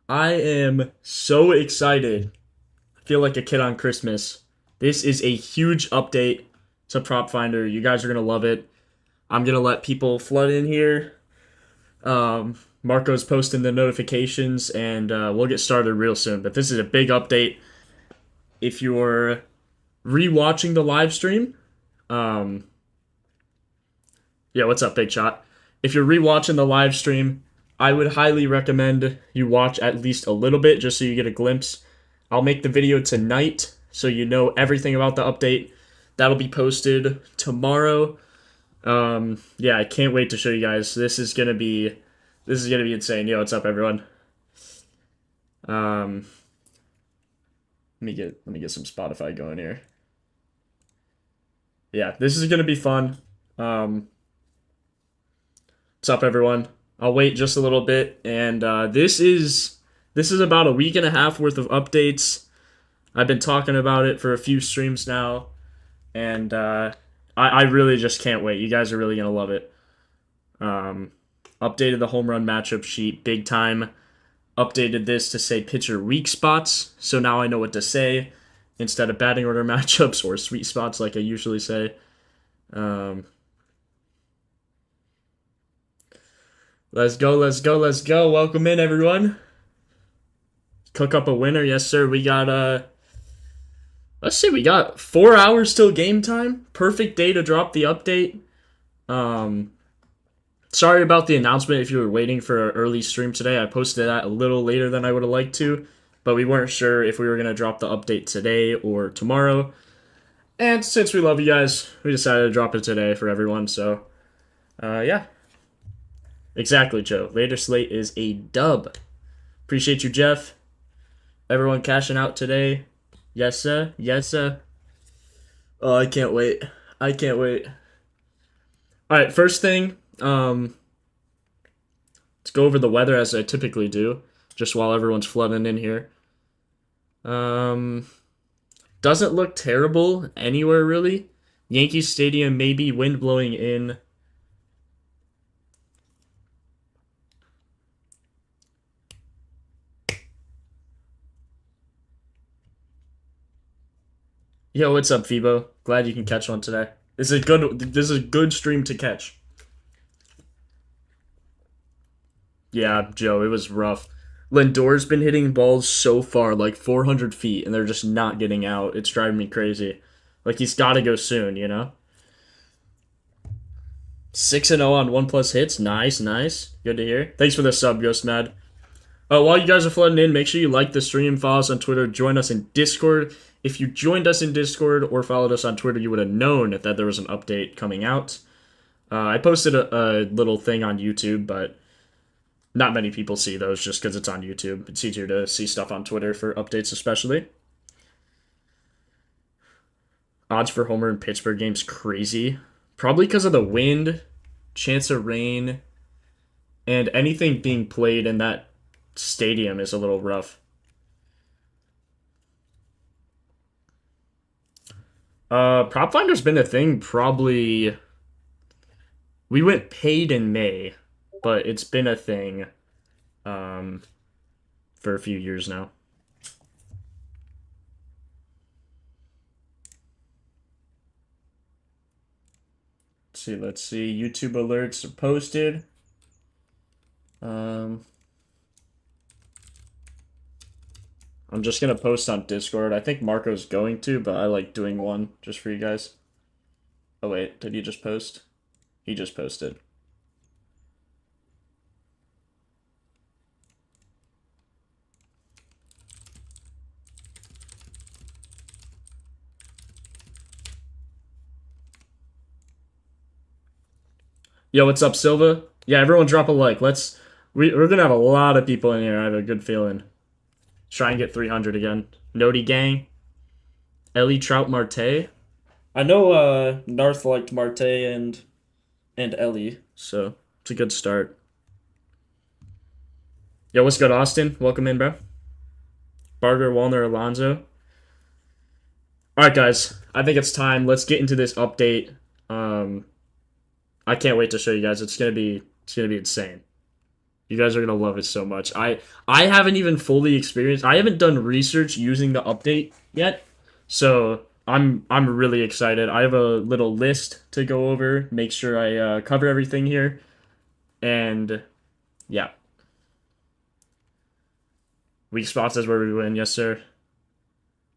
I am so excited. I feel like a kid on Christmas. This is a huge update to Propfinder. You guys are going to love it. I'm going to let people flood in here. Marco's posting the notifications, and we'll get started real soon. But this is a big update. If you're rewatching the live stream, um, yeah, what's up, Big Shot? If you're rewatching the live stream, I would highly recommend you watch at least a little bit just so you get a glimpse. I'll make the video tonight so you know everything about the update. That'll be posted tomorrow. Yeah, I can't wait to show you guys. This is gonna be insane. Yo, what's up, everyone? Um, let me get some Spotify going here. Yeah, this is gonna be fun. Um, what's up, everyone? I'll wait just a little bit, and this is about a week and a half worth of updates. I've been talking about it for a few streams now, and I really just can't wait. You guys are really gonna love it. Um, Updated the home run matchup sheet big time. Updated this to say pitcher weak spots, so now I know what to say instead of batting order matchups or sweet spots like I usually say. Um, let's go, let's go, let's go. Welcome in, everyone. Cook up a winner, yes sir. We got let's see, we got 4 hours till game time. Perfect day to drop the update. Um, Sorry about the announcement if you were waiting for an early stream today. I posted that a little later than I would have liked to, but we weren't sure if we were going to drop the update today or tomorrow. And since we love you guys, we decided to drop it today for everyone, so yeah. Exactly, Joe. Later slate is a dub. Appreciate you, Jeff. Everyone cashing out today. Yes, sir. Yes, sir. Oh, I can't wait. I can't wait. All right, first thing, let's go over the weather as I typically do, just while everyone's flooding in here. Um, doesn't look terrible anywhere really. Yankees Stadium maybe wind blowing in. Yo, what's up, Phoebo? Glad you can catch one today. This is a good stream to catch. Yeah, Joe, it was rough. Lindor's been hitting balls so far, like 400 feet, and they're just not getting out. It's driving me crazy. Like, he's got to go soon, you know? 6-0 on 1 plus hits. Nice, nice. Good to hear. Thanks for the sub, Ghost Mad. While you guys are flooding in, make sure you like the stream, follow us on Twitter, join us in Discord. If you joined us in Discord or followed us on Twitter, you would have known that there was an update coming out. I posted a little thing on YouTube, but not many people see those just because it's on YouTube. It's easier to see stuff on Twitter for updates, especially. Odds for homer in Pittsburgh game's crazy. Probably because of the wind, chance of rain, and anything being played in that stadium is a little rough. Prop Finder's been a thing probably. We went paid in May, but it's been a thing um, for a few years now. Let's see. YouTube alerts are posted. I'm just gonna post on Discord. I think Marco's going to, but I like doing one just for you guys. Oh wait, did he just post? He just posted. Yo, what's up, Silva? Yeah, everyone drop a like. We're gonna have a lot of people in here. I have a good feeling. Try and get 300 again. Nody gang. Ellie Trout Marte. I know Narth liked Marte and Ellie, so it's a good start. Yo, what's good, Austin? Welcome in, bro. Barger, Walner, Alonzo. Alright, guys. I think it's time. Let's get into this update. I can't wait to show you guys. It's gonna be insane. You guys are gonna love it so much. I haven't even fully experienced. I haven't done research using the update yet, so I'm really excited. I have a little list to go over, make sure I cover everything here, and yeah, weak spots is where we win. Yes, sir.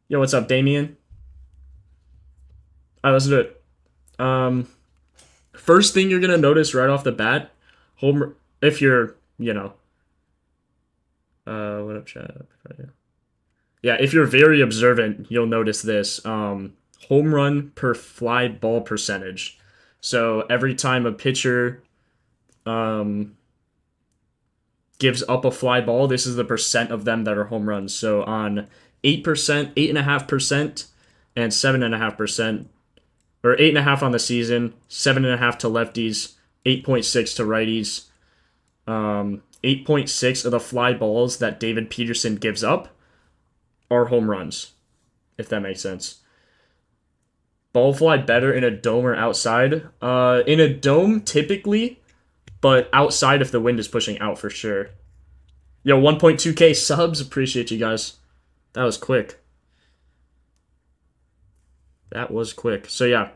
Yo, what's up, Damien? All right, let's do it. First thing you're gonna notice right off the bat, home if you're what up, chat? Yeah, if you're very observant, you'll notice this. Home run per fly ball percentage. So every time a pitcher um, gives up a fly ball, this is the percent of them that are home runs. So on 8%, 8.5%, and 7.5%, or 8.5 on the season, 7.5 to lefties, 8.6 to righties. 8.6 of the fly balls that David Peterson gives up are home runs, if that makes sense. Ball fly better in a dome or outside? In a dome, typically, but outside if the wind is pushing out for sure. Yo, 1.2k subs. Appreciate you guys. That was quick. That was quick. So yeah,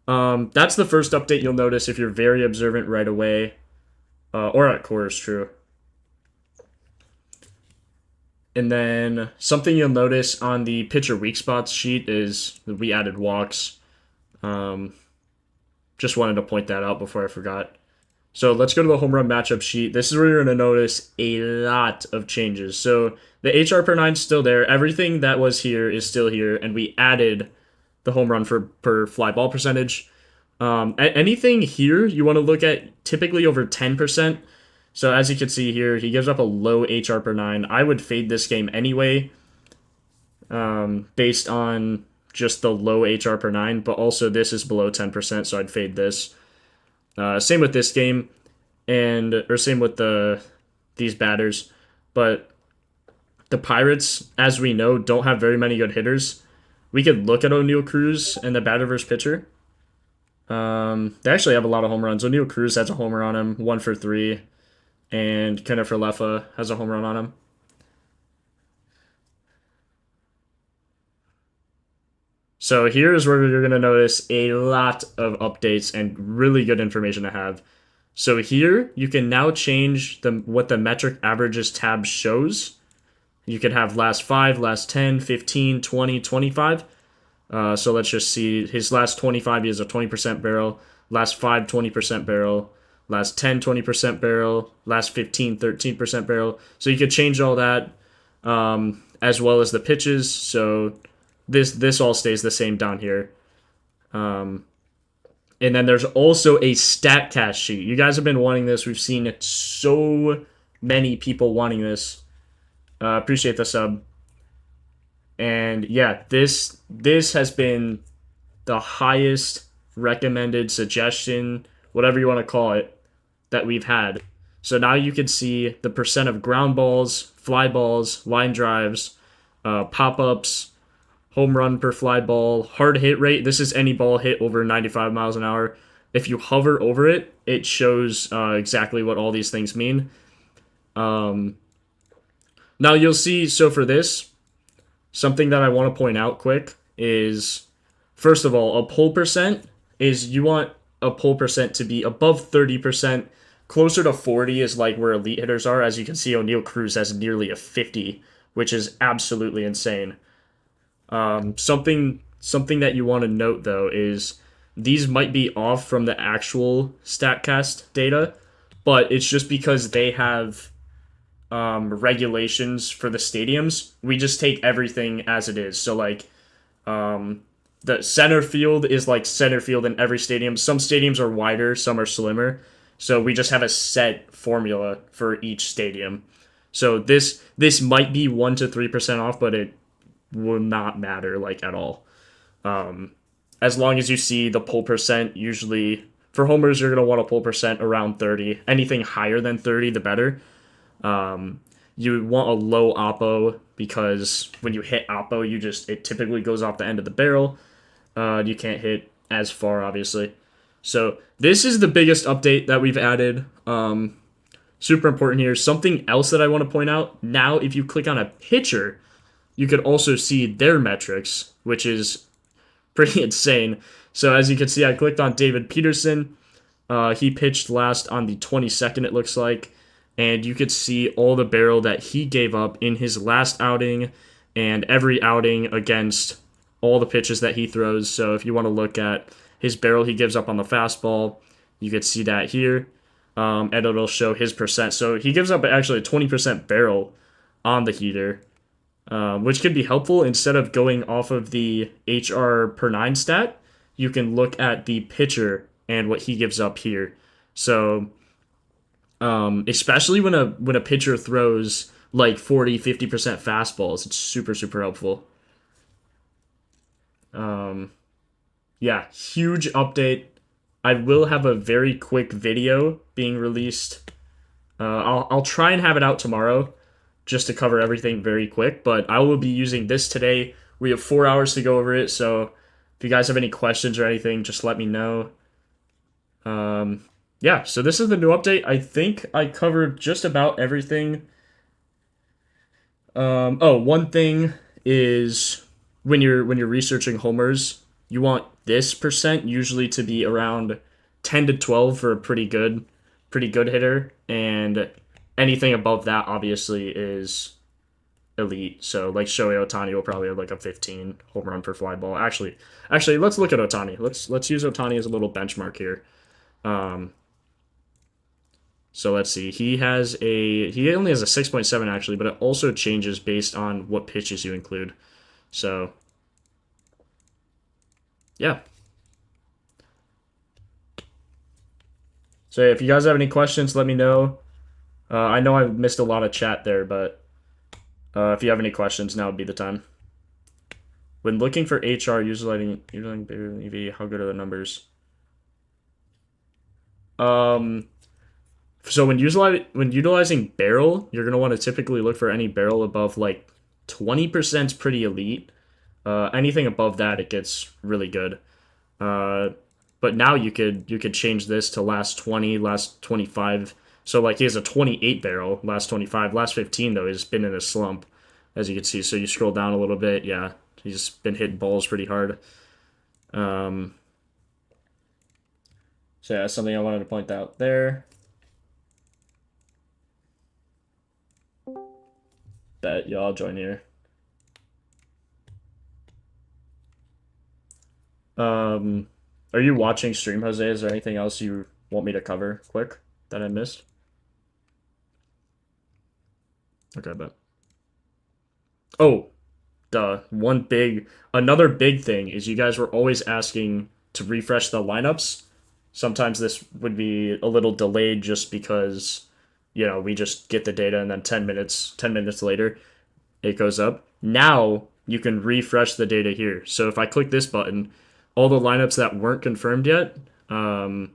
that's the first update you'll notice if you're very observant right away. Or at core is true. And then something you'll notice on the pitcher weak spots sheet is that we added walks. Just wanted to point that out before I forgot. So let's go to the home run matchup sheet. This is where you're going to notice a lot of changes. So the HR per 9 is still there. Everything that was here is still here. And we added the home run per fly ball percentage. Anything here you want to look at typically over 10%. So as you can see here, he gives up a low HR per 9. I would fade this game anyway, based on just the low HR per 9, but also this is below 10%, so I'd fade this. Same with this game, or same with these batters. But the Pirates, as we know, don't have very many good hitters. We could look at O'Neal Cruz and the batter versus pitcher. They actually have a lot of home runs. O'Neal Cruz has a homer on him, 1 for 3. And Kenneth Lefa has a home run on him. So here's where you're going to notice a lot of updates and really good information to have. So here, you can now change what the metric averages tab shows. You could have last 5, last 10, 15, 20, 25. So let's just see. His last 25, he has a 20% barrel. Last 5, 20% barrel. Last 10, 20% barrel. Last 15, 13% barrel. So you could change all that, as well as the pitches. So this all stays the same down here. And then there's also a Statcast sheet. You guys have been wanting this. We've seen so many people wanting this. Appreciate the sub. And yeah, this has been the highest recommended suggestion, whatever you want to call it, that we've had. So now you can see the percent of ground balls, fly balls, line drives, pop-ups, home run per fly ball, hard hit rate. This is any ball hit over 95 miles an hour. If you hover over it, it shows exactly what all these things mean. Now you'll see, so for this, something that I want to point out quick is, first of all, a pull percent is you want a pull percent to be above 30%. Closer to 40 is like where elite hitters are. As you can see, O'Neal Cruz has nearly a 50, which is absolutely insane. Something that you want to note, though, is these might be off from the actual Statcast data, but it's just because they have regulations for the stadiums. We just take everything as it is. So, like, the center field is like center field in every stadium. Some stadiums are wider, some are slimmer. So we just have a set formula for each stadium. So this might be 1 to 3% off, but it will not matter like at all. As long as you see the pull percent, usually for homers you're gonna want a pull percent around 30. Anything higher than 30, the better. You want a low oppo because when you hit oppo, it typically goes off the end of the barrel. You can't hit as far, obviously. So this is the biggest update that we've added. super important here. Something else that I want to point out now, if you click on a pitcher, you could also see their metrics, which is pretty insane. So as you can see, I clicked on David Peterson. He pitched last on the 22nd, it looks like. And you could see all the barrel that he gave up in his last outing and every outing against all the pitches that he throws. So if you want to look at his barrel he gives up on the fastball, you could see that here. And it'll show his percent. So he gives up actually a 20% barrel on the heater, which could be helpful. Instead of going off of the HR per 9 stat, you can look at the pitcher and what he gives up here. So especially when a pitcher throws like 40-50% fastballs, it's super, super helpful. Yeah, huge update. I will have a very quick video being released. I'll try and have it out tomorrow just to cover everything very quick, but I will be using this today. We have 4 hours to go over it, so if you guys have any questions or anything, just let me know. Yeah, so this is the new update. I think I covered just about everything. One thing is when you're researching homers, you want this percent usually to be around 10 to 12 for a pretty good hitter, and anything above that obviously is elite. So like Shohei Ohtani will probably have like a 15 home run per fly ball. Actually, let's look at Ohtani. Let's use Ohtani as a little benchmark here. So let's see. He only has a 6.7 actually, but it also changes based on what pitches you include. So yeah. So if you guys have any questions, let me know. I know I missed a lot of chat there, but if you have any questions, now would be the time. When looking for HR, utilizing EV, how good are the numbers? So when utilizing barrel, you're gonna want to typically look for any barrel above like 20% is pretty elite. Anything above that, it gets really good. But now you could change this to last 20, last 25. So like he has a 28 barrel, last 25, last 15 though he's been in a slump, as you can see. So you scroll down a little bit, yeah, he's been hitting balls pretty hard. So yeah, that's something I wanted to point out there. Bet y'all join here. Are you watching stream, Jose? Is there anything else you want me to cover quick that I missed? Okay, bet. Oh, another big thing is you guys were always asking to refresh the lineups. Sometimes this would be a little delayed just because, we just get the data and then 10 minutes later, it goes up. Now you can refresh the data here. So if I click this button, all the lineups that weren't confirmed yet, it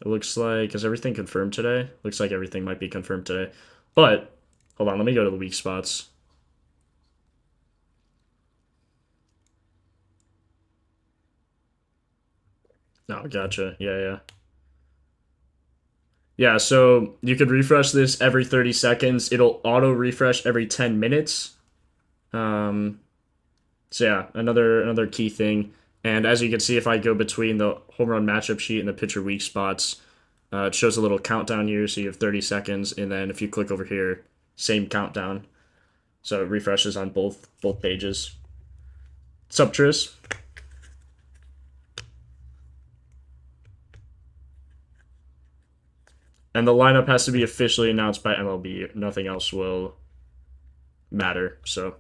looks like, is everything confirmed today? Looks like everything might be confirmed today. But, hold on, let me go to the weak spots. Oh, gotcha. Yeah. Yeah, so you could refresh this every 30 seconds. It'll auto-refresh every 10 minutes. So yeah, another key thing. And as you can see, if I go between the home run matchup sheet and the pitcher weak spots, it shows a little countdown here, so you have 30 seconds. And then if you click over here, same countdown. So it refreshes on both pages. Sup, Tris? And the lineup has to be officially announced by MLB. Nothing else will matter. So,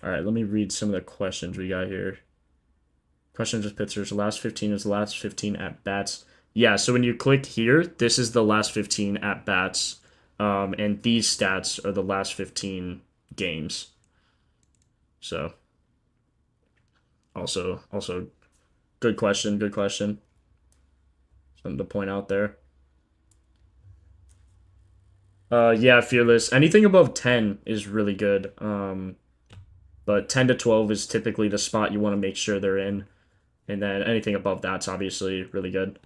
all right, let me read some of the questions we got here. Questions with pitchers. The last 15 is the last 15 at bats. Yeah, so when you click here, this is the last 15 at bats, and these stats are the last 15 games. So, also. Good question. Something to point out there. Yeah, Fearless. Anything above 10 is really good. But 10 to 12 is typically the spot you want to make sure they're in. And then anything above that's obviously really good.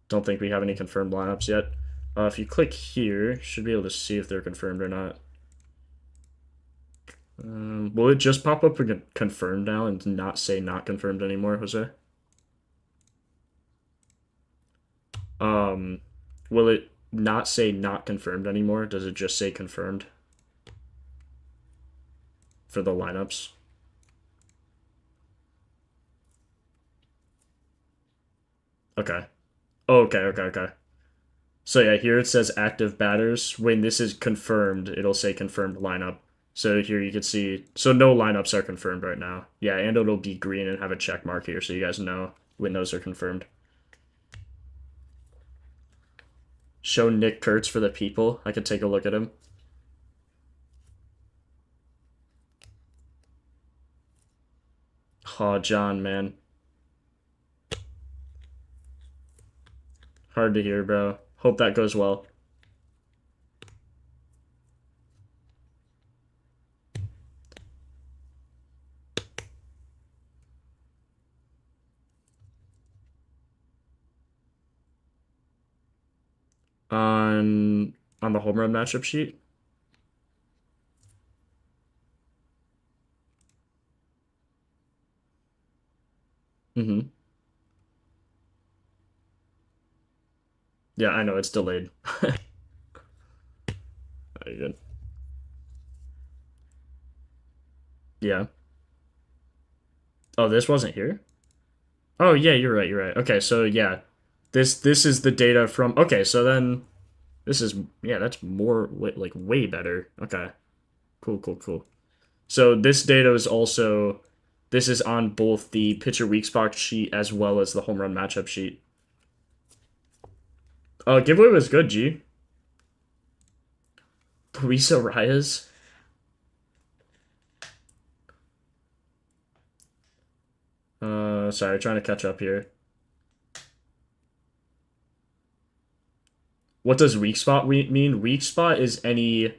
Don't think we have any confirmed lineups yet. If you click here, should be able to see if they're confirmed or not. Will it just pop up confirmed now and not say not confirmed anymore, Jose? Will it not say not confirmed anymore? Does it just say confirmed for the lineups? Okay. Okay. So yeah, here it says active batters. When this is confirmed, it'll say confirmed lineup. So here you can see, so no lineups are confirmed right now. Yeah, and it'll be green and have a check mark here so you guys know when those are confirmed. Show Nick Kurtz for the people. I could take a look at him. Oh, John, man. Hard to hear, bro. Hope that goes well. On the home run matchup sheet. Mm-hmm. Yeah, I know it's delayed. Very good. Yeah. Oh, this wasn't here? Oh, yeah, you're right. Okay, so yeah. This is the data from. Okay, so then this is, yeah, that's more like way better. Okay. Cool. So this data is also, this is on both the pitcher weak spot sheet as well as the home run matchup sheet. Giveaway was good, G. Luis Arias. Sorry, trying to catch up here. What does weak spot mean? Weak spot is any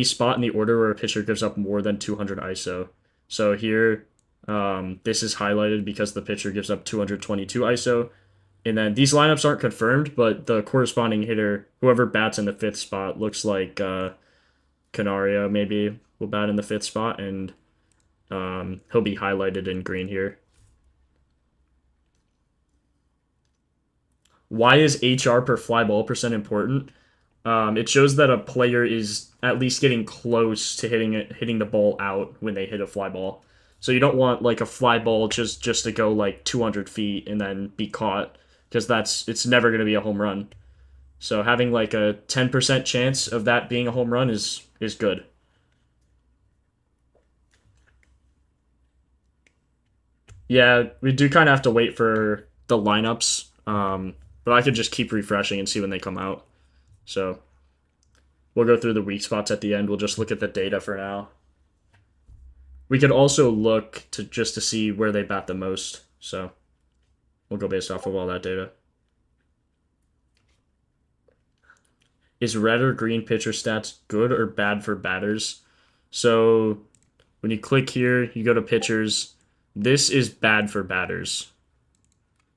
spot in the order where a pitcher gives up more than 200 ISO. So here, this is highlighted because the pitcher gives up 222 ISO. And then these lineups aren't confirmed, but the corresponding hitter, whoever bats in the fifth spot, looks like Canario maybe will bat in the fifth spot, and he'll be highlighted in green here. Why is HR per fly ball percent important? It shows that a player is at least getting close to hitting the ball out when they hit a fly ball. So you don't want like a fly ball just to go like 200 feet and then be caught, because it's never going to be a home run. So having like a 10% chance of that being a home run is good. Yeah, we do kind of have to wait for the lineups, but I could just keep refreshing and see when they come out. So we'll go through the weak spots at the end. We'll just look at the data for now. We could also look to see where they bat the most. So we'll go based off of all that data. Is red or green pitcher stats good or bad for batters? So when you click here, you go to pitchers. This is bad for batters.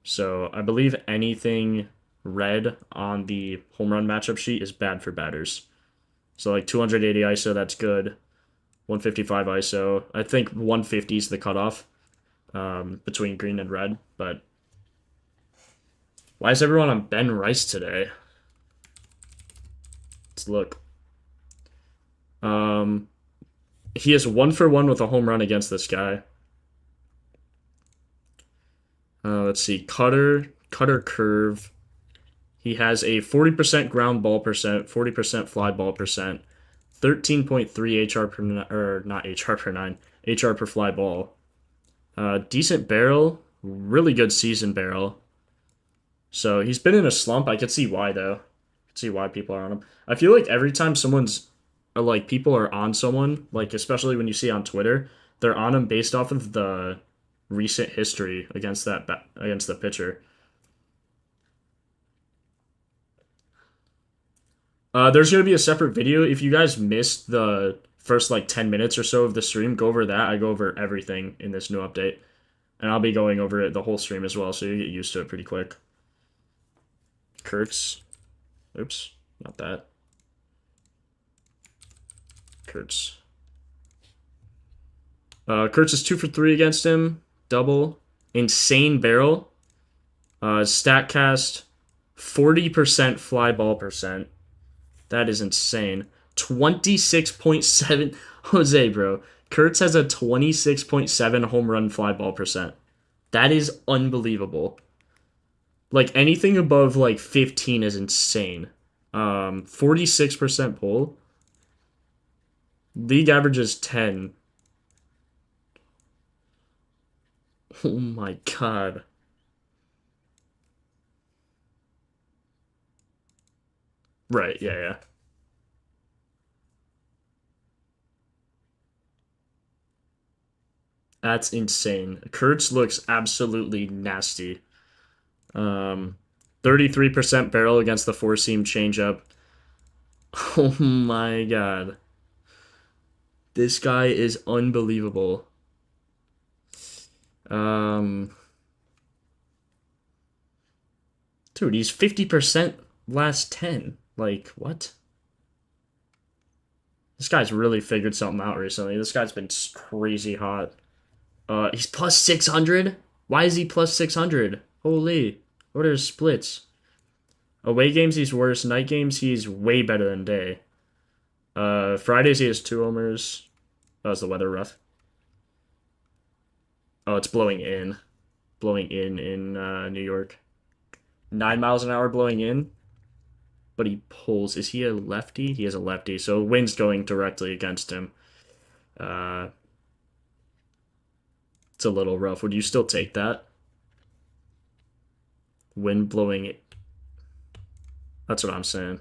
So I believe anything red on the home run matchup sheet is bad for batters. So like 280 ISO, that's good. 155 ISO. I think 150 is the cutoff between green and red. But why is everyone on Ben Rice today? Let's look. He is 1-for-1 with a home run against this guy. Let's see. Cutter curve. He has a 40% ground ball percent, 40% fly ball percent, 13.3 HR per, or not HR per 9, HR per fly ball. Decent barrel, really good season barrel. So he's been in a slump. I could see why though. I could see why people are on him. I feel like every time people are on someone, like especially when you see on Twitter, they're on him based off of the recent history against the pitcher. There's gonna be a separate video. If you guys missed the first like 10 minutes or so of the stream, go over that. I go over everything in this new update. And I'll be going over it the whole stream as well, so you get used to it pretty quick. Kurtz. Oops, not that. Kurtz. Kurtz is 2 for 3 against him. Double. Insane barrel. Statcast. 40% fly ball percent. That is insane. 26.7. Jose, bro. Kurtz has a 26.7 home run fly ball percent. That is unbelievable. Like, anything above, like, 15 is insane. 46% pull. League average is 10. Oh my god. Right, yeah. That's insane. Kurtz looks absolutely nasty. 33% barrel against the four-seam changeup. Oh my god. This guy is unbelievable. Dude, he's 50% last 10. Like, what? This guy's really figured something out recently. This guy's been crazy hot. He's plus 600? Why is he plus 600? Holy. What are his splits? Away games, he's worse. Night games, he's way better than day. Fridays, he has 2 homers. Oh, is the weather rough? Oh, it's blowing in. Blowing in New York. 9 miles an hour blowing in. But he pulls. Is he a lefty? He is a lefty, so wind's going directly against him. It's a little rough. Would you still take that? Wind blowing it. That's what I'm saying.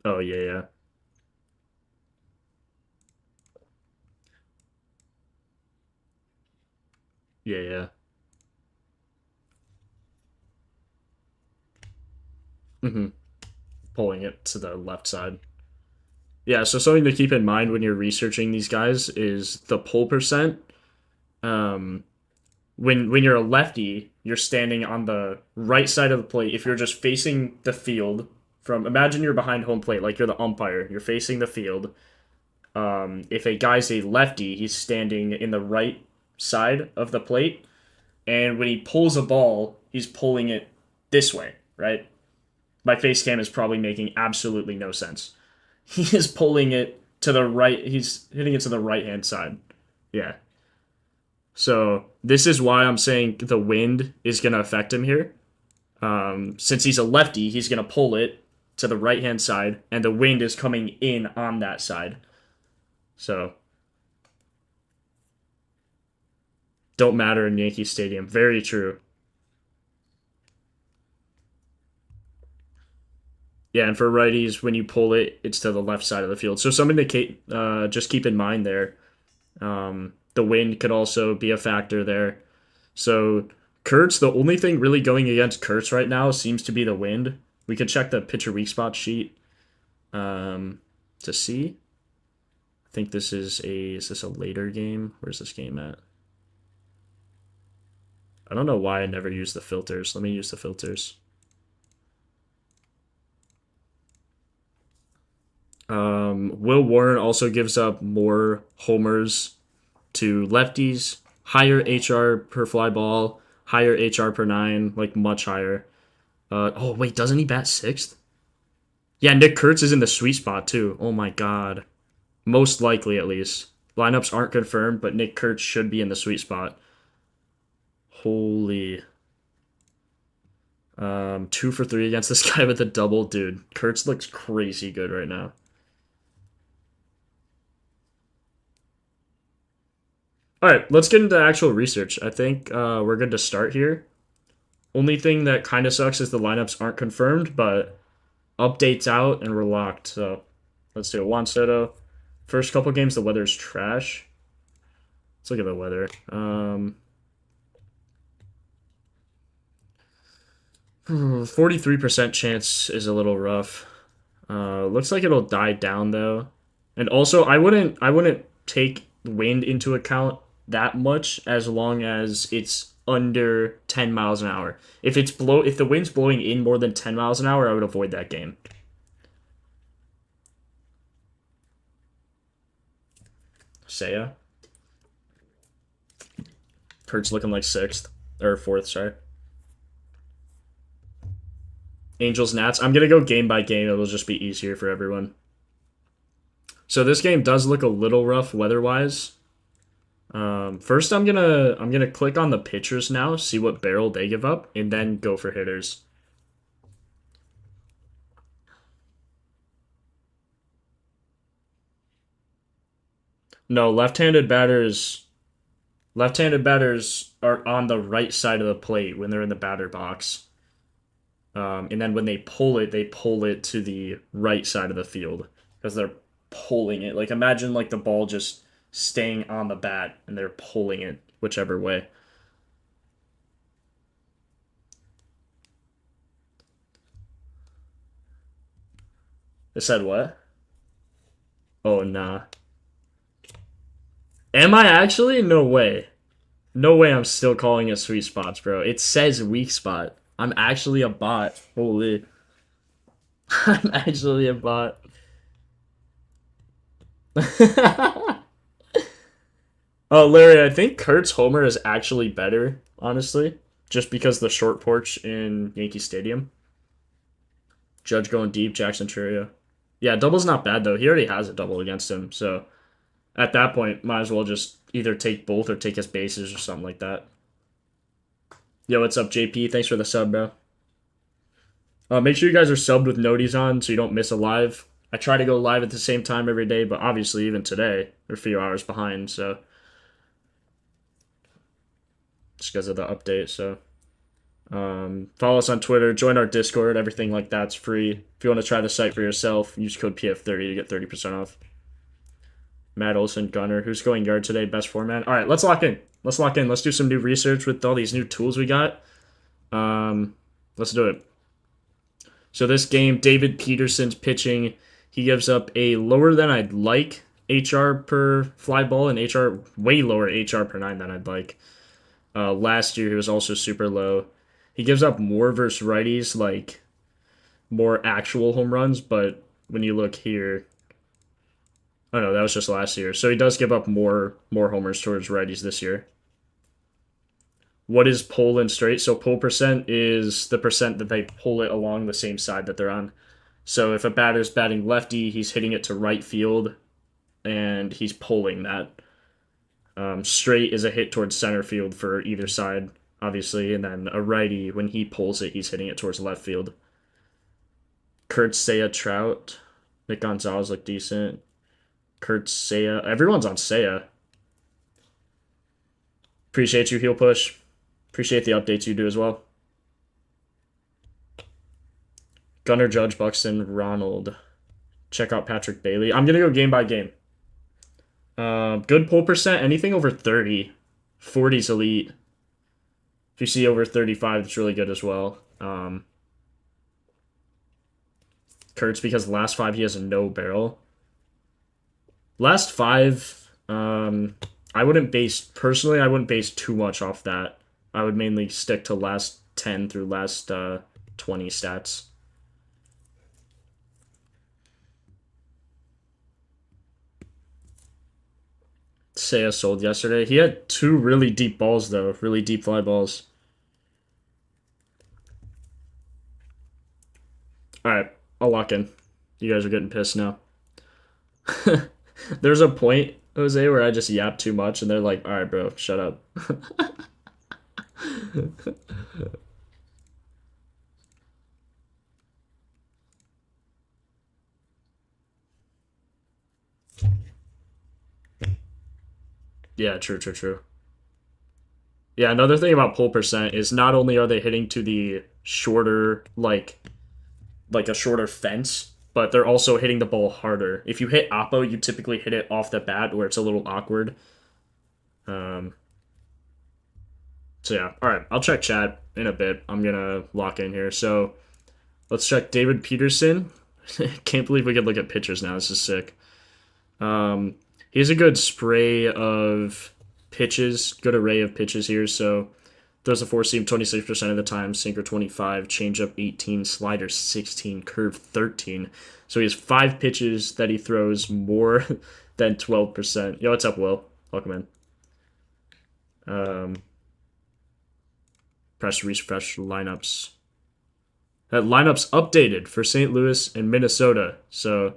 Oh, yeah. Yeah. Pulling it to the left side. Yeah, so something to keep in mind when you're researching these guys is the pull percent. When you're a lefty, you're standing on the right side of the plate. If you're just facing the field imagine you're behind home plate, like you're the umpire, you're facing the field. If a guy's a lefty, he's standing in the right side of the plate, and when he pulls a ball, he's pulling it this way, right? My face cam is probably making absolutely no sense. He is pulling it to the right. He's hitting it to the right-hand side. Yeah. So this is why I'm saying the wind is going to affect him here. Since he's a lefty, he's going to pull it to the right-hand side, and the wind is coming in on that side. So don't matter in Yankee Stadium. Very true. Yeah, and for righties, when you pull it, it's to the left side of the field. So something to just keep in mind there. The wind could also be a factor there. So Kurtz, the only thing really going against Kurtz right now seems to be the wind. We could check the pitcher weak spot sheet to see. I think this is this a later game? Where's this game at? I don't know why I never use the filters. Let me use the filters. Will Warren also gives up more homers to lefties, higher HR per fly ball, higher HR per 9, like much higher. Oh wait, doesn't he bat 6th? Yeah, Nick Kurtz is in the sweet spot too. Oh my god. Most likely, at least. Lineups aren't confirmed, but Nick Kurtz should be in the sweet spot. Holy. 2 for 3 against this guy with a double. Dude, Kurtz looks crazy good right now. Alright, let's get into actual research. I think we're good to start here. Only thing that kind of sucks is the lineups aren't confirmed, but updates out and we're locked. So Let's do it. Juan Soto. First couple games, the weather's trash. Let's look at the weather. 43% chance is a little rough. Looks like it'll die down though. And also, I wouldn't take wind into account that much as long as it's under 10 miles an hour. If the wind's blowing in more than 10 miles an hour, I would avoid that game. Seiya. Kurt's looking like 6th or 4th, sorry. Angels Nats. I'm gonna go game by game. It'll just be easier for everyone. So this game does look a little rough weather-wise. First, I'm gonna click on the pitchers now, see what barrel they give up, and then go for hitters. No, left-handed batters are on the right side of the plate when they're in the batter box. And then when they pull it to the right side of the field because they're pulling it. Like imagine like the ball just staying on the bat and they're pulling it whichever way. They said what? Oh, nah. Am I actually? No way. No way I'm still calling it sweet spots, bro. It says weak spot. I'm actually a bot. Holy. I'm actually a bot. Oh, Larry, I think Kurt's homer is actually better, honestly. Just because the short porch in Yankee Stadium. Judge going deep, Jackson Churio. Yeah, double's not bad, though. He already has a double against him, so at that point, might as well just either take both or take his bases or something like that. Yo, what's up, JP? Thanks for the sub, bro. Make sure you guys are subbed with noties on so you don't miss a live. I try to go live at the same time every day, but obviously even today, we're a few hours behind, so just because of the update, so follow us on Twitter, join our Discord, everything like that's free. If you want to try the site for yourself, use code PF30 to get 30% off. Matt Olson, Gunner. Who's going yard today? Best format. All right, let's lock in. Let's do some new research with all these new tools we got. Let's do it. So this game, David Peterson's pitching. He gives up a lower than I'd like HR per fly ball and HR way lower HR per 9 than I'd like. Last year, he was also super low. He gives up more versus righties, like more actual home runs, but when you look here, oh no, that was just last year. So he does give up more homers towards righties this year. What is pull and straight? So pull percent is the percent that they pull it along the same side that they're on. So if a batter's batting lefty, he's hitting it to right field, and he's pulling that. Straight is a hit towards center field for either side, obviously, and then a righty, when he pulls it, he's hitting it towards left field. Kurt Seiya Trout. Nick Gonzalez look decent. Kurt Seiya. Everyone's on Seiya. Appreciate you, Heel Push. Appreciate the updates you do as well. Gunnar, Judge, Buxton, Ronald. Check out Patrick Bailey. I'm going to go game by game. Good pull percent, anything over 30. 40's elite. If you see over 35, it's really good as well. Kurtz, because last 5 he has a no barrel. Last 5, I wouldn't base too much off that. I would mainly stick to last 10 through last 20 stats. Seiya sold yesterday. He had 2 really deep balls, though. Really deep fly balls. Alright, I'll lock in. You guys are getting pissed now. There's a point, Jose, where I just yap too much, and they're like, alright, bro, shut up. Yeah, true. Yeah, another thing about pull percent is not only are they hitting to the shorter, like a shorter fence, but they're also hitting the ball harder. If you hit Oppo, you typically hit it off the bat where it's a little awkward. Um, so yeah, all right, I'll check chat in a bit. I'm gonna lock in here. So let's check David Peterson. Can't believe we could look at pitchers now. This is sick. He has a good spray of pitches, good array of pitches here. So throws a four seam 26% of the time, sinker 25, changeup 18, slider 16, curve 13. So he has 5 pitches that he throws more than 12%. Yo, what's up, Will? Welcome in. Press refresh lineups. That lineup's updated for St. Louis and Minnesota. So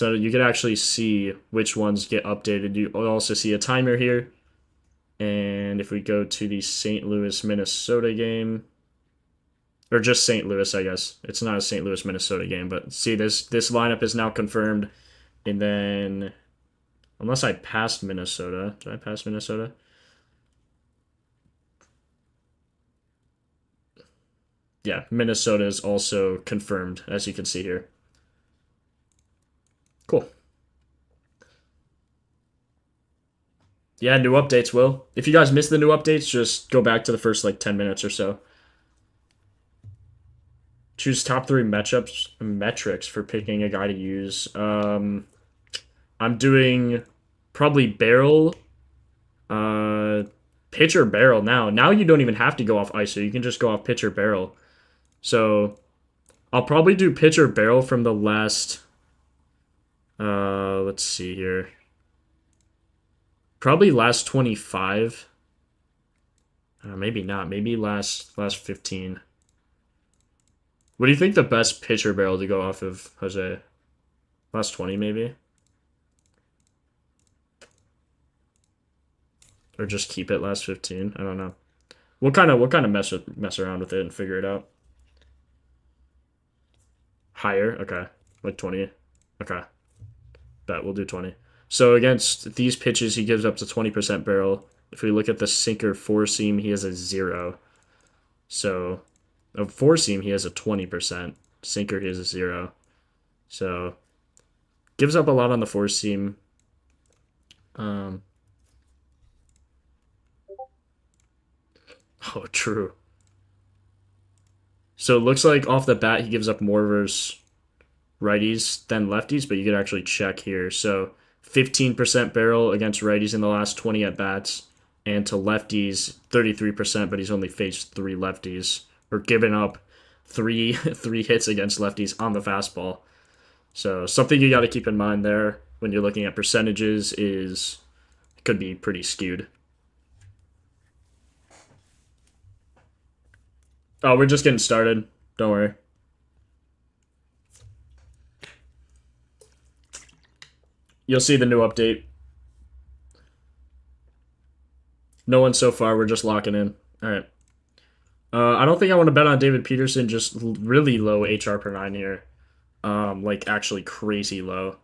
you can actually see which ones get updated. You also see a timer here. And if we go to the St. Louis, Minnesota game, or just St. Louis, I guess. It's not a St. Louis, Minnesota game, but see, this lineup is now confirmed. And then, unless I passed Minnesota. Did I pass Minnesota? Yeah, Minnesota is also confirmed, as you can see here. Cool. Yeah, new updates, Will. If you guys missed the new updates, just go back to the first, 10 minutes or so. Choose top 3 metrics for picking a guy to use. I'm doing probably barrel, pitcher barrel now. Now you don't even have to go off ISO. You can just go off pitcher barrel. So I'll probably do pitcher barrel from the last, let's see here. Probably last 25. Maybe not. Maybe last 15. What do you think the best pitcher barrel to go off of, Jose? Last 20, maybe? Or just keep it last 15? I don't know. We'll kind of mess around with it and figure it out. Higher? Okay. Like 20. Okay. Bet we'll do 20. So against these pitches, he gives up to 20% barrel. If we look at the sinker 4-seam, he has a 0. So a 4-seam, he has a 20%. Sinker, he has a 0. So gives up a lot on the 4-seam. Oh, true. So it looks like off the bat, he gives up more versus righties than lefties, but you could actually check here. So 15% barrel against righties in the last 20 at-bats, and to lefties, 33%, but he's only faced 3 lefties, or given up three hits against lefties on the fastball. So something you got to keep in mind there when you're looking at percentages is it could be pretty skewed. Oh, we're just getting started. Don't worry. You'll see the new update. No one so far. We're just locking in. All right. I don't think I want to bet on David Peterson. Just really low HR per 9 here. Actually crazy low.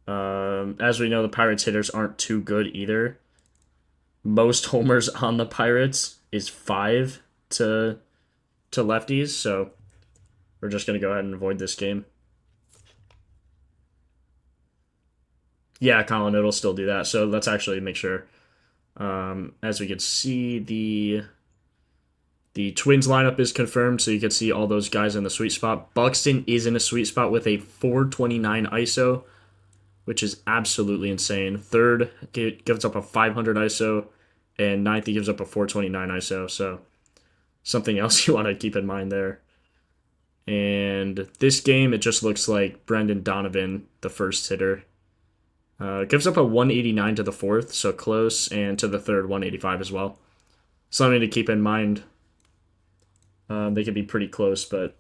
As we know, the Pirates hitters aren't too good either. Most homers on the Pirates is 5 to lefties, so we're just going to go ahead and avoid this game. Yeah, Colin, it'll still do that. So let's actually make sure. As we can see, the Twins lineup is confirmed, so you can see all those guys in the sweet spot. Buxton is in a sweet spot with a 429 ISO, which is absolutely insane. Third gives up a 500 ISO, and ninth he gives up a 429 ISO. So something else you want to keep in mind there. And this game, it just looks like Brendan Donovan, the first hitter. Gives up a 189 to the fourth, so close, and to the third, 185 as well. Something to keep in mind. They could be pretty close, but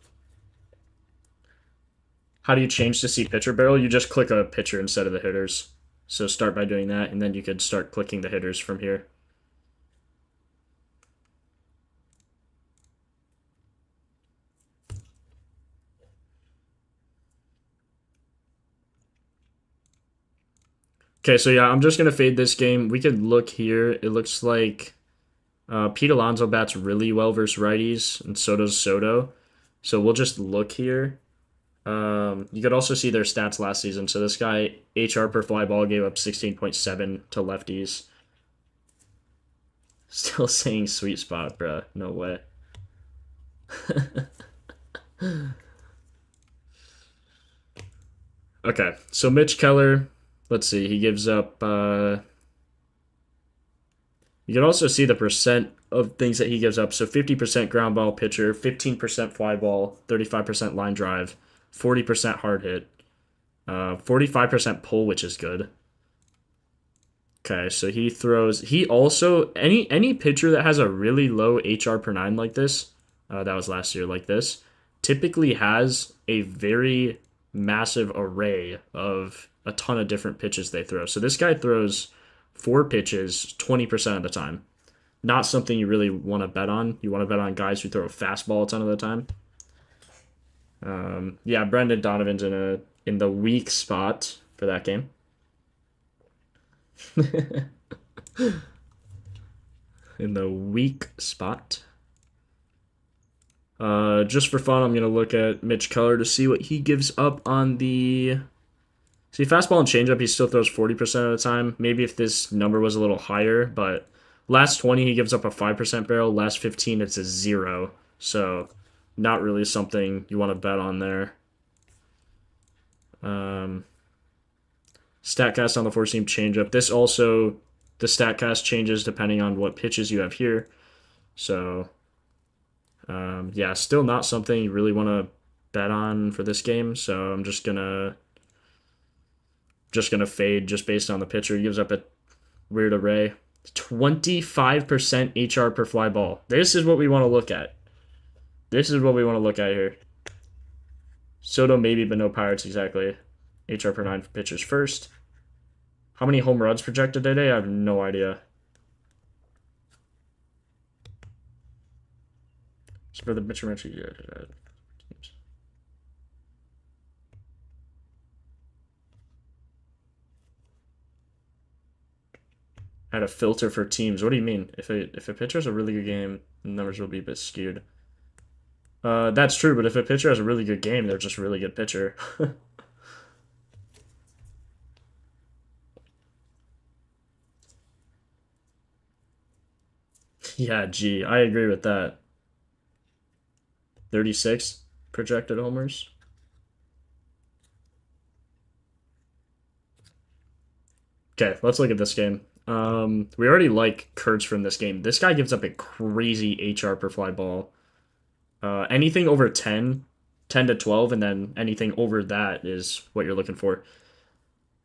how do you change to see pitcher barrel? You just click a pitcher instead of the hitters. So start by doing that, and then you could start clicking the hitters from here. Okay, so yeah, I'm just going to fade this game. We could look here. It looks like Pete Alonso bats really well versus righties, and so does Soto. So we'll just look here. You could also see their stats last season. So this guy, HR per fly ball, gave up 16.7 to lefties. Still saying sweet spot, bruh. No way. Okay, so Mitch Keller, let's see, he gives up. You can also see the percent of things that he gives up. So 50% ground ball pitcher, 15% fly ball, 35% line drive, 40% hard hit, 45% pull, which is good. Okay, so he throws. He also any pitcher that has a really low HR per nine like this, that was last year like this, typically has a very massive array of a ton of different pitches they throw. So this guy throws four pitches 20% of the time. Not something you really want to bet on. You want to bet on guys who throw a fastball a ton of the time. Yeah, Brendan Donovan's in the weak spot for that game. In the weak spot. Just for fun, I'm going to look at Mitch Keller to see what he gives up on the... See, fastball and changeup, he still throws 40% of the time. Maybe if this number was a little higher, but last 20, he gives up a 5% barrel. Last 15, it's a 0. So, not really something you want to bet on there. Statcast on the four-seam changeup. This also, the Statcast changes depending on what pitches you have here. So, yeah, still not something you really want to bet on for this game. So I'm just gonna fade just based on the pitcher. He gives up a weird array. 25% HR per fly ball. This is what we want to look at. This is what we want to look at here. Soto maybe, but no Pirates exactly. HR per 9 for pitchers first. How many home runs projected today? I have no idea. It's for the pitcher teams. Had a filter for teams. What do you mean? If a pitcher has a really good game, the numbers will be a bit skewed. That's true, but if a pitcher has a really good game, they're just a really good pitcher. Yeah, gee, I agree with that. 36 projected homers. Okay, let's look at this game. We already like Kurtz from this game. This guy gives up a crazy HR per fly ball. Anything over 10 to 12, and then anything over that is what you're looking for.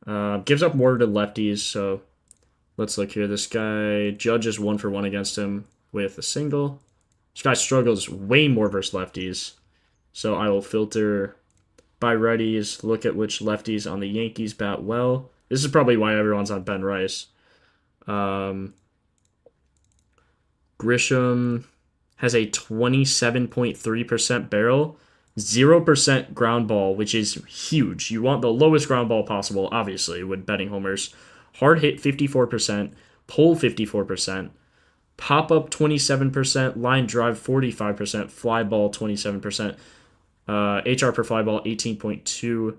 Gives up more to lefties, so let's look here. This guy, Judge is 1 for 1 against him with a single. This guy struggles way more versus lefties, so I will filter by righties, look at which lefties on the Yankees bat well. This is probably why everyone's on Ben Rice. Grisham has a 27.3% barrel, 0% ground ball, which is huge. You want the lowest ground ball possible, obviously, with betting homers. Hard hit 54%, pull 54%, pop up 27%, line drive 45%, fly ball 27%, HR per fly ball 18.2.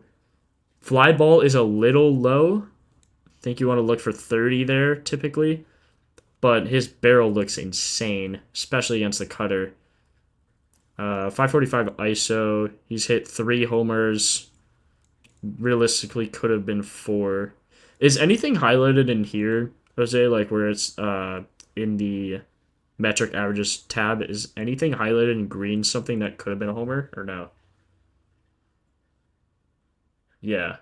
Fly ball is a little low. I think you want to look for 30 there typically. But his barrel looks insane, especially against the cutter. 545 ISO. He's hit 3 homers. Realistically, could have been 4. Is anything highlighted in here, Jose? Like where it's in the metric averages tab? Is anything highlighted in green something that could have been a homer or no? Yeah.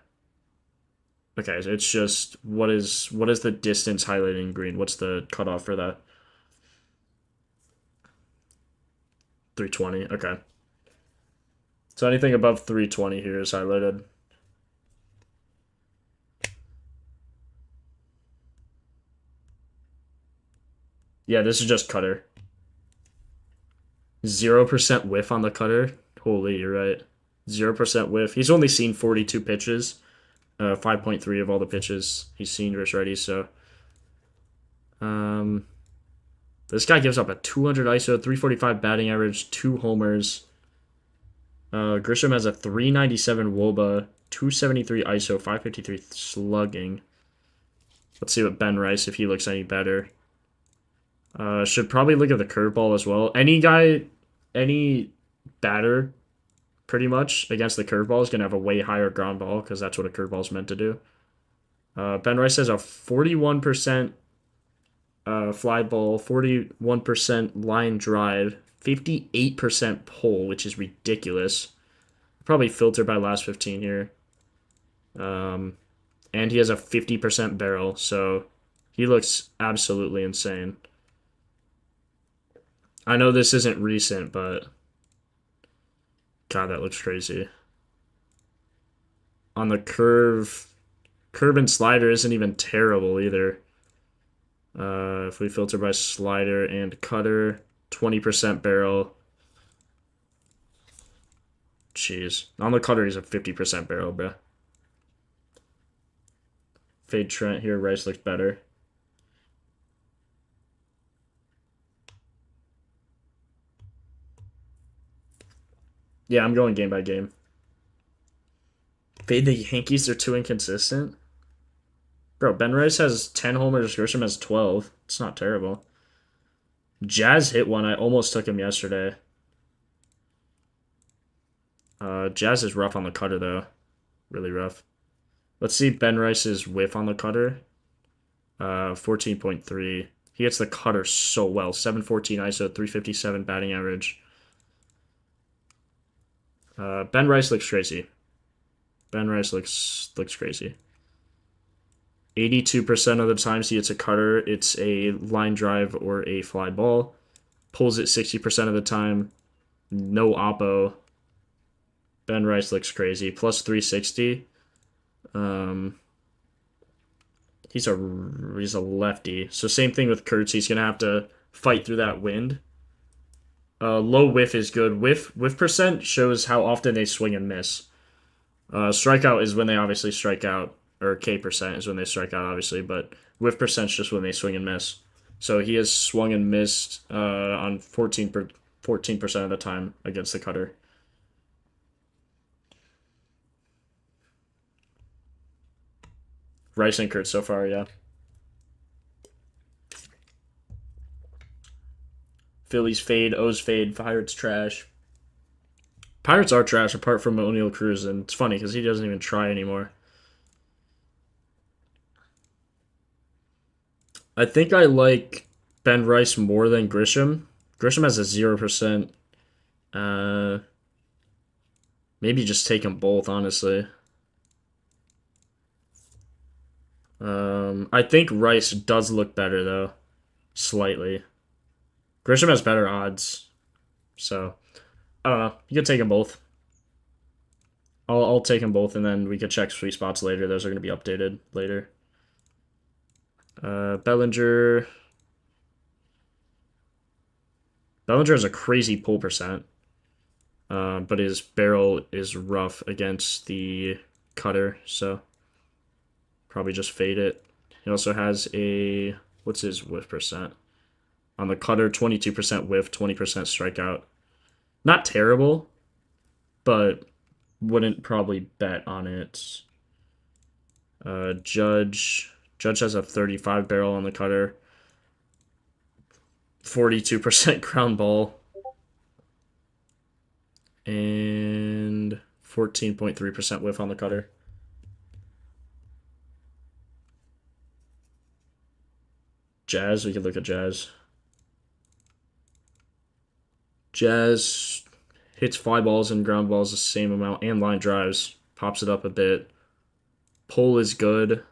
Okay, so it's just what is the distance highlighted in green? What's the cutoff for that? 320. Okay. So anything above 320 here is highlighted. Yeah, this is just cutter. 0% whiff on the cutter. Holy, you're right. 0% whiff. He's only seen 42 pitches. 5.3 of all the pitches he's seen versus righties. So, this guy gives up a 200 ISO, 345 batting average, 2 homers. Grisham has a 397 WOBA, 273 ISO, 553 slugging. Let's see what Ben Rice, if he looks any better. Should probably look at the curveball as well. Any batter, pretty much, against the curveball is going to have a way higher ground ball because that's what a curveball is meant to do. Ben Rice has a 41% fly ball, 41% line drive, 58% pull, which is ridiculous. Probably filtered by last 15 here. And he has a 50% barrel, so he looks absolutely insane. I know this isn't recent, but God, that looks crazy. On the curve and slider isn't even terrible either. If we filter by slider and cutter, 20% barrel. Jeez. On the cutter, he's a 50% barrel, bro. Fade Trent here. Rice looks better. Yeah, I'm going game by game. Fade the Yankees. They're too inconsistent. Bro, Ben Rice has 10 homers. Grisham has 12. It's not terrible. Jazz hit one. I almost took him yesterday. Jazz is rough on the cutter, though. Really rough. Let's see Ben Rice's whiff on the cutter. 14.3. He hits the cutter so well. 714 ISO, 357 batting average. Ben Rice looks crazy. Ben Rice looks crazy. 82% of the times he hits a cutter, it's a line drive or a fly ball. Pulls it 60% of the time. No oppo. Ben Rice looks crazy. Plus 360. He's a lefty. So same thing with Kurtz. He's gonna have to fight through that wind. Low whiff is good. Whiff percent shows how often they swing and miss. Strikeout is when they obviously strike out, or K percent is when they strike out, obviously. But whiff percent is just when they swing and miss. So he has swung and missed on 14% of the time against the cutter. Rice and Kurtz so far, yeah. Phillies fade, O's fade, Pirates trash. Pirates are trash apart from O'Neal Cruz, and it's funny because he doesn't even try anymore. I think I like Ben Rice more than Grisham. Grisham has a 0%. Maybe just take them both, honestly. I think Rice does look better, though. Slightly. Grisham has better odds. So, I don't know. You could take them both. I'll take them both, and then we could check sweet spots later. Those are going to be updated later. Bellinger. Bellinger has a crazy pull percent. But his barrel is rough against the cutter, so probably just fade it. He also has a, what's his whiff percent? On the cutter, 22% whiff, 20% strikeout. Not terrible, but wouldn't probably bet on it. Judge has a 35 barrel on the cutter. 42% ground ball. And 14.3% whiff on the cutter. Jazz, we could look at Jazz. Jazz hits fly balls and ground balls the same amount, and line drives. Pops it up a bit. Pull is good,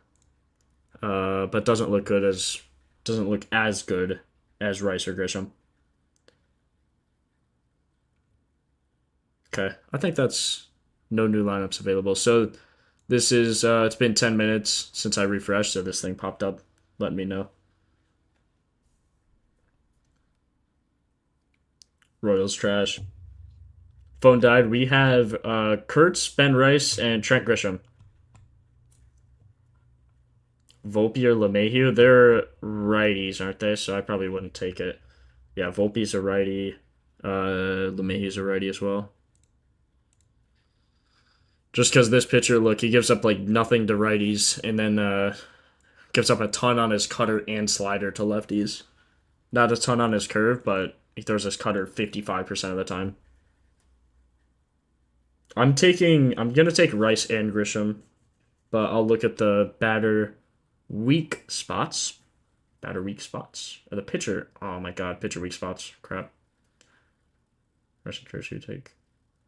but doesn't look as good as Rice or Grisham. Okay, I think that's no new lineups available. So this is, it's been 10 minutes since I refreshed, so this thing popped up letting me know. Royals trash. Phone died. We have Kurtz, Ben Rice, and Trent Grisham. Volpe or LeMahieu, they're righties, aren't they? So I probably wouldn't take it. Yeah, Volpe's a righty. LeMahieu's a righty as well. Just because this pitcher, look, he gives up like nothing to righties, and then gives up a ton on his cutter and slider to lefties. Not a ton on his curve, but he throws his cutter 55% of the time. I'm gonna take Rice and Grisham, but I'll look at the batter weak spots. Batter weak spots. Or the pitcher. Oh my god, pitcher weak spots. Crap. Rice and Kershaw take.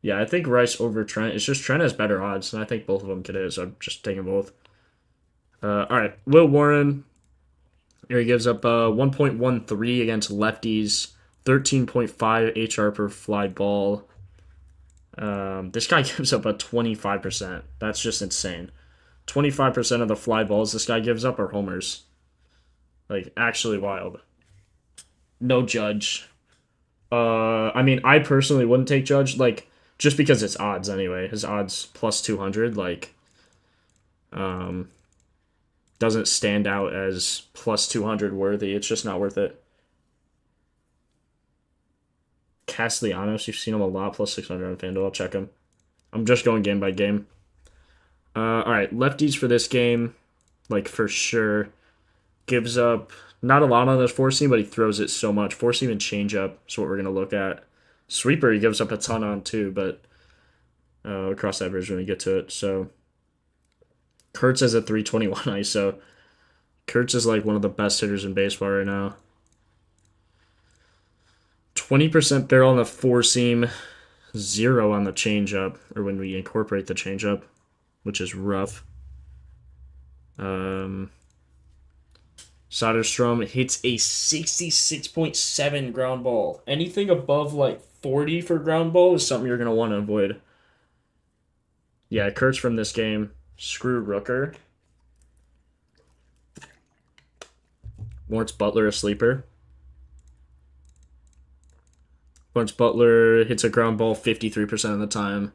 Yeah, I think Rice over Trent. It's just Trent has better odds, and I think both of them could hit, so I'm just taking both. Alright, Will Warren. Here he gives up 1.13 against lefties, 13.5 HR per fly ball. This guy gives up a 25%. That's just insane. 25% of the fly balls this guy gives up are homers. Like, actually wild. No Judge. I mean, I personally wouldn't take Judge, like, just because it's odds anyway. His odds plus 200, like, doesn't stand out as plus 200 worthy. It's just not worth it. Castellanos, you've seen him a lot, plus 600 on FanDuel. I'll check him. I'm just going game by game. Alright, lefties for this game, like, for sure. Gives up not a lot on this four seam, but he throws it so much. Four seam and changeup is what we're going to look at. Sweeper, he gives up a ton on too, but we'll cross that bridge when we get to it. So, Kurtz has a 321 ISO. Kurtz is like one of the best hitters in baseball right now. 20% barrel on the four seam, 0 on the changeup, or when we incorporate the changeup, which is rough. Soderstrom hits a 66.7 ground ball. Anything above like 40 for ground ball is something you're going to want to avoid. Yeah, Kurtz from this game. Screw Rooker. Lawrence Butler, a sleeper. Lawrence Butler hits a ground ball 53% of the time.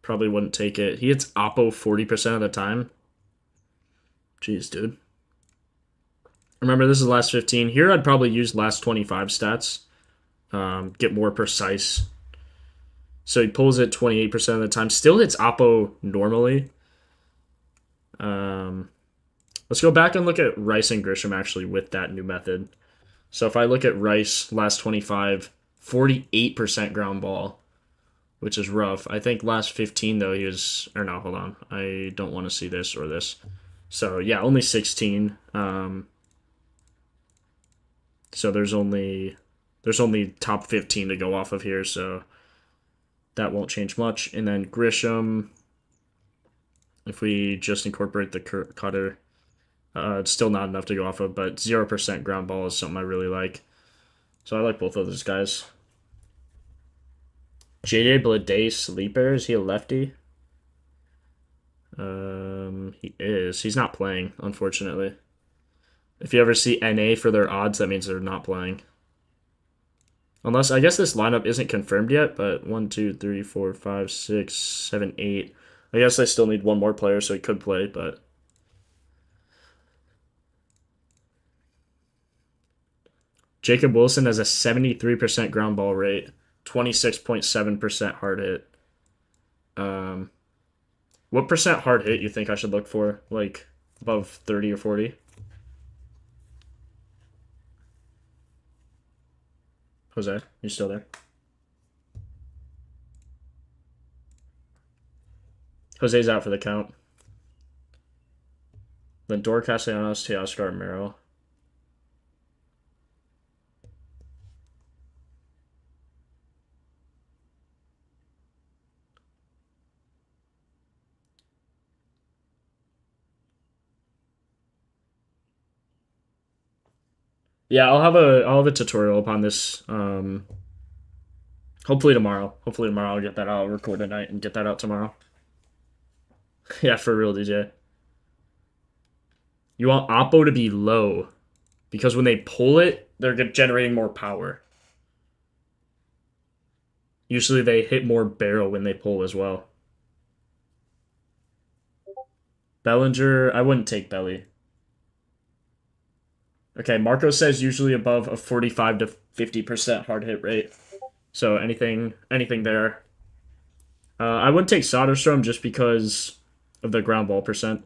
Probably wouldn't take it. He hits Oppo 40% of the time. Jeez, dude. Remember, this is last 15. Here, I'd probably use last 25 stats. Get more precise. So he pulls it 28% of the time. Still hits Oppo normally. Let's go back and look at Rice and Grisham actually with that new method. So if I look at Rice, last 25, 48% ground ball, which is rough. I think last 15, though, he was... Or no, hold on. I don't want to see this or this. So, yeah, only 16. So there's only top 15 to go off of here, so that won't change much. And then Grisham, if we just incorporate the cutter, it's still not enough to go off of, but 0% ground ball is something I really like. So I like both of those guys. JJ Bleday, sleeper, is he a lefty? He is. He's not playing, unfortunately. If you ever see NA for their odds, that means they're not playing. Unless, I guess this lineup isn't confirmed yet, but 1, 2, 3, 4, 5, 6, 7, 8. I guess I still need one more player, so he could play, but... Jacob Wilson has a 73% ground ball rate, 26.7% hard hit. What percent hard hit you think I should look for? Like, above 30 or 40? Jose, you still there? Jose's out for the count. Lindor, Castellanos, Teoscar, Romero. Yeah, I'll have a tutorial upon this. Hopefully tomorrow. Hopefully tomorrow I'll get that out. I'll record tonight and get that out tomorrow. Yeah, for real, DJ. You want Oppo to be low because when they pull it, they're generating more power. Usually they hit more barrel when they pull as well. Bellinger, I wouldn't take Belly. Okay, Marco says usually above a 45 to 50% hard hit rate. So anything there. I wouldn't take Soderstrom just because of the ground ball percent.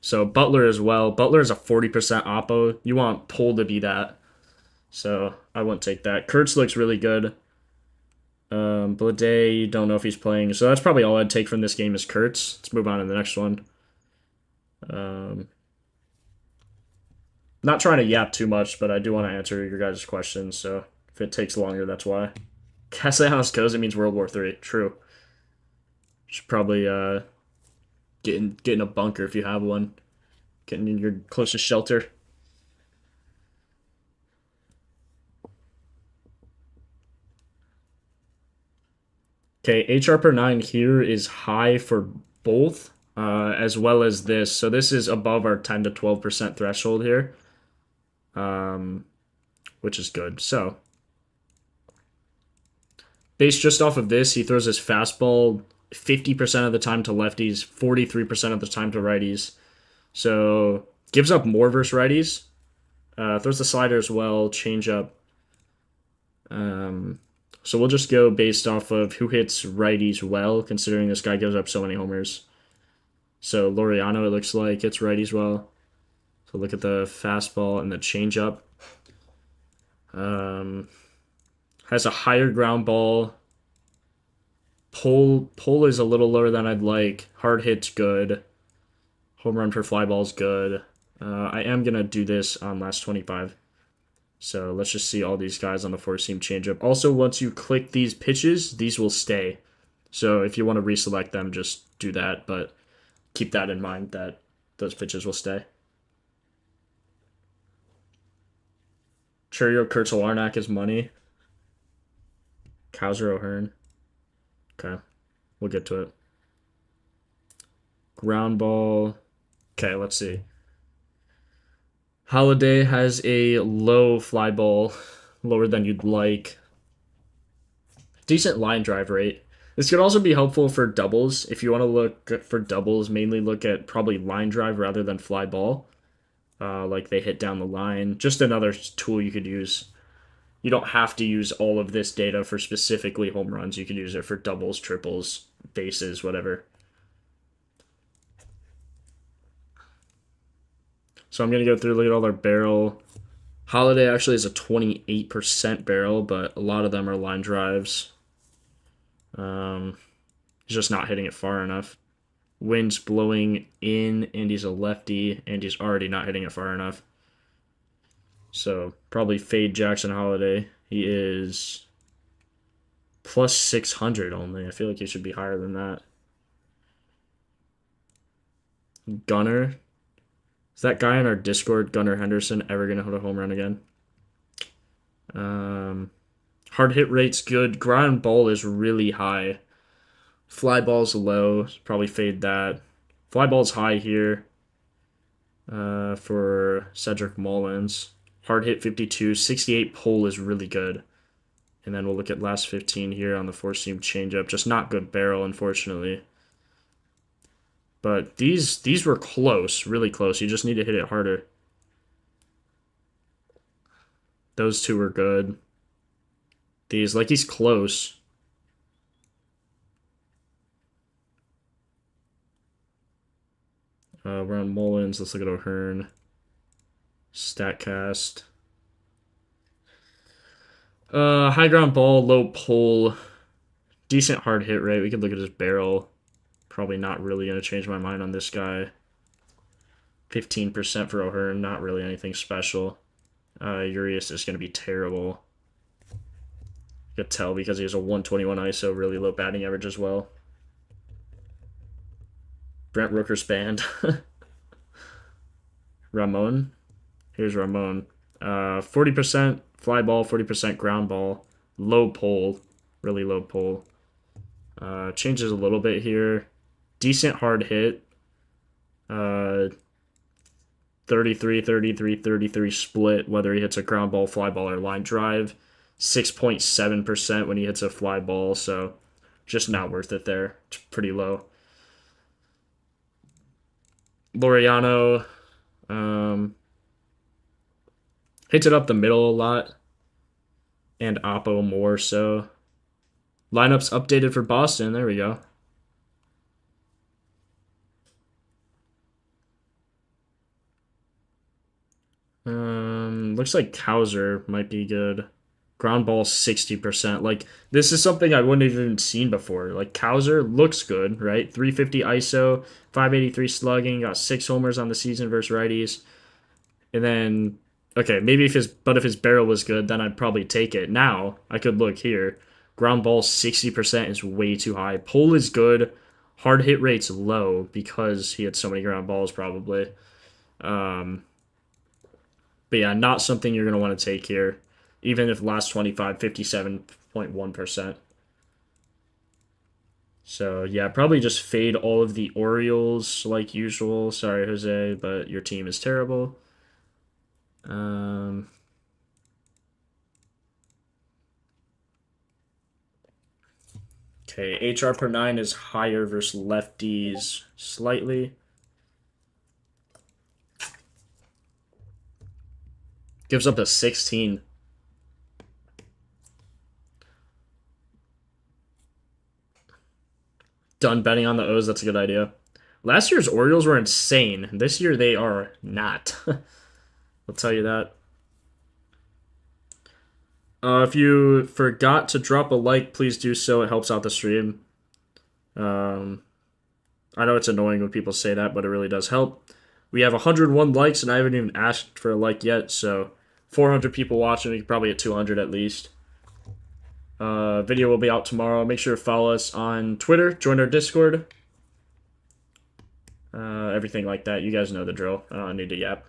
So Butler as well. Butler is a 40% oppo. You want Pull to be that. So I wouldn't take that. Kurtz looks really good. Blade, don't know if he's playing. So that's probably all I'd take from this game is Kurtz. Let's move on to the next one. Not trying to yap too much, but I do want to answer your guys' questions. So if it takes longer, that's why. Castellanos goes, it means World War III. True. Should probably get in a bunker if you have one. Getting in your closest shelter. Okay, HR per 9 here is high for both, as well as this. So this is above our 10 to 12% threshold here, which is good. So, based just off of this, he throws his fastball 50% of the time to lefties, 43% of the time to righties. So, gives up more versus righties. Throws the slider as well, changeup. So we'll just go based off of who hits righties well, considering this guy gives up so many homers. So Laureano, it looks like, hits righties well. So look at the fastball and the changeup. Has a higher ground ball. Pull is a little lower than I'd like. Hard hit's good. Home run per fly ball's good. I am going to do this on last 25. So let's just see all these guys on the four-seam changeup. Also, once you click these pitches, these will stay. So if you want to reselect them, just do that. But keep that in mind that those pitches will stay. Churio Kurtz-Larnack is money. Kowser O'Hearn. Okay, we'll get to it. Ground ball. Okay, let's see. Holiday has a low fly ball, lower than you'd like. Decent line drive rate. This could also be helpful for doubles. If you want to look for doubles, mainly look at probably line drive rather than fly ball. Like they hit down the line. Just another tool you could use. You don't have to use all of this data for specifically home runs. You could use it for doubles, triples, bases, whatever. So I'm going to go through, look at all their barrel. Holiday actually is a 28% barrel, but a lot of them are line drives. He's just not hitting it far enough. Wind's blowing in, and he's a lefty, and he's already not hitting it far enough. So probably fade Jackson Holiday. He is plus 600 only. I feel like he should be higher than that. Gunner. Is that guy in our Discord, Gunnar Henderson, ever going to hit a home run again? Hard hit rate's good. Ground ball is really high. Fly ball's low. Probably fade that. Fly ball's high here for Cedric Mullins. Hard hit 52. 68 pull is really good. And then we'll look at last 15 here on the four-seam changeup. Just not good barrel, unfortunately. But these were close, really close. You just need to hit it harder. Those two were good. These, like, he's close. We're on Mullins. Let's look at O'Hearn. Statcast. High ground ball, low pull. Decent hard hit rate. We could look at his barrel. Probably not really going to change my mind on this guy. 15% for O'Hearn. Not really anything special. Urias is going to be terrible. You could tell because he has a 121 ISO, really low batting average as well. Brent Rooker's band. Ramon. Here's Ramon. 40% fly ball, 40% ground ball. Low pull. Really low pull. Changes a little bit here. Decent hard hit. 33, 33, 33 split, whether he hits a ground ball, fly ball, or line drive. 6.7% when he hits a fly ball, so just not worth it there. It's pretty low. Laureano hits it up the middle a lot. and Oppo more so. Lineups updated for Boston. There we go. Looks like Cowser might be good. Ground ball 60%. Like, this is something I wouldn't have even seen before. Like, Cowser looks good, right? 350 ISO, 583 slugging, got 6 homers on the season versus righties. And then, okay, maybe if his barrel was good, then I'd probably take it. Now, I could look here. Ground ball 60% is way too high. Pull is good. Hard hit rate's low because he had so many ground balls, probably. Um, but yeah, not something you're going to want to take here. Even if last 25, 57.1%. So yeah, probably just fade all of the Orioles like usual. Sorry, Jose, but your team is terrible. Okay, HR per 9 is higher versus lefties slightly. Gives up a 16. Done betting on the O's, that's a good idea. Last year's Orioles were insane. This year they are not. I'll tell you that. If you forgot to drop a like, please do so. It helps out the stream. I know it's annoying when people say that, but it really does help. We have 101 likes, and I haven't even asked for a like yet, so 400 people watching. We could probably get 200 at least. Video will be out tomorrow. Make sure to follow us on Twitter. Join our Discord. Everything like that. You guys know the drill. I don't need to yap.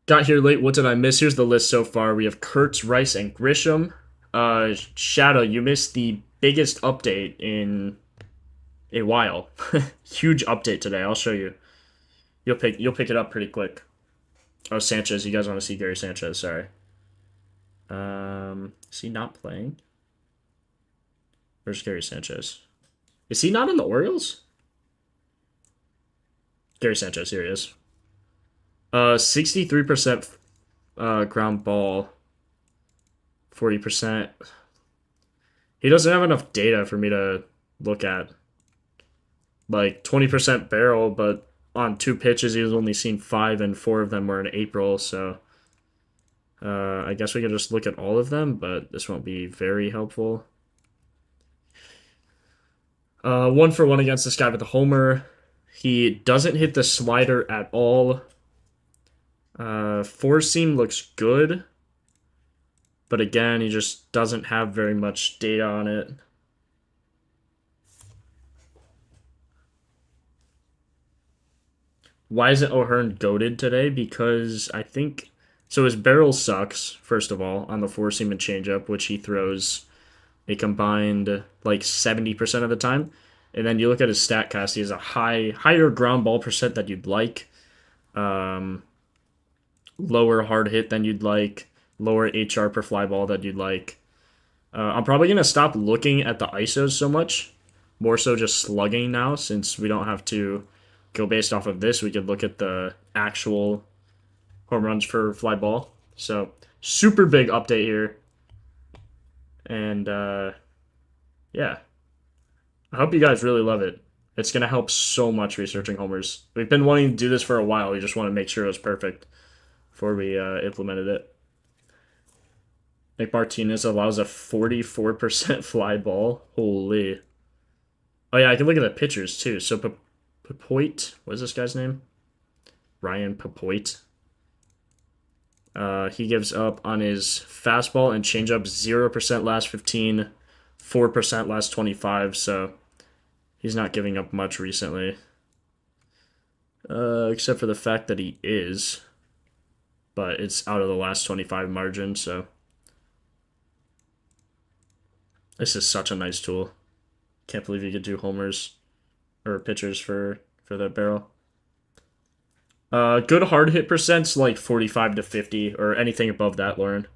Got here late. What did I miss? Here's the list so far. We have Kurtz, Rice, and Grisham. Shadow, you missed the biggest update in a while. Huge update today. I'll show you. You'll pick it up pretty quick. Oh, Sanchez. You guys want to see Gary Sanchez? Sorry. Is he not playing? Where's Gary Sanchez? Is he not in the Orioles? Gary Sanchez, here he is. 63% ground ball. 40%. He doesn't have enough data for me to look at. Like 20% barrel, but on 2 pitches he was only seen 5 and 4 of them were in April, so I guess we could just look at all of them, but this won't be very helpful. 1 for 1 against this guy with the homer. He doesn't hit the slider at all. 4-seam looks good, but again, he just doesn't have very much data on it. Why isn't O'Hearn goated today? Because I think... So his barrel sucks, first of all, on the 4-seam and changeup, which he throws a combined like 70% of the time. And then you look at his Statcast, he has a higher ground ball percent that you'd like. Lower hard hit than you'd like. Lower HR per fly ball that you'd like. I'm probably going to stop looking at the ISOs so much. More so just slugging now, since we don't have to go based off of this. We could look at the actual home runs for fly ball. So, super big update here. And, yeah. I hope you guys really love it. It's going to help so much researching homers. We've been wanting to do this for a while. We just want to make sure it was perfect before we implemented it. Nick Martinez allows a 44% fly ball. Holy. Oh, yeah, I can look at the pitchers, too. So, Papoit, what is this guy's name? Ryan Papoit. He gives up on his fastball and changeup 0% last 15, 4% last 25, so he's not giving up much recently. Except for the fact that he is. But it's out of the last 25 margin, so. This is such a nice tool. Can't believe you could do homers or pitchers for that barrel. Good hard hit percent's like 45 to 50 or anything above that, Lauren.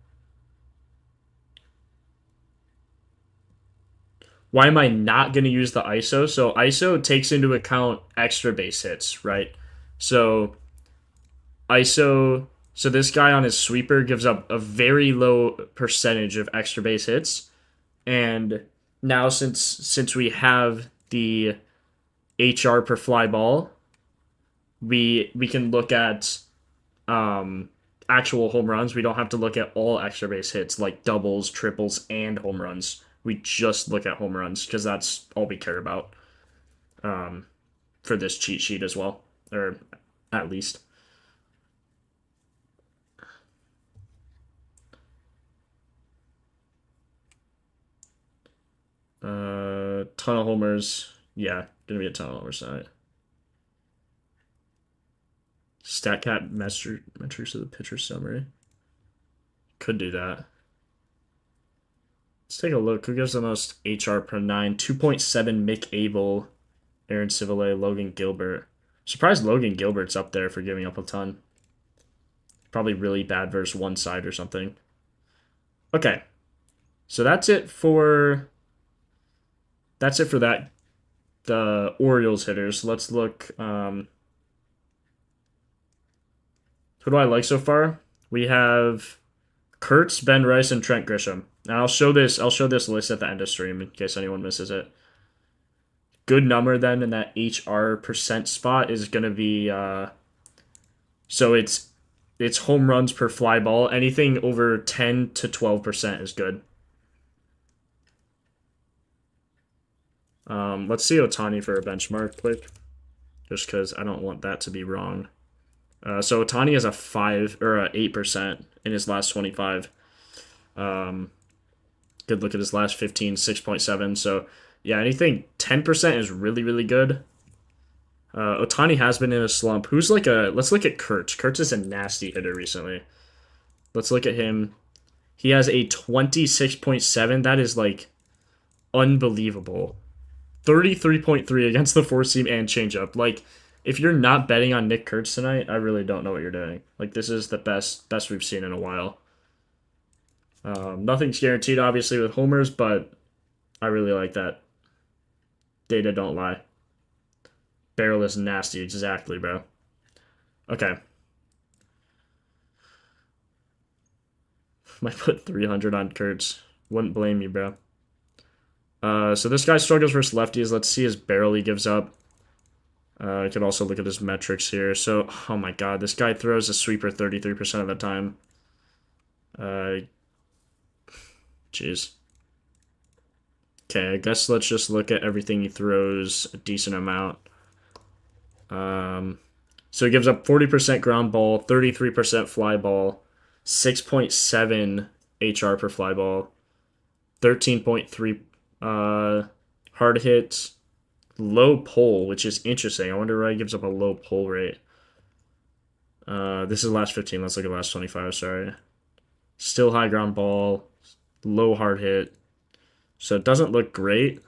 Why am I not going to use the ISO? So ISO takes into account extra base hits, right? So ISO So this guy on his sweeper gives up a very low percentage of extra base hits, and now since we have the HR per fly ball, we can look at actual home runs. We don't have to look at all extra base hits like doubles, triples, and home runs. We just look at home runs because that's all we care about for this cheat sheet as well, or at least. Ton of homers. Yeah, gonna be a ton of homers tonight. Statcat metrics of the pitcher summary. Could do that. Let's take a look. Who gives the most HR per 9? 2.7 Mick Abel, Aaron Civile, Logan Gilbert. Surprised Logan Gilbert's up there for giving up a ton. Probably really bad versus one side or something. Okay. So that's it for that. The Orioles hitters. Let's look. Who do I like so far? We have Kurtz, Ben Rice, and Trent Grisham. And I'll show this list at the end of stream in case anyone misses it. Good number then in that HR percent spot is gonna be so it's home runs per fly ball. Anything over 10 to 12% is good. Let's see Ohtani for a benchmark quick, just because I don't want that to be wrong. So Ohtani has a 5 or a 8% in his last 25. Good look at his last 15, 6.7. So yeah, anything 10% is really, really good. Ohtani has been in a slump. Let's look at Kurtz. Kurtz is a nasty hitter recently. Let's look at him. He has a 26.7. That is like unbelievable. 33.3 against the four seam and changeup. Like, if you're not betting on Nick Kurtz tonight, I really don't know what you're doing. Like, this is the best we've seen in a while. Nothing's guaranteed, obviously, with homers, but I really like that. Data don't lie. Barrel is nasty, exactly, bro. Okay. Might put 300 on Kurtz. Wouldn't blame you, bro. So this guy struggles versus lefties. Let's see his barrel he gives up. I could also look at his metrics here. So, oh my god, this guy throws a sweeper 33% of the time. Jeez. Okay, I guess let's just look at everything he throws a decent amount. So he gives up 40% ground ball, 33% fly ball, 6.7 HR per fly ball, 13.3 hard hits, low pull, which is interesting. I wonder why he gives up a low pull rate. This is last 15. Let's look at last 25. Sorry. Still high ground ball, low hard hit. So it doesn't look great.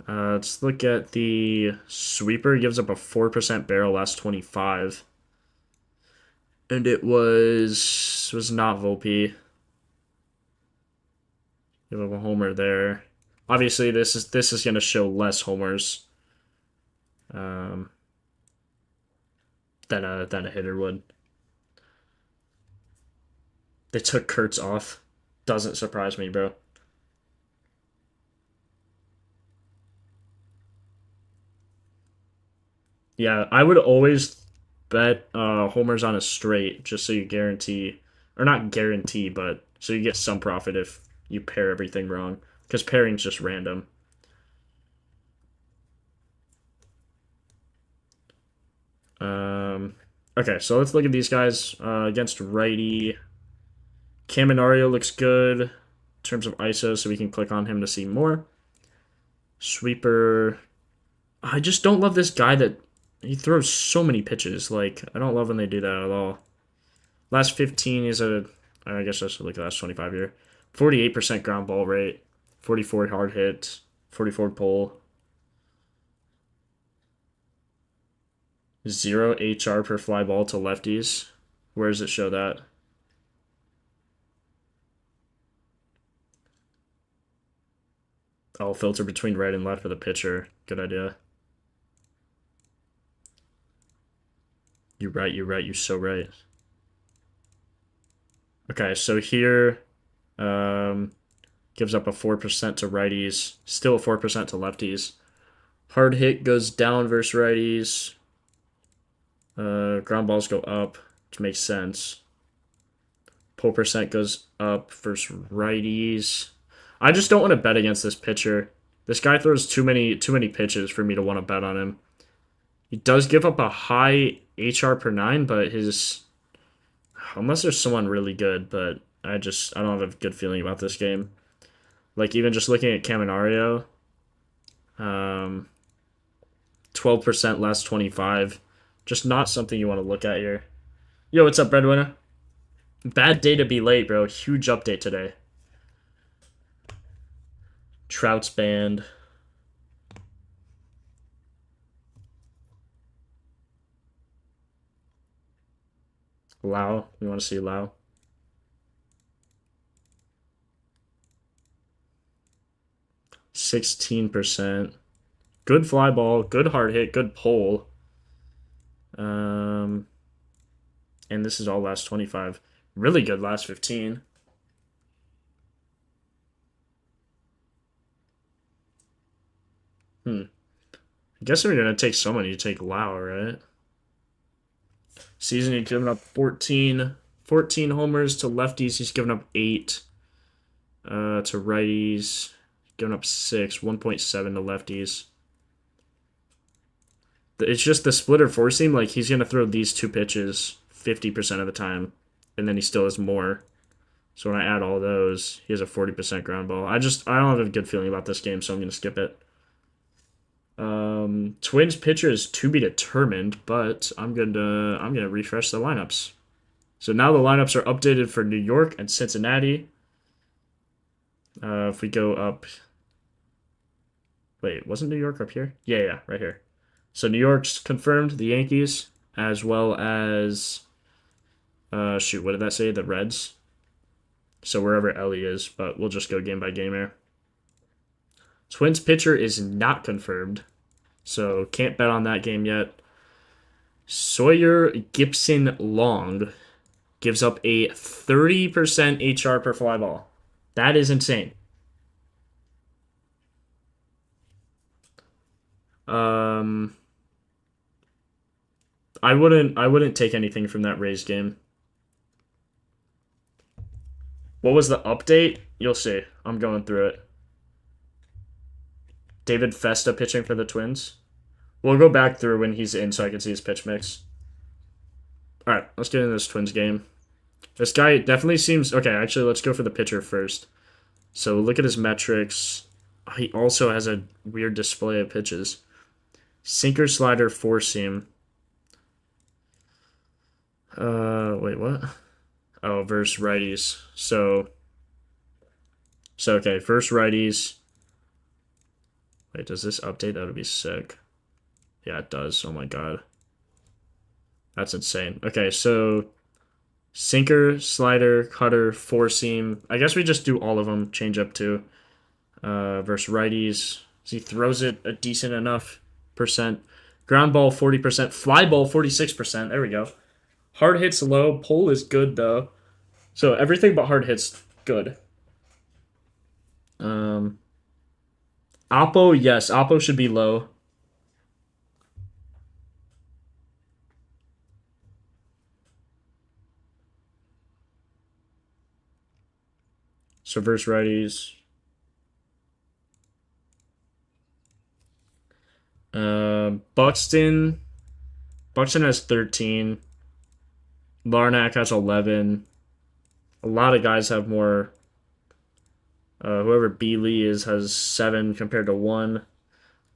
Let's look at the sweeper. He gives up a 4% barrel last 25. And it was not Volpe. Give up a homer there. Obviously, this is going to show less homers than a hitter would. They took Kurtz off. Doesn't surprise me, bro. Yeah, I would always bet homers on a straight just so you guarantee, or not guarantee, but so you get some profit if you pair everything wrong. Because pairing's just random. Okay, so let's look at these guys against righty. Caminario looks good in terms of ISO, so we can click on him to see more. Sweeper. I just don't love this guy that he throws so many pitches. Like, I don't love when they do that at all. Last 15 is I guess I should look at last 25 here. 48% ground ball rate, 44 hard hit, 44 pull. 0 HR per fly ball to lefties. Where does it show that? I'll filter between right and left for the pitcher. Good idea. You're right, you're so right. Okay, so here, gives up a 4% to righties, still a 4% to lefties. Hard hit goes down versus righties. Ground balls go up, which makes sense. Pull percent goes up versus righties. I just don't want to bet against this pitcher. This guy throws too many pitches for me to want to bet on him. He does give up a high HR per 9, but his unless there's someone really good, but I don't have a good feeling about this game. Like even just looking at Caminario, 12% less 25. Just not something you want to look at here. Yo, what's up, Breadwinner? Bad day to be late, bro. Huge update today. Trout's banned. Lau. You want to see Lau? %16. Good fly ball, good hard hit, good pull. And this is all last 25. Really good last 15. I guess we're going to take someone. You take Lau, right? Season, he's given up 14 homers to lefties. He's given up 8 to righties. Given up 6, 1.7 to lefties. It's just the splitter four seam. Like, he's going to throw these 2 pitches 50% of the time, and then he still has more. So when I add all those, he has a 40% ground ball. I don't have a good feeling about this game, so I'm going to skip it. Twins pitcher is to be determined, but I'm gonna refresh the lineups. So now the lineups are updated for New York and Cincinnati. If we go up, wait, wasn't New York up here? Yeah, right here. So New York's confirmed, the Yankees, as well as shoot, what did that say? The Reds. So wherever Ellie is, but we'll just go game by game here. Twins pitcher is not confirmed, so can't bet on that game yet. Sawyer Gibson Long gives up a 30% HR per fly ball. That is insane. I wouldn't take anything from that Rays game. What was the update? You'll see. I'm going through it. David Festa pitching for the Twins. We'll go back through when he's in so I can see his pitch mix. All right, let's get into this Twins game. This guy definitely seems... Okay, actually, let's go for the pitcher first. So look at his metrics. He also has a weird display of pitches. Sinker, slider, four seam. Wait, what? Oh, versus righties. So okay, versus righties. Wait, does this update? That would be sick. Yeah, it does. Oh my god. That's insane. Okay, so sinker, slider, cutter, four seam. I guess we just do all of them. Change up to versus righties. So he throws it a decent enough percent. Ground ball 40%. Fly ball 46%. There we go. Hard hits low. Pull is good though. So everything but hard hits good. Oppo, yes. Oppo should be low. So versus righties. Buxton has 13. Larnack has 11. A lot of guys have more. Whoever B. Lee has 7 compared to 1.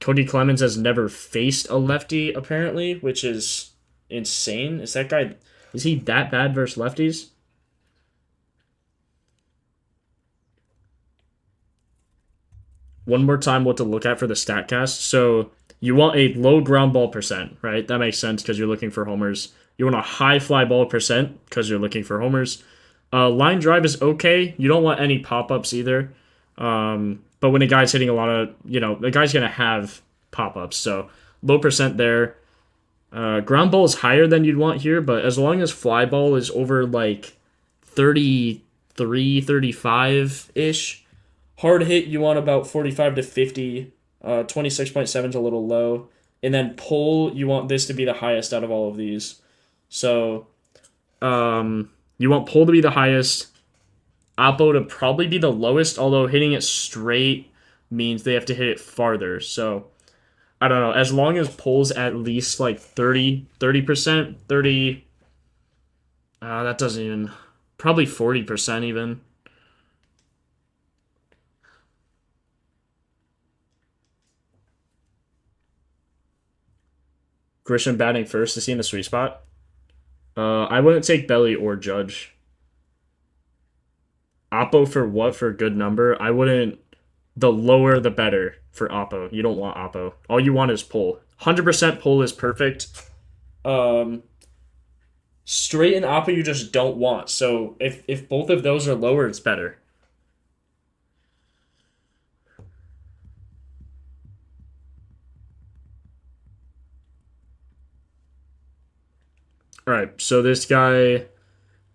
Cody Clemens has never faced a lefty, apparently, which is insane. Is he that bad versus lefties? One more time what to look at for the Statcast. So you want a low ground ball percent, right? That makes sense because you're looking for homers. You want a high fly ball percent because you're looking for homers. Line drive is okay. You don't want any pop-ups either. But when a guy's hitting a lot of, the guy's going to have pop-ups. So low percent there. Ground ball is higher than you'd want here, but as long as fly ball is over like 33, 35-ish. Hard hit, you want about 45 to 50. 26.7 is a little low. And then pull, you want this to be the highest out of all of these. So, you want pull to be the highest. Oppo to probably be the lowest, although hitting it straight means they have to hit it farther. So, I don't know. As long as pull's at least like 30%, 30... that doesn't even... Probably 40% even. Grisham batting first. Is he in the sweet spot? I wouldn't take Belly or Judge. Oppo for what? For a good number? I wouldn't... The lower, the better for Oppo. You don't want Oppo. All you want is pull. 100% pull is perfect. Straight and Oppo you just don't want. So if both of those are lower, it's better. All right, so this guy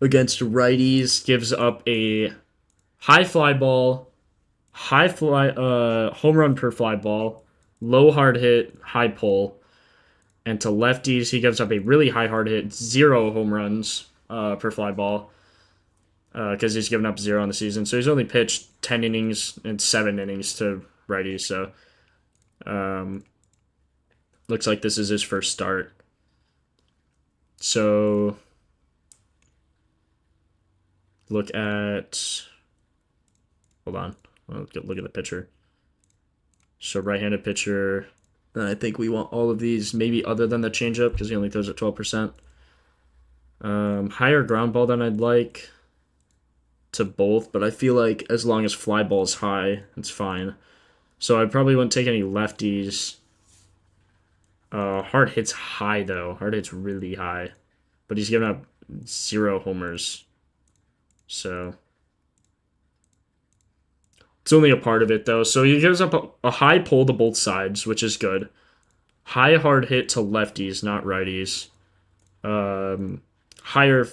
against righties gives up a high fly ball, home run per fly ball, low hard hit, high pull, and to lefties he gives up a really high hard hit, 0 home runs per fly ball, because he's given up 0 on the season. So he's only pitched 10 innings and 7 innings to righties. So looks like this is his first start. So look at, hold on, look at the pitcher. So right-handed pitcher, and I think we want all of these, maybe other than the changeup, because he only throws at 12%. Higher ground ball than I'd like to both, but I feel like as long as fly ball is high, it's fine. So I probably wouldn't take any lefties. Hard hit's high, though. Hard hit's really high. But he's given up 0 homers. So it's only a part of it, though. So he gives up a high pull to both sides, which is good. High hard hit to lefties, not righties. Higher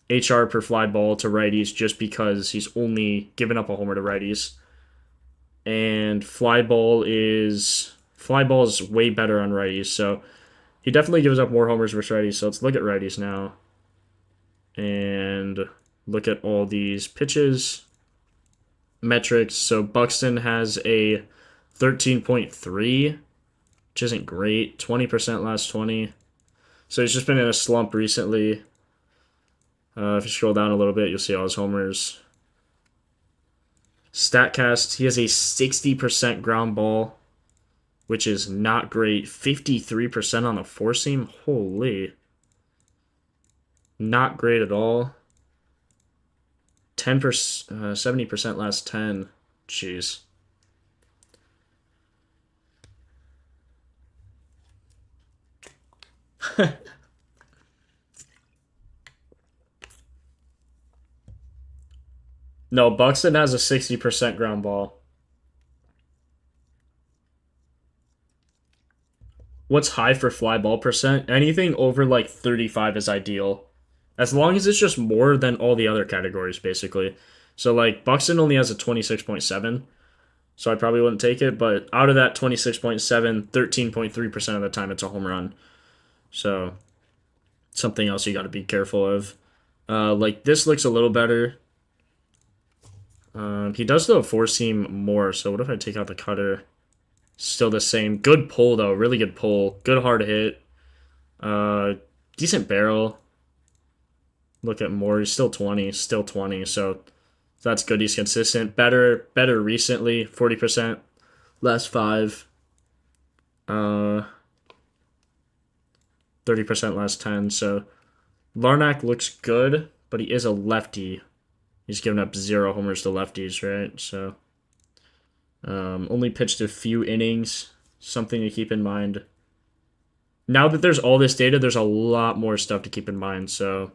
HR per fly ball to righties just because he's only given up a homer to righties. And fly ball is way better on righties, so he definitely gives up more homers versus righties. So let's look at righties now and look at all these pitches metrics. So Buxton has a 13.3, which isn't great. 20% last 20. So he's just been in a slump recently. If you scroll down a little bit, you'll see all his homers. Statcast, he has a 60% ground ball, which is not great. 53% on the four seam. Holy. Not great at all. 10%, 70% last 10. Jeez. No, Buxton has a 60% ground ball. What's high for fly ball percent? Anything over like 35 is ideal. As long as it's just more than all the other categories, basically. So like Buxton only has a 26.7. So I probably wouldn't take it, but out of that 26.7, 13.3% of the time it's a home run. So something else you got to be careful of. Like this looks a little better. He does throw a four seam more, so what if I take out the cutter? Still the same. Good pull though, really good pull. Good hard hit. Decent barrel. Look at more, he's still 20, so that's good. He's consistent. Better recently, 40%. Last 5. 30% last 10. So Larnack looks good, but he is a lefty. He's given up 0 homers to lefties, right? So only pitched a few innings. Something to keep in mind. Now that there's all this data, there's a lot more stuff to keep in mind. So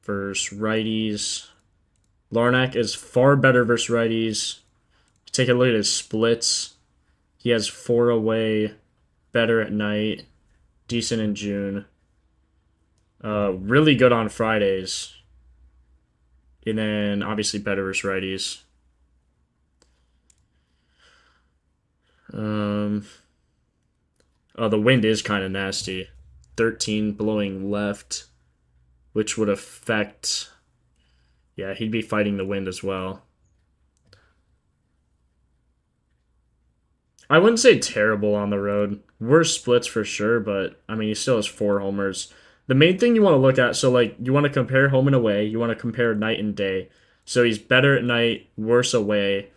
versus righties, Larnack is far better versus righties. Take a look at his splits. He has 4 away, better at night. decent in June. Really good on Fridays. And then obviously better versus righties. The wind is kind of nasty. 13 blowing left, which would affect. Yeah, he'd be fighting the wind as well. I wouldn't say terrible on the road. Worse splits for sure, but I mean, he still has 4 homers. The main thing you want to look at, so like you want to compare home and away. You want to compare night and day. So he's better at night, worse away.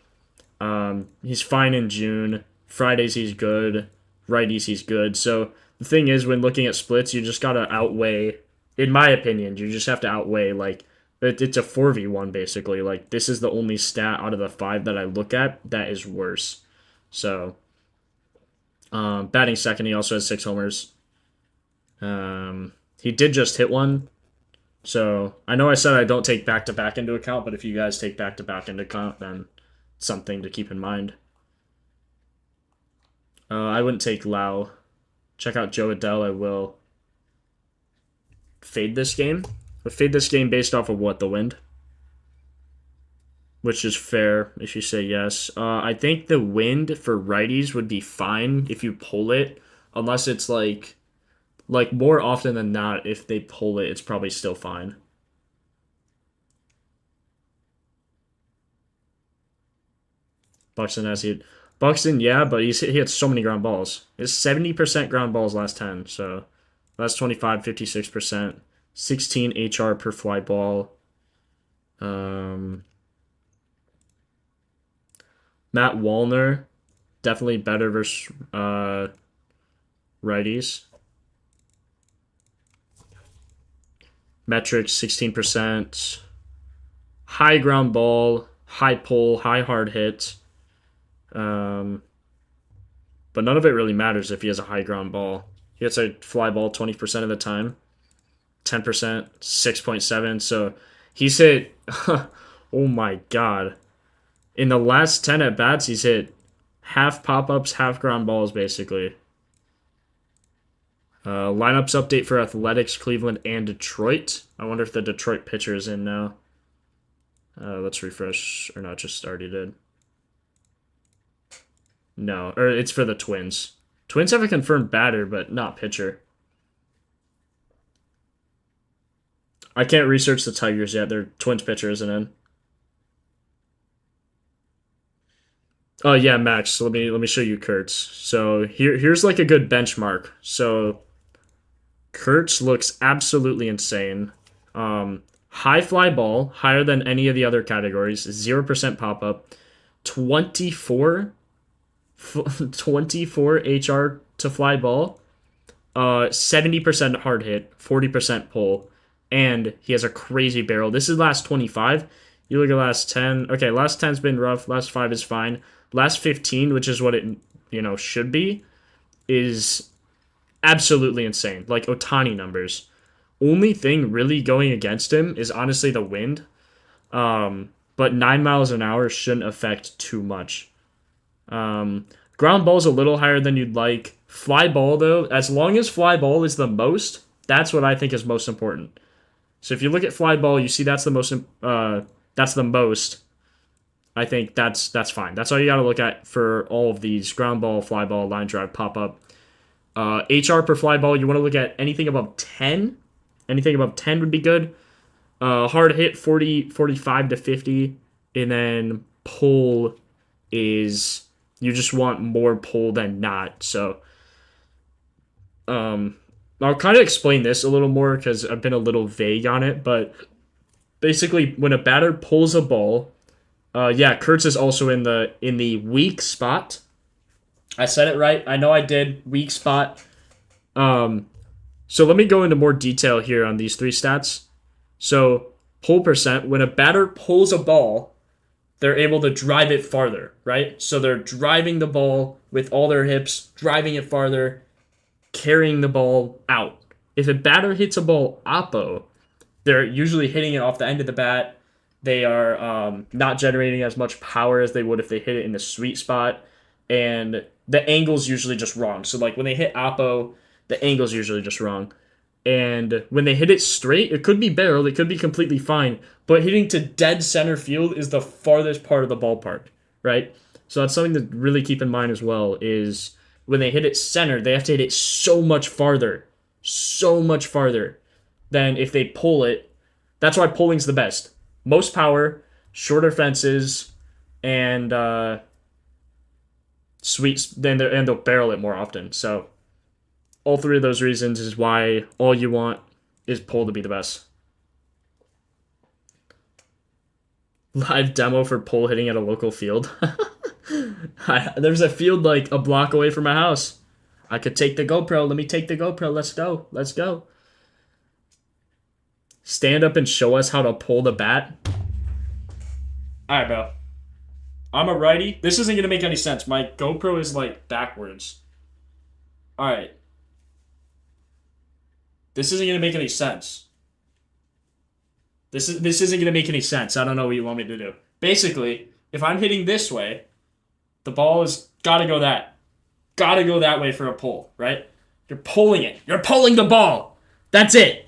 He's fine in June. Fridays he's good. Righties he's good. So the thing is, when looking at splits, you just gotta outweigh. In my opinion, you just have to outweigh like it's a 4v1 basically. Like this is the only stat out of the 5 that I look at that is worse. So batting second, he also has 6 homers. He did just hit one. So I know I said I don't take back-to-back into account, but if you guys take back-to-back into account, then it's something to keep in mind. I wouldn't take Lau. Check out Joe Adele. I will fade this game. But fade this game based off of what? The wind? Which is fair if you say yes. I think the wind for righties would be fine if you pull it. Unless it's like more often than not, if they pull it, it's probably still fine. Buxton has hit. Buxton, yeah, but he hits so many ground balls. It's 70% ground balls last 10, so last 25, 56%. 16 HR per fly ball. Matt Wallner, definitely better versus righties. Metrics, 16%. High ground ball, high pull, high hard hit. But none of it really matters if he has a high ground ball. He hits a fly ball 20% of the time. 10%, 6.7. So he's hit, oh my god. In the last 10 at bats, he's hit half pop-ups, half ground balls, basically. Lineups update for Athletics, Cleveland, and Detroit. I wonder if the Detroit pitcher is in now. Let's refresh. Or not, just already did. No, or it's for the Twins. Twins have a confirmed batter, but not pitcher. I can't research the Tigers yet. Their Twins pitcher isn't in. Oh yeah, Max. Let me show you Kurtz. So here's like a good benchmark. So Kurtz looks absolutely insane. High fly ball, higher than any of the other categories. 0% pop up. 24 HR to fly ball. 70% hard hit, 40% pull, and he has a crazy barrel. This is last 25. You look at last 10. Okay, last 10's been rough. Last 5 is fine. Last 15, which is what it should be, is absolutely insane. Like Ohtani numbers. Only thing really going against him is honestly the wind. But 9 miles an hour shouldn't affect too much. Ground ball's a little higher than you'd like. Fly ball, though, as long as fly ball is the most, that's what I think is most important. So if you look at fly ball, you see that's the most. I think that's fine. That's all you got to look at for all of these: ground ball, fly ball, line drive, pop up. HR per fly ball, you want to look at anything above 10. Anything above 10 would be good. Hard hit 45 to 50, and then pull is you just want more pull than not. So I'll kind of explain this a little more because I've been a little vague on it, but basically when a batter pulls a ball, Kurtz is also in the weak spot. I said it right. I know I did. Weak spot. So let me go into more detail here on these 3 stats. So pull percent, when a batter pulls a ball, they're able to drive it farther, right? So they're driving the ball with all their hips, driving it farther, carrying the ball out. If a batter hits a ball oppo, they're usually hitting it off the end of the bat. They are not generating as much power as they would if they hit it in the sweet spot. And the angle's usually just wrong. So like when they hit oppo, The angle's usually just wrong. And when they hit it straight, it could be barreled, it could be completely fine, but hitting to dead center field is the farthest part of the ballpark, right? So that's something to really keep in mind as well, is when they hit it center, they have to hit it so much farther than if they pull it. That's why pulling's the best. Most power, shorter fences, and then they'll barrel it more often. So all three of those reasons is why all you want is pull to be the best. Live demo for pull hitting at a local field. There's a field like a block away from my house. I could take the GoPro. Let me take the GoPro. Let's go. Let's go. Stand up and show us how to pull the bat. Alright, bro. I'm a righty. This isn't going to make any sense. My GoPro is like backwards. Alright. This isn't going to make any sense. This isn't going to make any sense. I don't know what you want me to do. Basically, if I'm hitting this way, the ball has got to go that way for a pull, right? You're pulling it. You're pulling the ball. That's it.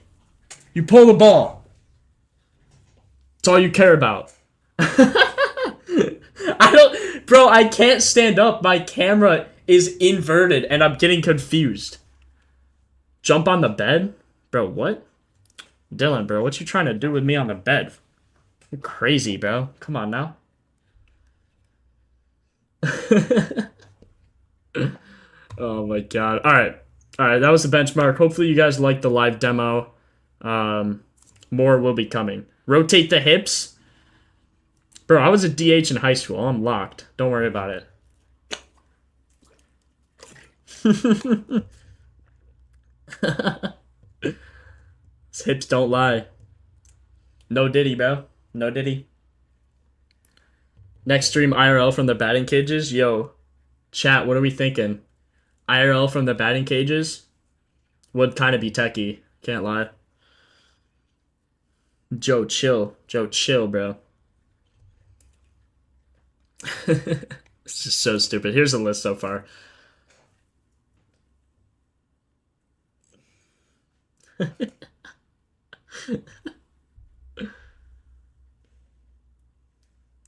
You pull the ball. That's all you care about. Bro, I can't stand up. My camera is inverted and I'm getting confused. Jump on the bed? Bro, what? Dylan, bro, what you trying to do with me on the bed? You're crazy, bro. Come on now. Oh my god. Alright, that was the benchmark. Hopefully you guys liked the live demo. More will be coming. Rotate the hips. Bro, I was a DH in high school. I'm locked. Don't worry about it. His hips don't lie. No diddy, bro. No diddy. Next stream IRL from the batting cages. Yo, chat, what are we thinking? IRL from the batting cages would kind of be techie. Can't lie. Joe, chill. Joe, chill, bro. This is so stupid. Here's the list so far. In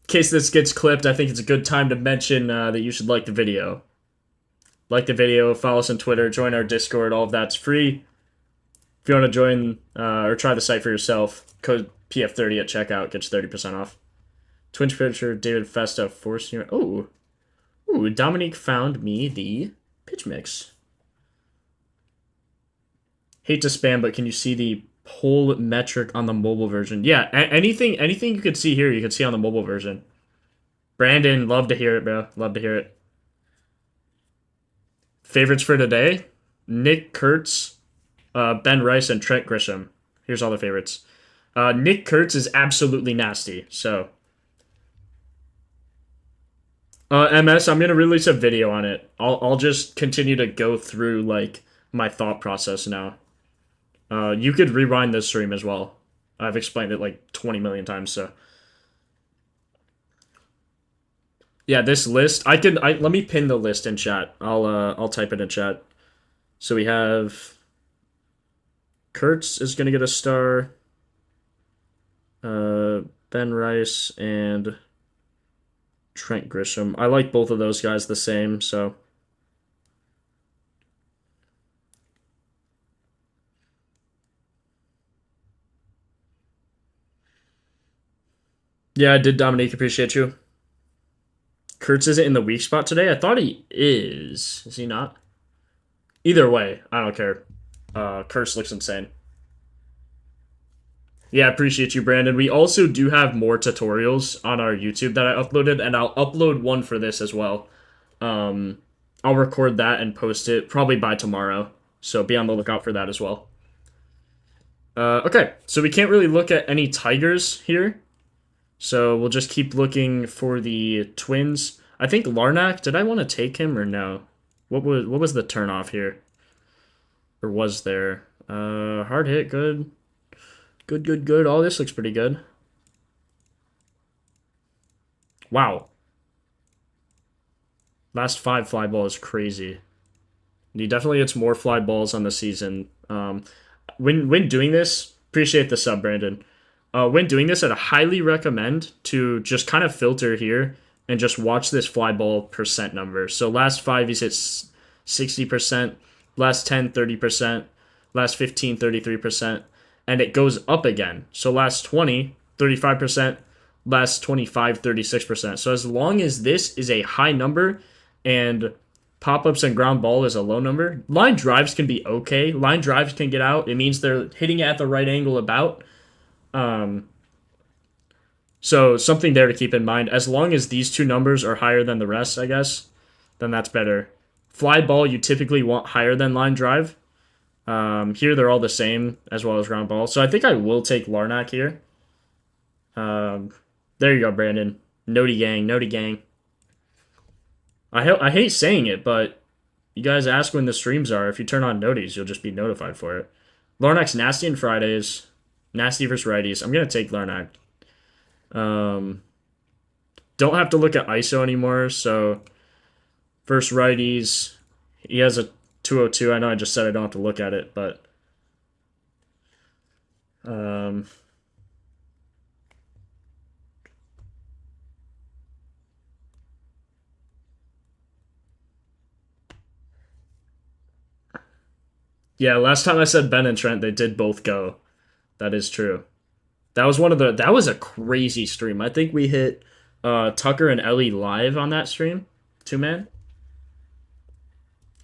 case this gets clipped, I think it's a good time to mention that you should like the video. Like the video, follow us on Twitter, join our Discord, all of that's free. If you want to join or try the site for yourself, code PF30 at checkout gets 30% off. Twitch pitcher David Festa forced you. Ooh, Dominique found me the pitch mix. Hate to spam, but can you see the pull metric on the mobile version? Yeah, anything you could see here, you could see on the mobile version. Brandon, love to hear it, bro. Love to hear it. Favorites for today? Nick Kurtz, Ben Rice, and Trent Grisham. Here's all the favorites. Nick Kurtz is absolutely nasty, so... MS, I'm going to release a video on it. I'll just continue to go through, like, my thought process now. You could rewind this stream as well. I've explained it like 20 million times, so. Yeah, this list, let me pin the list in chat. I'll type it in chat. So we have Kurtz is going to get a star. Ben Rice and Trent Grisham. I like both of those guys the same, so. Yeah, I did, Dominique. Appreciate you. Kurtz isn't in the weak spot today? I thought he is. Is he not? Either way, I don't care. Kurtz looks insane. Yeah, appreciate you, Brandon. We also do have more tutorials on our YouTube that I uploaded, and I'll upload one for this as well. I'll record that and post it probably by tomorrow, so be on the lookout for that as well. Okay, so we can't really look at any Tigers here. So we'll just keep looking for the Twins. I think Larnack, did I want to take him or no? What was the turnoff here? Or was there? Hard hit, good. Good. All this looks pretty good. Wow. Last 5 fly ball is crazy. And he definitely gets more fly balls on the season. When doing this, appreciate the sub, Brandon. When doing this, I'd highly recommend to just kind of filter here and just watch this fly ball percent number. So last 5, he's hit 60%, last 10, 30%, last 15, 33%, and it goes up again. So last 20, 35%, last 25, 36%. So as long as this is a high number and pop-ups and ground ball is a low number, line drives can be okay. Line drives can get out. It means they're hitting it at the right angle about. So something there to keep in mind. As long as these two numbers are higher than the rest, I guess, then that's better. Fly ball, you typically want higher than line drive. Here they're all the same, as well as ground ball. So I think I will take Larnack here. There you go, Brandon. Noti gang, Noti gang. I hate saying it, but you guys ask when the streams are. If you turn on noties, you'll just be notified for it. Larnack's nasty on Fridays. Nasty versus righties. I'm going to take Larnack. Don't have to look at ISO anymore, so versus righties, he has a 202. I know I just said I don't have to look at it, but yeah, last time I said Ben and Trent, they did both go. That is true. That was a crazy stream. I think we hit Tucker and Ellie live on that stream. 2-man.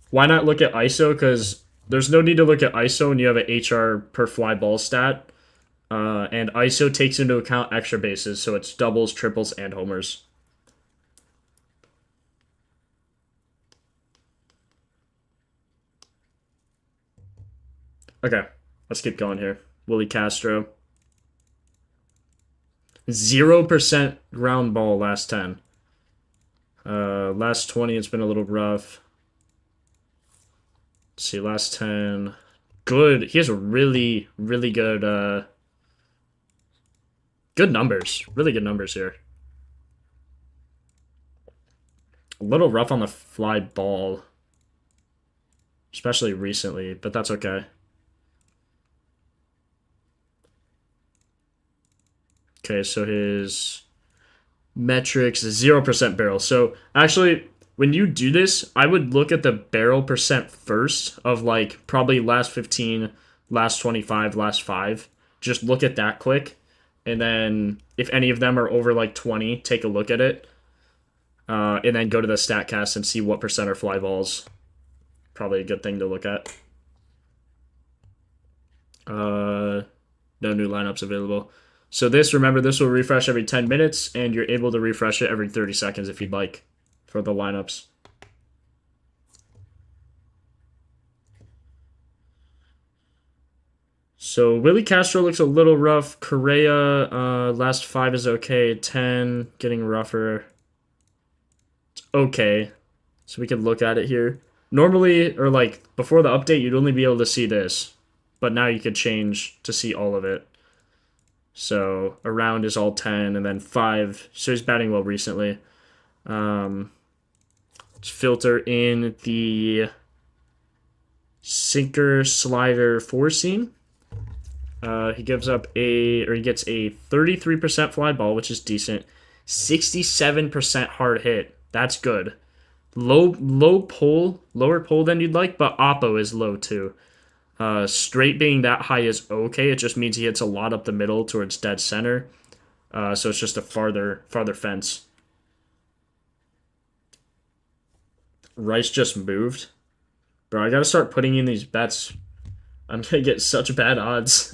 Why not look at ISO? Because there's no need to look at ISO when you have an HR per fly ball stat. And ISO takes into account extra bases, so it's doubles, triples, and homers. Okay, let's keep going here. Willie Castro. 0% ground ball last 10. Last 20, it's been a little rough. Let's see, last 10. Good. He has a really, really good, good numbers. Really good numbers here. A little rough on the fly ball. Especially recently, but that's okay. Okay, so his metrics is 0% barrel. So actually, when you do this, I would look at the barrel percent first of like probably last 15, last 25, last 5. Just look at that quick. And then if any of them are over like 20, take a look at it. And then go to the Statcast and see what percent are fly balls. Probably a good thing to look at. No new lineups available. So remember, this will refresh every 10 minutes, and you're able to refresh it every 30 seconds if you'd like for the lineups. So Willie Castro looks a little rough. Correa, last 5 is okay. 10, getting rougher. It's okay. So we can look at it here. Normally, or like before the update, you'd only be able to see this. But now you could change to see all of it. So around is all 10, and then 5. So he's batting well recently. Let's filter in the sinker slider 4 seam. He gets a 33% fly ball, which is decent. 67% hard hit. That's good. Lower pull than you'd like, but oppo is low too. Straight being that high is okay. It just means he hits a lot up the middle towards dead center. So it's just a farther fence. Rice just moved. Bro, I gotta start putting in these bets. I'm gonna get such bad odds.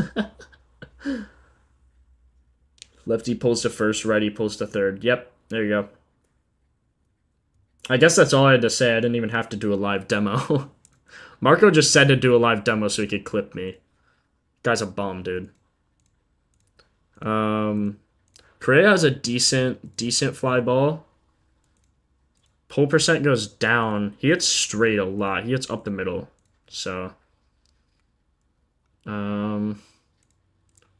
Lefty pulls to first, righty pulls to third. Yep, there you go. I guess that's all I had to say. I didn't even have to do a live demo. Marco just said to do a live demo so he could clip me. Guy's a bum, dude. Correa has a decent fly ball. Pull percent goes down. He hits straight a lot. He hits up the middle. So don't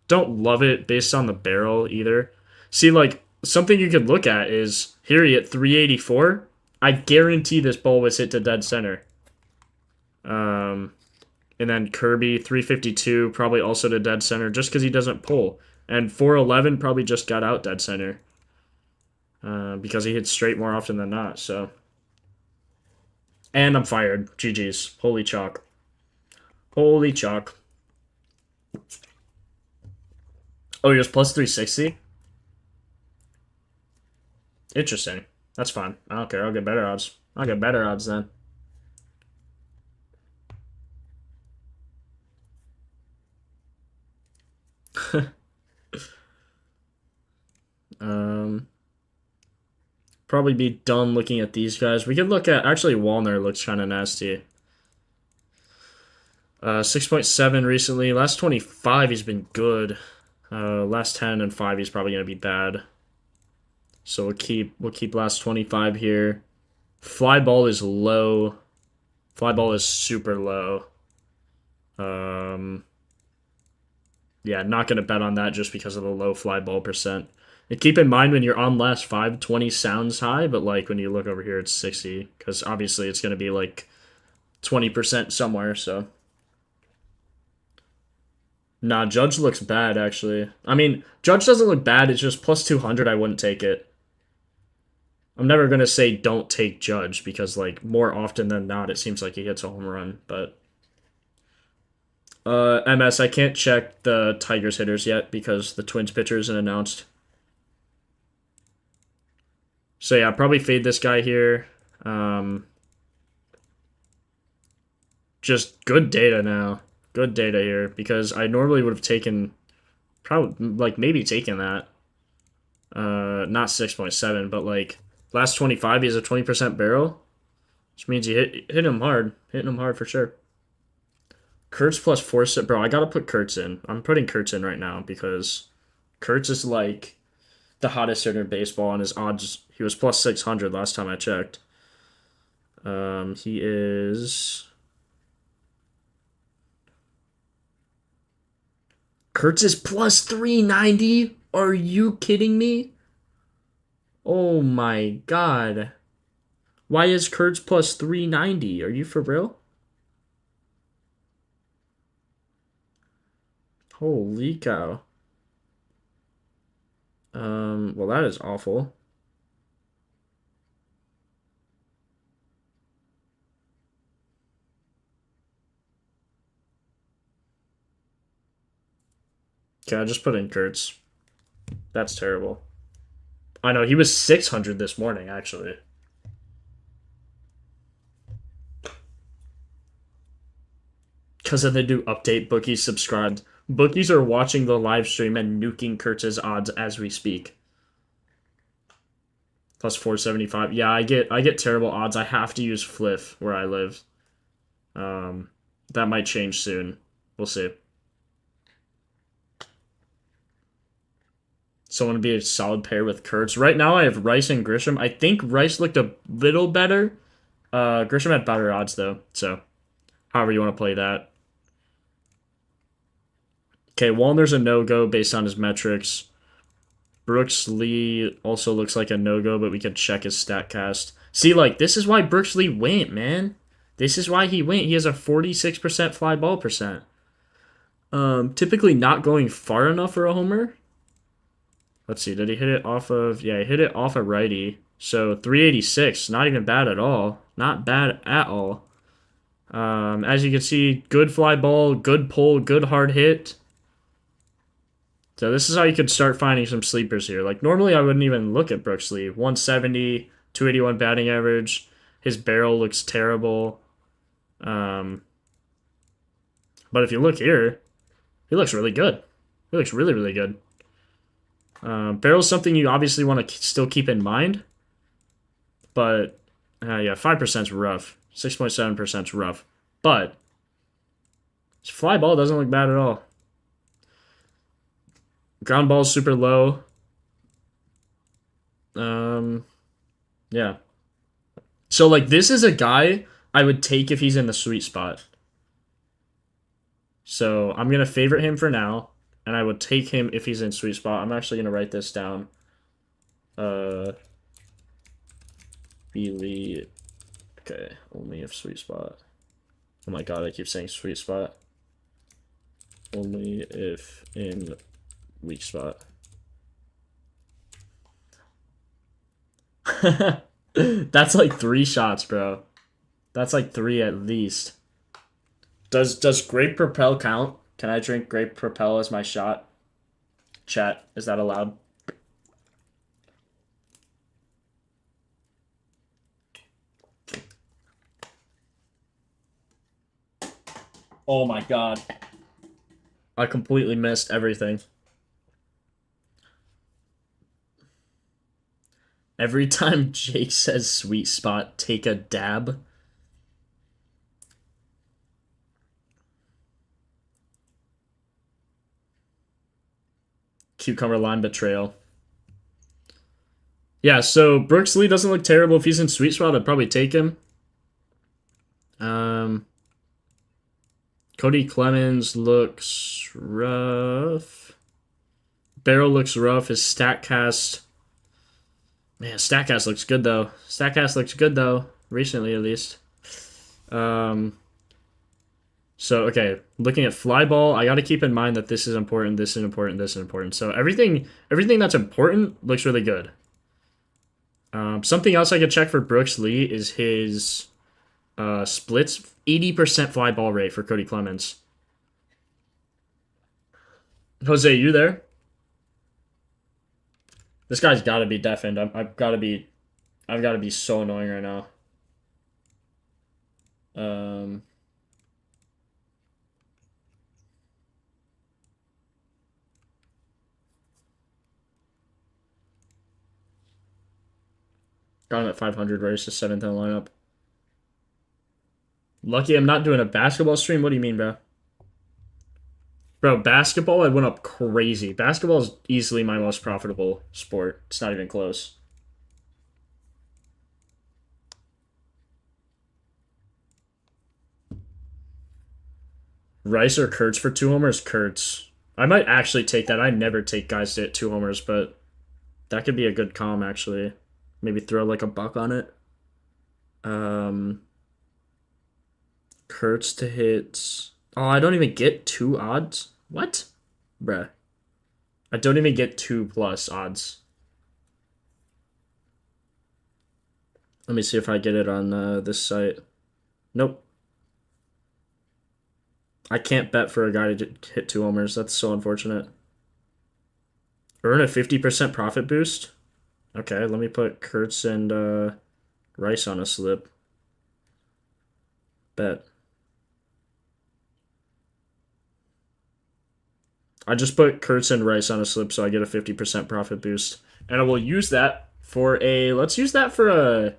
love it based on the barrel either. See, like, something you could look at is here he hit 384. I guarantee this ball was hit to dead center. And then Kirby, 352, probably also to dead center, just because he doesn't pull. And 411 probably just got out dead center. Because he hits straight more often than not, so. And I'm fired. GG's. Holy chalk. Holy chalk. Oh, he was plus 360? Interesting. That's fine. I don't care. I'll get better odds. I'll get better odds then. Probably be done looking at these guys. We could look at, actually, Walner looks kind of nasty. 6.7 recently. Last 25, he's been good. Last 10 and 5, he's probably gonna be bad. So we'll keep last 25 here. Fly ball is low. Fly ball is super low. Yeah, not gonna bet on that just because of the low fly ball percent. And keep in mind when you're on last 5, 20 sounds high, but like when you look over here, it's 60 because obviously it's gonna be like 20% somewhere. So. Nah, Judge looks bad, actually. I mean, Judge doesn't look bad, it's just plus 200, I wouldn't take it. I'm never going to say don't take Judge, because, like, more often than not, it seems like he hits a home run, but... MS, I can't check the Tigers hitters yet, because the Twins pitcher isn't announced. So, yeah, probably fade this guy here. Just good data now. Good data here, because I normally would have taken, probably, like, maybe taken that. Not 6.7, but, like, last 25, he has a 20% barrel, which means you hit him hard. Hitting him hard for sure. Kurtz plus 4, bro, I gotta put Kurtz in. I'm putting Kurtz in right now, because Kurtz is, like, the hottest hitter in baseball, and his odds, he was plus 600 last time I checked. He is... Kurtz is plus 390? Are you kidding me? Oh my god. Why is Kurtz plus 390? Are you for real? Holy cow. Well, that is awful. Okay, I just put in Kurtz. That's terrible. I know, he was 600 this morning, actually. Because of the new update, bookies subscribed. Bookies are watching the live stream and nuking Kurtz's odds as we speak. Plus 475. Yeah, I get terrible odds. I have to use Fliff where I live. That might change soon. We'll see. Someone to be a solid pair with Kurtz. Right now I have Rice and Grisham. I think Rice looked a little better. Grisham had better odds though, so however you want to play that. Okay, Wallner's a no-go based on his metrics. Brooks Lee also looks like a no-go, but we could check his Statcast. See, like, this is why Brooks Lee went, man. This is why he went. He has a 46% fly ball percent. Typically not going far enough for a homer. Let's see, did he hit it off of... Yeah, he hit it off a righty. So, 386, not even bad at all. Not bad at all. As you can see, good fly ball, good pull, good hard hit. So this is how you could start finding some sleepers here. Like, normally I wouldn't even look at Brooks Lee. 170, 281 batting average. His barrel looks terrible. But if you look here, he looks really good. He looks really, really good. Barrel's something you obviously want to still keep in mind. But, yeah, 5%'s rough. 6.7%'s rough. But, his fly ball doesn't look bad at all. Ground ball's super low. Yeah. So, like, this is a guy I would take if he's in the sweet spot. So, I'm going to favorite him for now. And I would take him if he's in sweet spot. I'm actually going to write this down. Elite. Okay, only if sweet spot. Oh my god, I keep saying sweet spot. Only if in weak spot. That's like 3 shots, bro. That's like 3 at least. Does Grape Propel count? Can I drink Grape Propel as my shot? Chat, is that allowed? Oh my god. I completely missed everything. Every time Jake says sweet spot, take a dab. Cucumber lime betrayal. Yeah, so Brooks Lee doesn't look terrible. If he's in sweet spot, I'd probably take him. Cody Clemens looks rough. Barrel looks rough. His Statcast. Man, Statcast looks good though. Statcast looks good though. Recently at least. So okay, looking at fly ball, I gotta keep in mind that this is important, this is important, this is important. So everything that's important looks really good. Something else I could check for Brooks Lee is his splits. 80% fly ball rate for Cody Clemens. Jose, you there? This guy's got to be deafened. I've got to be so annoying right now. Got him at 500 race to 7th in the lineup. Lucky I'm not doing a basketball stream. What do you mean, bro? Bro, basketball, I went up crazy. Basketball is easily my most profitable sport. It's not even close. Rice or Kurtz for 2 homers? Kurtz. I might actually take that. I never take guys to hit 2 homers, but that could be a good calm, actually. Maybe throw like a buck on it. Kurtz to hit... Oh, I don't even get 2 odds? What? Bruh. I don't even get 2+ odds. Let me see if I get it on this site. Nope. I can't bet for a guy to hit 2 homers. That's so unfortunate. Earn a 50% profit boost? Okay, let me put Kurtz and Rice on a slip. Bet. I just put Kurtz and Rice on a slip so I get a 50% profit boost. And I will use that for a... Let's use that for a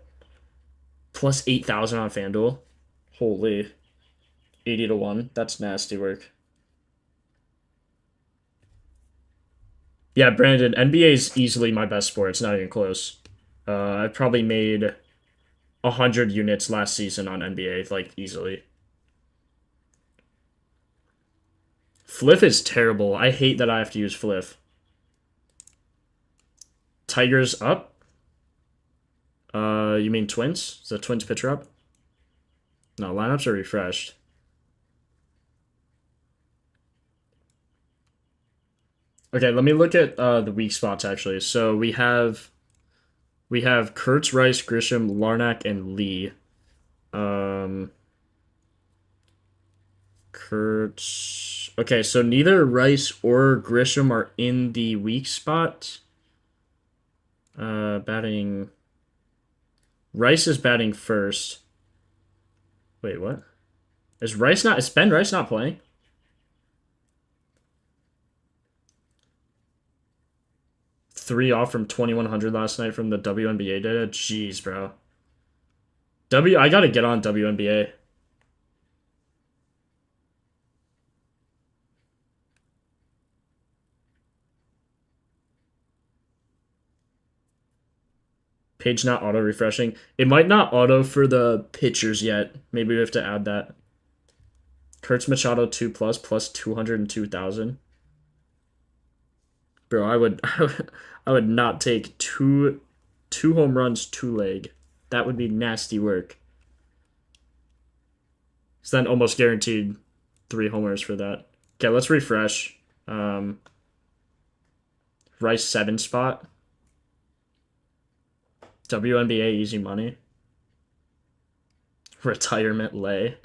plus 8,000 on FanDuel. Holy. 80-1. That's nasty work. Yeah, Brandon, NBA is easily my best sport. It's not even close. I probably made 100 units last season on NBA, like, easily. Fliff is terrible. I hate that I have to use Fliff. Tigers up? You mean Twins? Is the Twins pitcher up? No, lineups are refreshed. Okay, let me look at the weak spots, actually. So we have Kurtz, Rice, Grisham, Larnack, and Lee. Kurtz... Okay, so neither Rice or Grisham are in the weak spot. Batting... Rice is batting first. Wait, what? Is Ben Rice not playing? Three off from 2,100 last night from the WNBA data? Jeez, bro. I gotta get on WNBA. Page not auto refreshing. It might not auto for the pitchers yet. Maybe we have to add that. Kurtz Machado 2+ plus 202,000. Bro, I would not take two home runs, 2 leg. That would be nasty work. So then almost guaranteed 3 homers for that. Okay, let's refresh. Rice 7 spot. WNBA easy money. Retirement lay.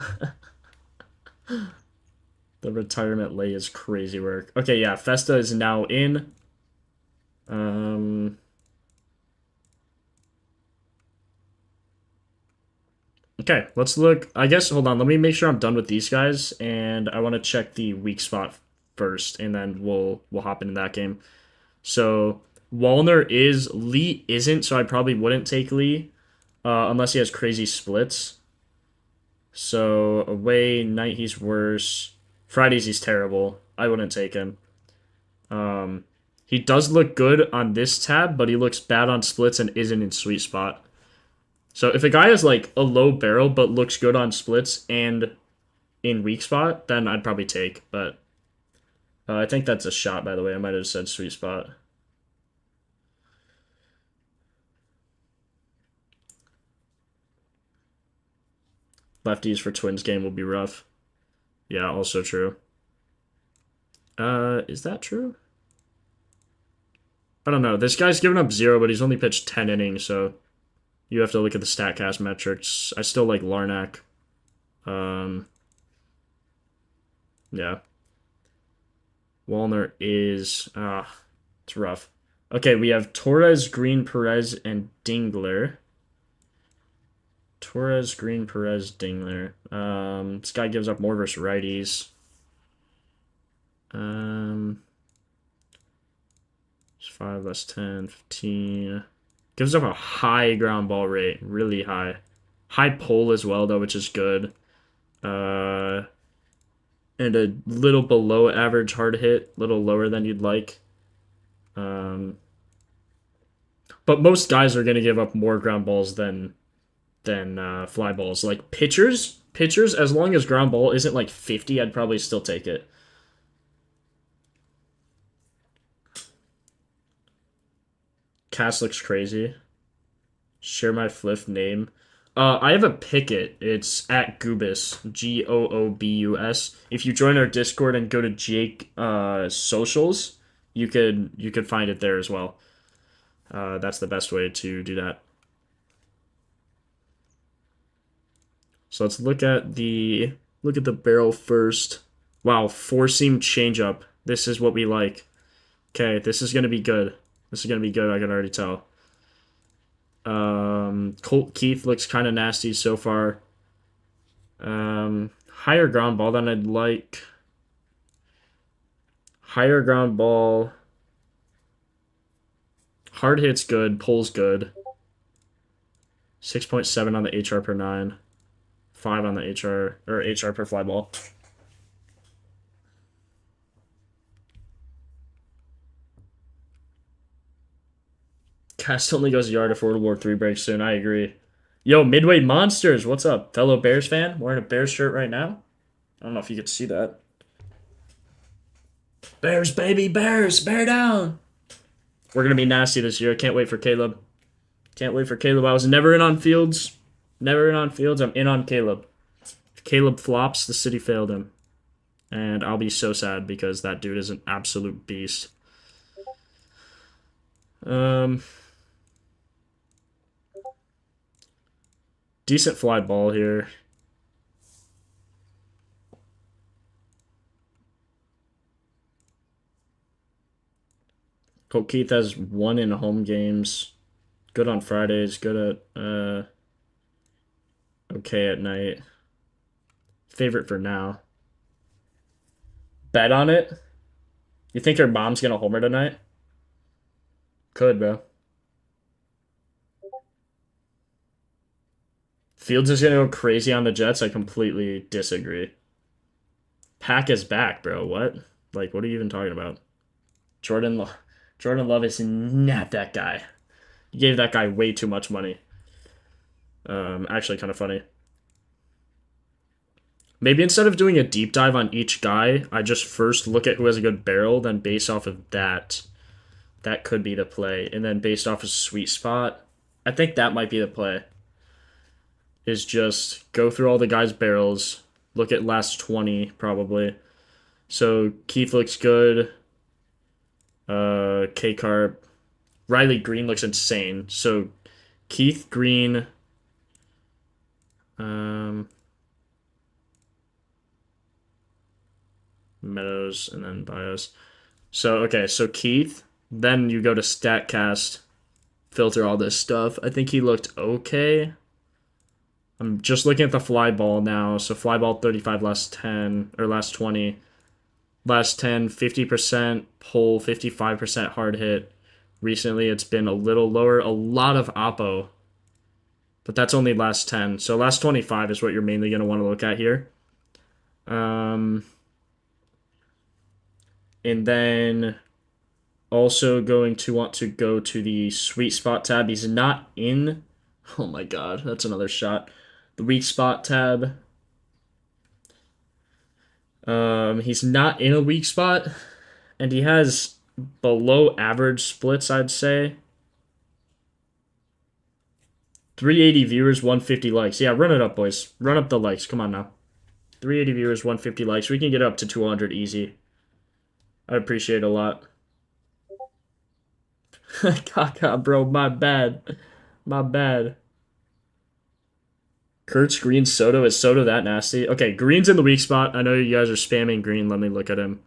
The retirement lay is crazy work. Okay, yeah, Festa is now in. Okay, let's look. I guess, hold on. Let me make sure I'm done with these guys, and I want to check the weak spot first, and then we'll hop into that game. So Wallner is. Lee isn't, so I probably wouldn't take Lee unless he has crazy splits. So away, night he's worse. Fridays he's terrible. I wouldn't take him. He does look good on this tab, but he looks bad on splits and isn't in sweet spot. So if a guy has like a low barrel but looks good on splits and in weak spot, then I'd probably take. But I think that's a shot, by the way. I might have said sweet spot. Lefties for Twins game will be rough. Yeah, also true. Is that true? I don't know. This guy's given up 0, but he's only pitched 10 innings, so you have to look at the Statcast metrics. I still like Larnack. Yeah. Wallner is... it's rough. Okay, we have Torres, Green, Perez, and Dingler. Torres, Green, Perez, Dingler. This guy gives up more versus righties. 5 less 10, 15. Gives up a high ground ball rate, really high. High pull as well, though, which is good. And a little below average hard hit, a little lower than you'd like. But most guys are going to give up more ground balls than fly balls. Like pitchers, as long as ground ball isn't like 50, I'd probably still take it. Cass looks crazy. Share my Fliff name. I have a Picket. It's at Goobus, Goobus. If you join our Discord and go to Jake socials, you could find it there as well. That's the best way to do that. So let's look at the barrel first. Wow, 4-seam changeup. This is what we like. Okay, this is gonna be good. This is gonna be good. I can already tell. Colt Keith looks kind of nasty so far. Higher ground ball than I'd like. Higher ground ball. Hard hit's good. Pull's good. 6.7 on the HR per 9. 5 on the HR per fly ball. Cast only goes yard if World War III breaks soon. I agree. Yo, Midway Monsters, what's up? Fellow Bears fan? Wearing a Bears shirt right now? I don't know if you could see that. Bears, baby, Bears! Bear down! We're going to be nasty this year. Can't wait for Caleb. Can't wait for Caleb. I was never in on Fields. Never in on Fields. I'm in on Caleb. If Caleb flops, the city failed him. And I'll be so sad because that dude is an absolute beast. Decent fly ball here. Colt Keith has 1 in home games. Good on Fridays. Good at okay at night. Favorite for now. Bet on it? You think your mom's gonna homer tonight? Could, bro. Fields is gonna go crazy on the Jets. I completely disagree. Pack is back, bro. What? Like, what are you even talking about? Jordan Love is not that guy. You gave that guy way too much money. Actually, kind of funny. Maybe instead of doing a deep dive on each guy, I just first look at who has a good barrel, then based off of that could be the play. And then based off of sweet spot, I think that might be the play. Is just go through all the guys' barrels, Look at last 20, probably. So Keith looks good. K-Carp. Riley Green looks insane. So Keith Green. Meadows, and then Bios. So, okay, so Keith. Then you go to Statcast. Filter all this stuff. I think he looked okay. I'm just looking at the fly ball now. So fly ball 35 last 10 or last 20. Last 10, 50% pull, 55% hard hit. Recently it's been a little lower. A lot of oppo. But that's only last 10. So last 25 is what you're mainly going to want to look at here. And then also going to want to go to the sweet spot tab. He's not in. Oh my god, that's another shot. The weak spot tab. He's not in a weak spot, and he has below average splits, I'd say. 380 viewers, 150 likes. Yeah, run it up, boys. Run up the likes. Come on now. 380 viewers, 150 likes. We can get up to 200 easy. I appreciate it a lot. Kaka, bro, my bad. My bad. Kurtz, Green, Soto. Is Soto that nasty? Okay, Green's in the weak spot. I know you guys are spamming Green. Let me look at him.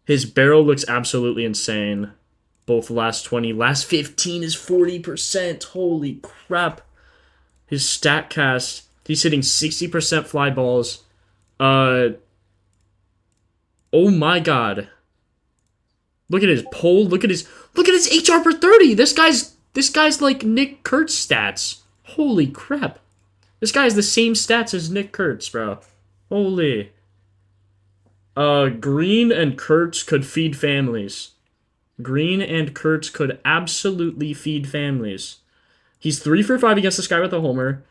His barrel looks absolutely insane. Both last 20. Last 15 is 40%. Holy crap. His Statcast. He's hitting 60% fly balls. Oh my god. Look at his pull. Look at his HR per 30. This guy's like Nick Kurtz stats. Holy crap. This guy has the same stats as Nick Kurtz, bro. Holy. Green and Kurtz could feed families. Green and Kurtz could absolutely feed families. He's 3 for 5 against this guy with a homer.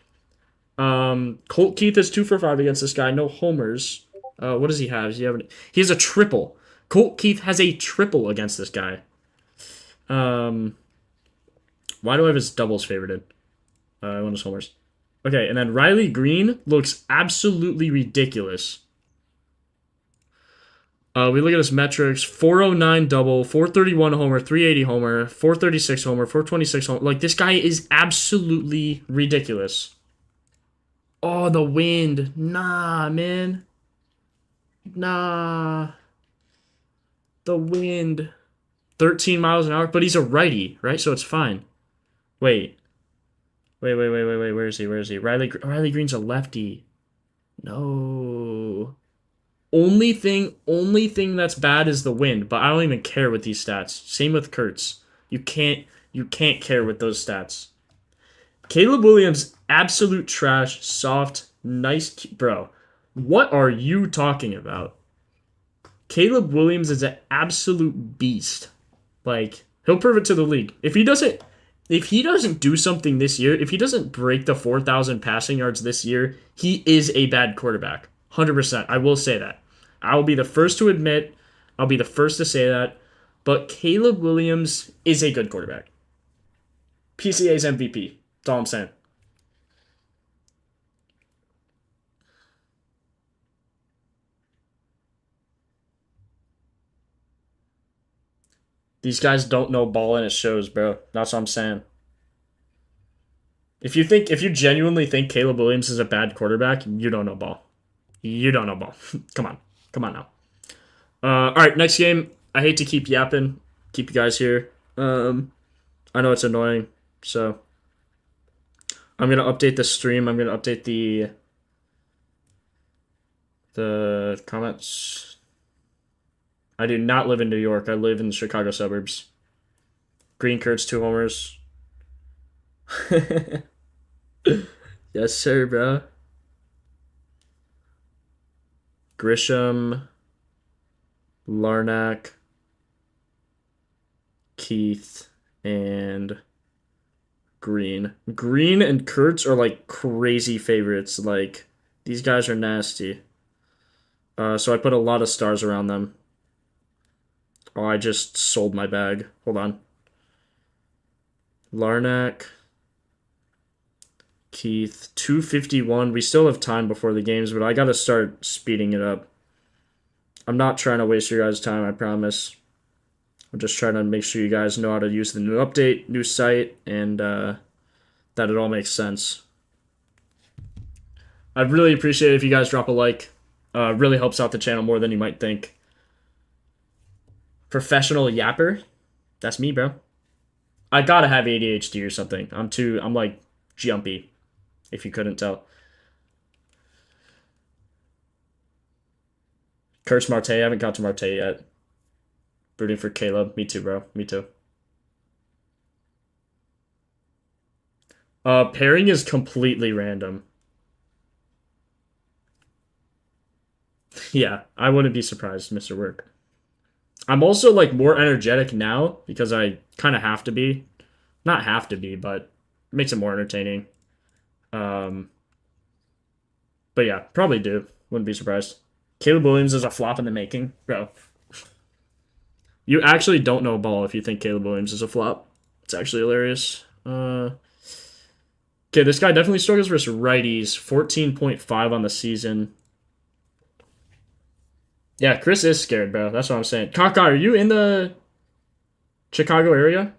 Colt Keith is 2 for 5 against this guy. No homers. What does he have? He has a triple. Colt Keith has a triple against this guy. Why do I have his doubles favorited? I want his homers. Okay, and then Riley Green looks absolutely ridiculous. We look at his metrics. 409 double, 431 homer, 380 homer, 436 homer, 426 homer. Like, this guy is absolutely ridiculous. Oh, the wind. Nah, man. Nah. The wind. 13 miles an hour. But he's a righty, right? So it's fine. Wait. Where is he? Riley Green's a lefty. No. Only thing that's bad is the wind, but I don't even care with these stats. Same with Kurtz. You can't care with those stats. Caleb Williams, absolute trash, soft, nice, bro. What are you talking about? Caleb Williams is an absolute beast. Like, he'll prove it to the league. If he doesn't do something this year, if he doesn't break the 4,000 passing yards this year, he is a bad quarterback. 100%. I will say that. I will be the first to admit, I'll be the first to say that, but Caleb Williams is a good quarterback. PCA's MVP. That's all I'm saying. These guys don't know ball and it shows, bro. That's what I'm saying. If you genuinely think Caleb Williams is a bad quarterback, you don't know ball. You don't know ball. Come on now. All right, next game. I hate to keep yapping, keep you guys here. I know it's annoying, so I'm gonna update the stream. I'm gonna update the comments. I do not live in New York. I live in the Chicago suburbs. Green Kurtz, 2 homers. Yes, sir, bro. Grisham, Larnack, Keith, and Green. Green and Kurtz are like crazy favorites. Like, these guys are nasty. So I put a lot of stars around them. Oh, I just sold my bag. Hold on. Larnack, Keith, 251. We still have time before the games, but I got to start speeding it up. I'm not trying to waste your guys' time, I promise. I'm just trying to make sure you guys know how to use the new update, new site, and that it all makes sense. I'd really appreciate it if you guys drop a like. Really helps out the channel more than you might think. Professional yapper? That's me, bro. I gotta have ADHD or something. I'm like jumpy, if you couldn't tell. Curse Marte. I haven't got to Marte yet. Rooting for Caleb. Me too, bro. Me too. Pairing is completely random. Yeah, I wouldn't be surprised, Mr. Work. I'm also like more energetic now because I kind of have to be. Not have to be, but it makes it more entertaining. But yeah, probably do. Wouldn't be surprised. Caleb Williams is a flop in the making, bro. You actually don't know ball if you think Caleb Williams is a flop. It's actually hilarious. Okay, this guy definitely struggles versus righties. 14.5 on the season. Yeah, Chris is scared, bro. That's what I'm saying. Kaka, are you in the Chicago area?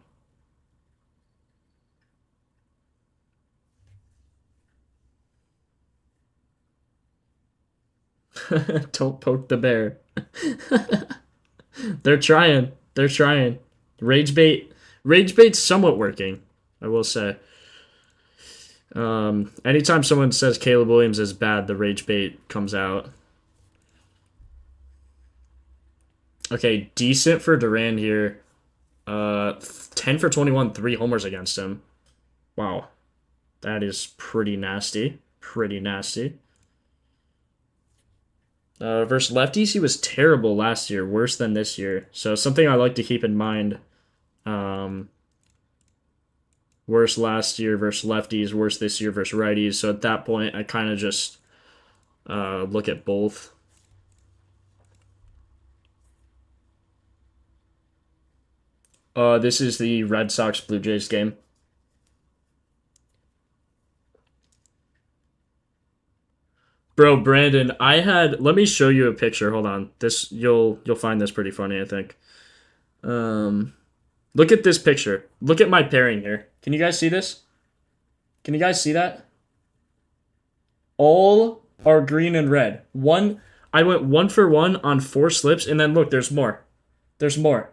Don't poke the bear. They're trying. They're trying. Rage bait. Rage bait's somewhat working, I will say. Anytime someone says Caleb Williams is bad, the rage bait comes out. Okay, decent for Durant here. 10 for 21, 3 homers against him. Wow. That is pretty nasty. Pretty nasty. Versus lefties, he was terrible last year, worse than this year. So something I like to keep in mind. Worse last year versus lefties, worse this year versus righties. So at that point, I kind of just look at both. This is the Red Sox Blue Jays game. Bro, Brandon, let me show you a picture. Hold on. This you'll find this pretty funny, I think. Look at this picture. Look at my pairing here. Can you guys see this? Can you guys see that? All are green and red. I went 1 for 1 on 4 slips, and then look, there's more. There's more.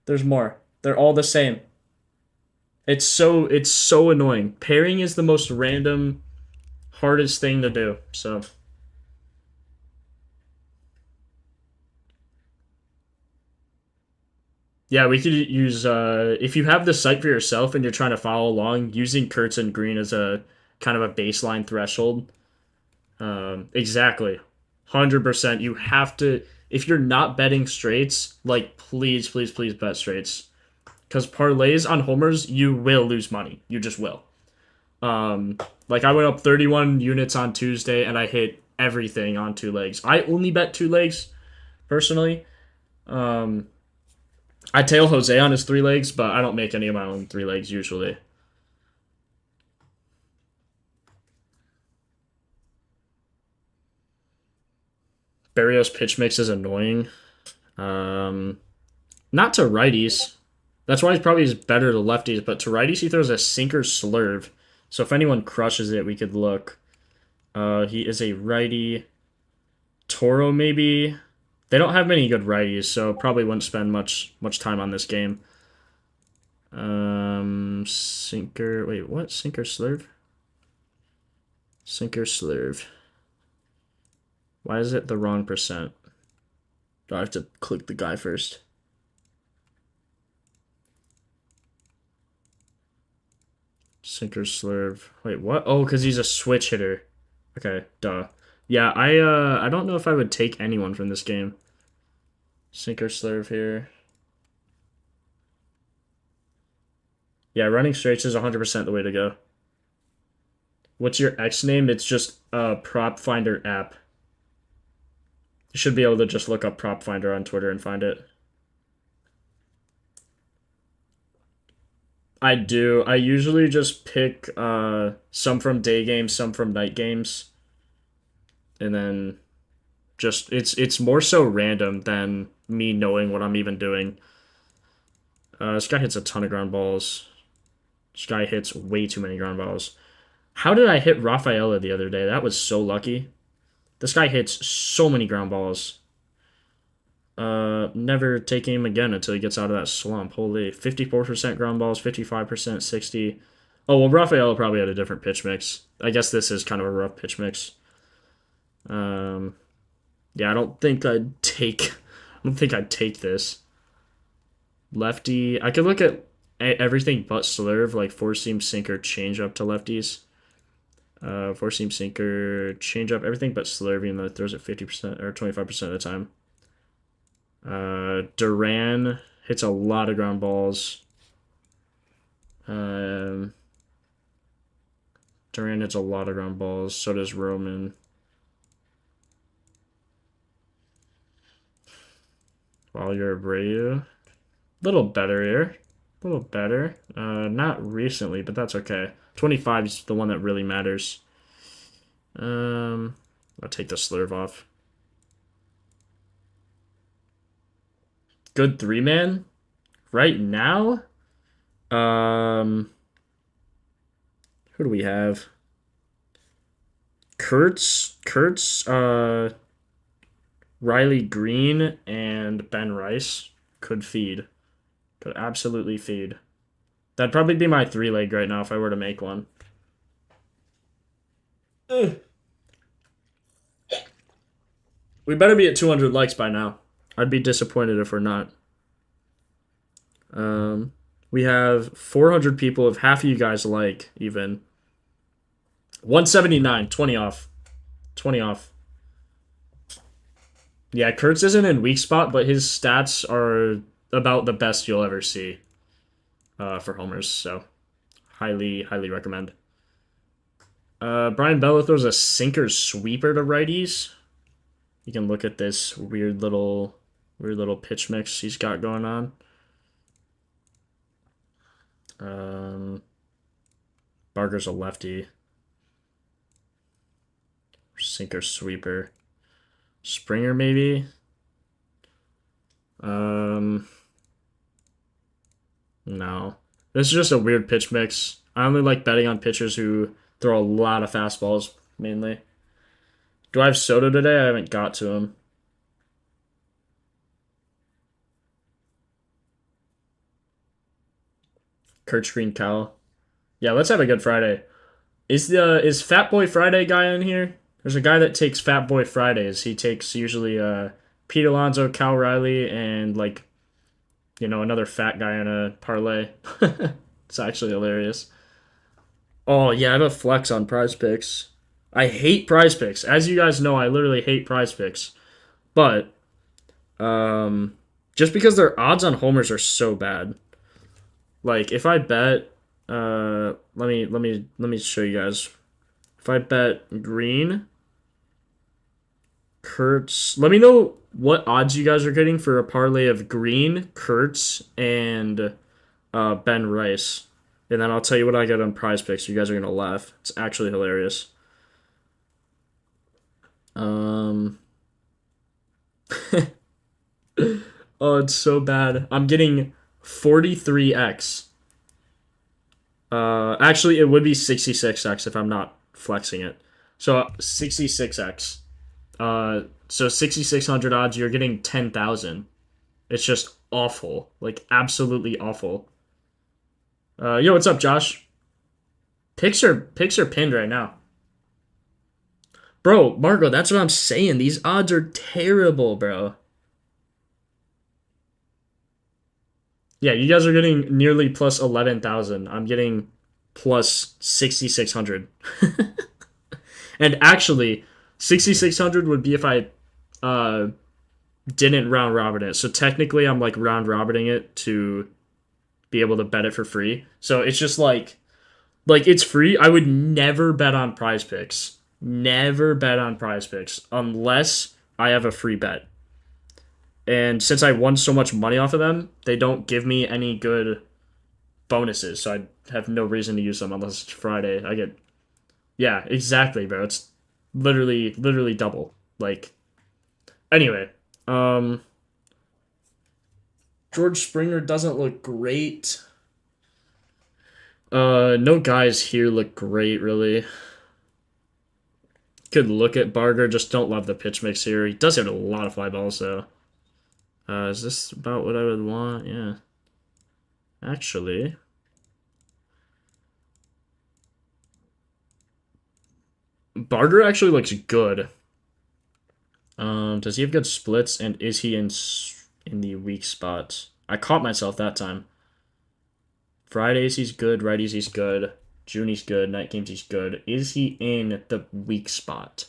There's more. They're all the same. It's so annoying. Pairing is the most random, hardest thing to do. So yeah, we could use if you have the site for yourself and you're trying to follow along, using Kurtz and Green as a kind of a baseline threshold. Exactly. 100%. You have to, if you're not betting straights, like please, please, please bet straights. Because parlays on homers, you will lose money. You just will. Like I went up 31 units on Tuesday and I hit everything on 2 legs. I only bet 2 legs, personally. I tail Jose on his 3 legs, but I don't make any of my own 3 legs usually. Barrios pitch mix is annoying. Not to righties. That's why he's probably better to lefties, but to righties he throws a sinker slurve. So if anyone crushes it, we could look. He is a righty. Toro maybe. They don't have many good righties, so probably wouldn't spend much time on this game. Sinker. Wait, what? Sinker slurve? Sinker slurve. Why is it the wrong percent? Do I have to click the guy first? Sinker slurve. Wait, what? Oh, because he's a switch hitter. Okay, duh. Yeah, I don't know if I would take anyone from this game. Sinker slurve here. Yeah, running straights is 100% the way to go. What's your X name? It's just a Propfinder app. You should be able to just look up Propfinder on Twitter and find it. I do. I usually just pick some from day games, some from night games, and then just it's more so random than me knowing what I'm even doing. This guy hits a ton of ground balls. This guy hits way too many ground balls. How did I hit Rafaela the other day? That was so lucky. This guy hits so many ground balls. Never taking him again until he gets out of that slump. Holy, 54% ground balls, 55%, 60. Oh, well, Rafaela probably had a different pitch mix. I guess this is kind of a rough pitch mix. Yeah, I don't think I'd take this. Lefty. I could look at everything but slurve, like four seam sinker, change up to lefties. Four seam sinker, change up, everything but slurve, even though it throws it 50% or 25% of the time. Duran hits a lot of ground balls. Duran hits a lot of ground balls. So does Roman. While you're Abreu. Little better here. A little better. Not recently, but that's okay. 25 is the one that really matters. I'll take the slurve off. Good three-man? Right now? Who do we have? Kurtz, Riley Green, and Ben Rice could feed. Could absolutely feed. That'd probably be my three-leg right now if I were to make one. Ugh. We better be at 200 likes by now. I'd be disappointed if we're not. We have 400 people, if half of you guys like, even. 179, 20 off. 20 off. Yeah, Kurtz isn't in weak spot, but his stats are about the best you'll ever see for homers, so highly, highly recommend. Brian Bella throws a sinker sweeper to righties. You can look at this weird little pitch mix he's got going on. Barker's a lefty. Sinker sweeper. Springer maybe. No. This is just a weird pitch mix. I only like betting on pitchers who throw a lot of fastballs, mainly. Do I have Soto today? I haven't got to him. Kurt Green Cal. Yeah, let's have a good Friday. Is Fat Boy Friday guy in here? There's a guy that takes Fat Boy Fridays. He takes usually Pete Alonso, Cal Riley, and like, you know, another fat guy in a parlay. It's actually hilarious. Oh yeah, I have a flex on Prize Picks. I hate Prize Picks. As you guys know, I literally hate Prize Picks. But just because their odds on homers are so bad. Like if I bet let me show you guys. If I bet Green, Kurtz, let me know what odds you guys are getting for a parlay of Green, Kurtz, and Ben Rice. And then I'll tell you what I get on Prize Picks. You guys are going to laugh. It's actually hilarious. Oh, it's so bad. I'm getting 43x. Actually, it would be 66x if I'm not flexing it. So 66x. So 6,600 odds, you're getting 10,000. It's just awful. Like, absolutely awful. Yo, what's up, Josh? Picks are pinned right now. Bro, Marco, that's what I'm saying. These odds are terrible, bro. Yeah, you guys are getting nearly plus 11,000. I'm getting plus 6,600. And actually, 6,600 would be if I didn't round robin it. So technically, I'm like round robining it to be able to bet it for free. So it's just like it's free. I would never bet on Prize Picks. Never bet on Prize Picks unless I have a free bet. And since I won so much money off of them, they don't give me any good bonuses, so I have no reason to use them unless it's Friday. I get, yeah, exactly, bro. It's literally double. Like, anyway, George Springer doesn't look great. No guys here look great, really. Could look at Barger, just don't love the pitch mix here. He does have a lot of fly balls, though. Is this about what I would want? Yeah. Actually. Barger actually looks good. Does he have good splits, and is he in the weak spots? I caught myself that time. Fridays he's good, righties he's good, June he's good, night games he's good. Is he in the weak spot?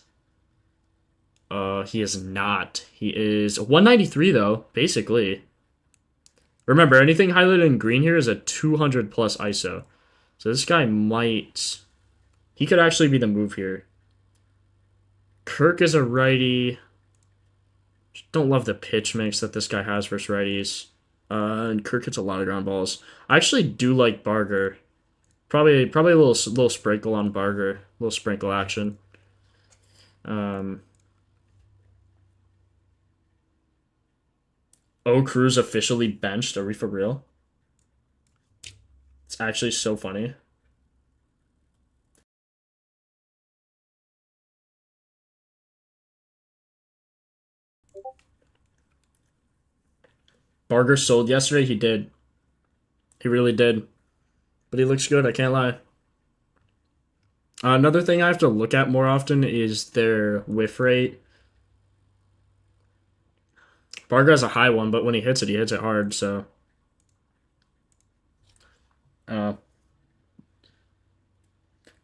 He is not. He is 193 though, basically. Remember, anything highlighted in green here is a 200 plus ISO. So this guy might... He could actually be the move here. Kirk is a righty. Don't love the pitch mix that this guy has versus righties. And Kirk hits a lot of ground balls. I actually do like Barger. Probably a little sprinkle on Barger. A little sprinkle action. Oh, Cruz officially benched. Are we for real? It's actually so funny. Barger sold yesterday. He did. He really did. But he looks good. I can't lie. Another thing I have to look at more often is their whiff rate. Barger has a high one, but when he hits it hard, so...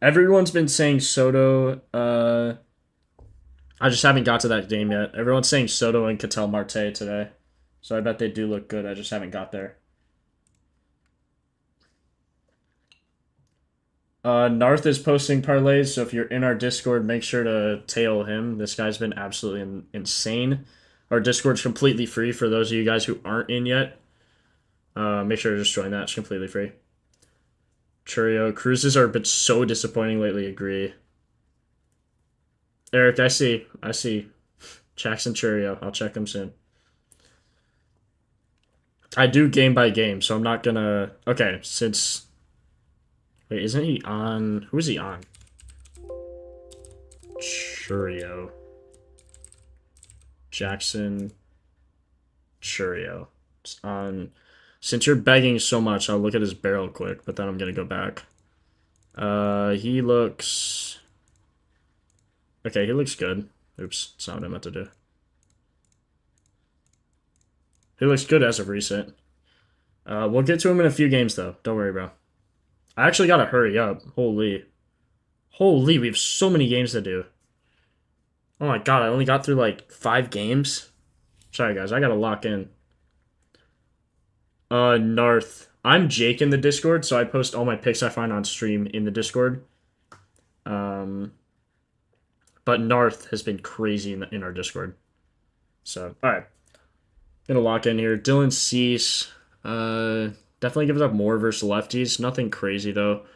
Everyone's been saying Soto. I just haven't got to that game yet. Everyone's saying Soto and Ketel Marte today. So I bet they do look good. I just haven't got there. Narth is posting parlays, so if you're in our Discord, make sure to tail him. This guy's been absolutely insane. Our Discord's completely free for those of you guys who aren't in yet. Make sure to just join that. It's completely free. Churio. Cruises are been so disappointing lately, agree. Eric, I see. Jackson Churio. I'll check them soon. I do game by game, so I'm not gonna... Okay, since... Wait, isn't he on... Who is he on? Churio. Jackson Churio. It's on... Since you're begging so much, I'll look at his barrel quick, but then I'm gonna go back. He looks... Okay, he looks good. Oops, that's not what I meant to do. He looks good as of recent. We'll get to him in a few games, though. Don't worry, bro. I actually gotta hurry up. Holy, we have so many games to do. Oh my god, I only got through like 5 games. Sorry, guys, I gotta lock in. Narth. I'm Jake in the Discord, so I post all my picks I find on stream in the Discord. But Narth has been crazy in our Discord. So, alright. Gonna lock in here. Dylan Cease. Definitely gives up more versus lefties. Nothing crazy, though.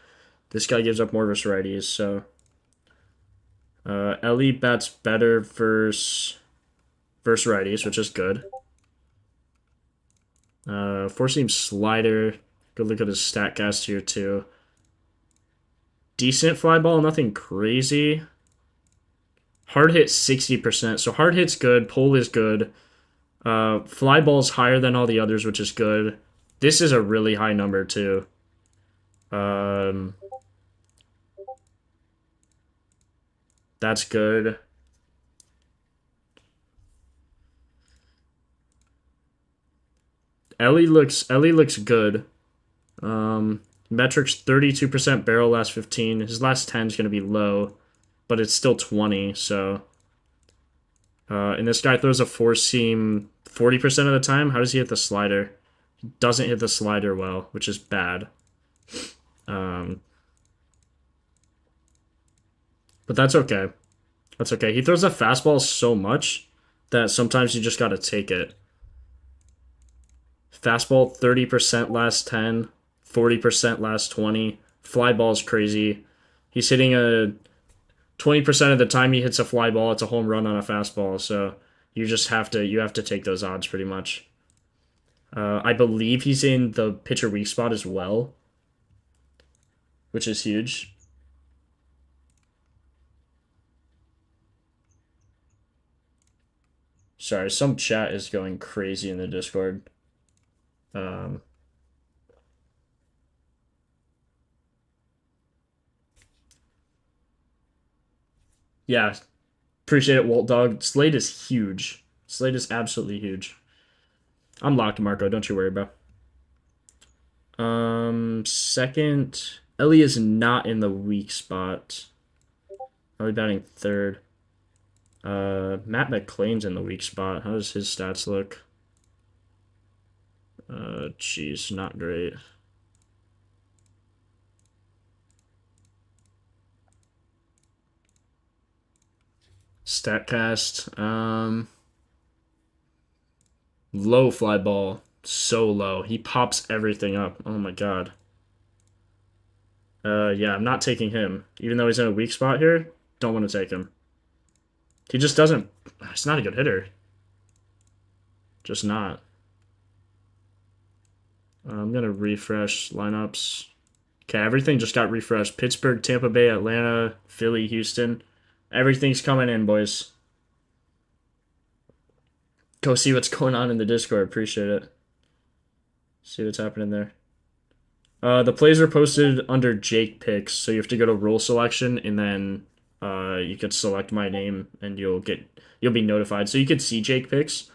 This guy gives up more versus righties, so... Ellie bats better versus righties, which is good. Four-seam slider. Good look at his Statcast here, too. Decent fly ball, nothing crazy. Hard hit 60%, so hard hit's good. Pull is good. Fly ball's higher than all the others, which is good. This is a really high number, too. That's good. Ellie looks good. Metrics 32% barrel last 15. His last 10 is going to be low, but it's still 20, so... and this guy throws a four-seam 40% of the time. How does he hit the slider? He doesn't hit the slider well, which is bad. But that's okay. That's okay. He throws the fastball so much that sometimes you just got to take it. Fastball 30% last 10. 40% last 20. Fly ball's crazy. He's hitting a 20% of the time he hits a fly ball, it's a home run on a fastball. So you have to take those odds pretty much. I believe he's in the pitcher weak spot as well, which is huge. Sorry, some chat is going crazy in the Discord. Yeah, appreciate it, Walt Dog. Slate is huge. Slate is absolutely huge. I'm locked, Marco. Don't you worry, bro. Second, Ellie is not in the weak spot. Ellie batting third. Matt McClain's in the weak spot. How does his stats look? Jeez, not great. Statcast. Low fly ball. So low. He pops everything up. Oh my god. Yeah, I'm not taking him. Even though he's in a weak spot here, don't want to take him. He just doesn't... He's not a good hitter. Just not. I'm going to refresh lineups. Okay, everything just got refreshed. Pittsburgh, Tampa Bay, Atlanta, Philly, Houston. Everything's coming in, boys. Go see what's going on in the Discord. Appreciate it. See what's happening there. The plays are posted under Jake Picks, so you have to go to rule selection, and then you could select my name, and you'll be notified. So you could see Jake Picks,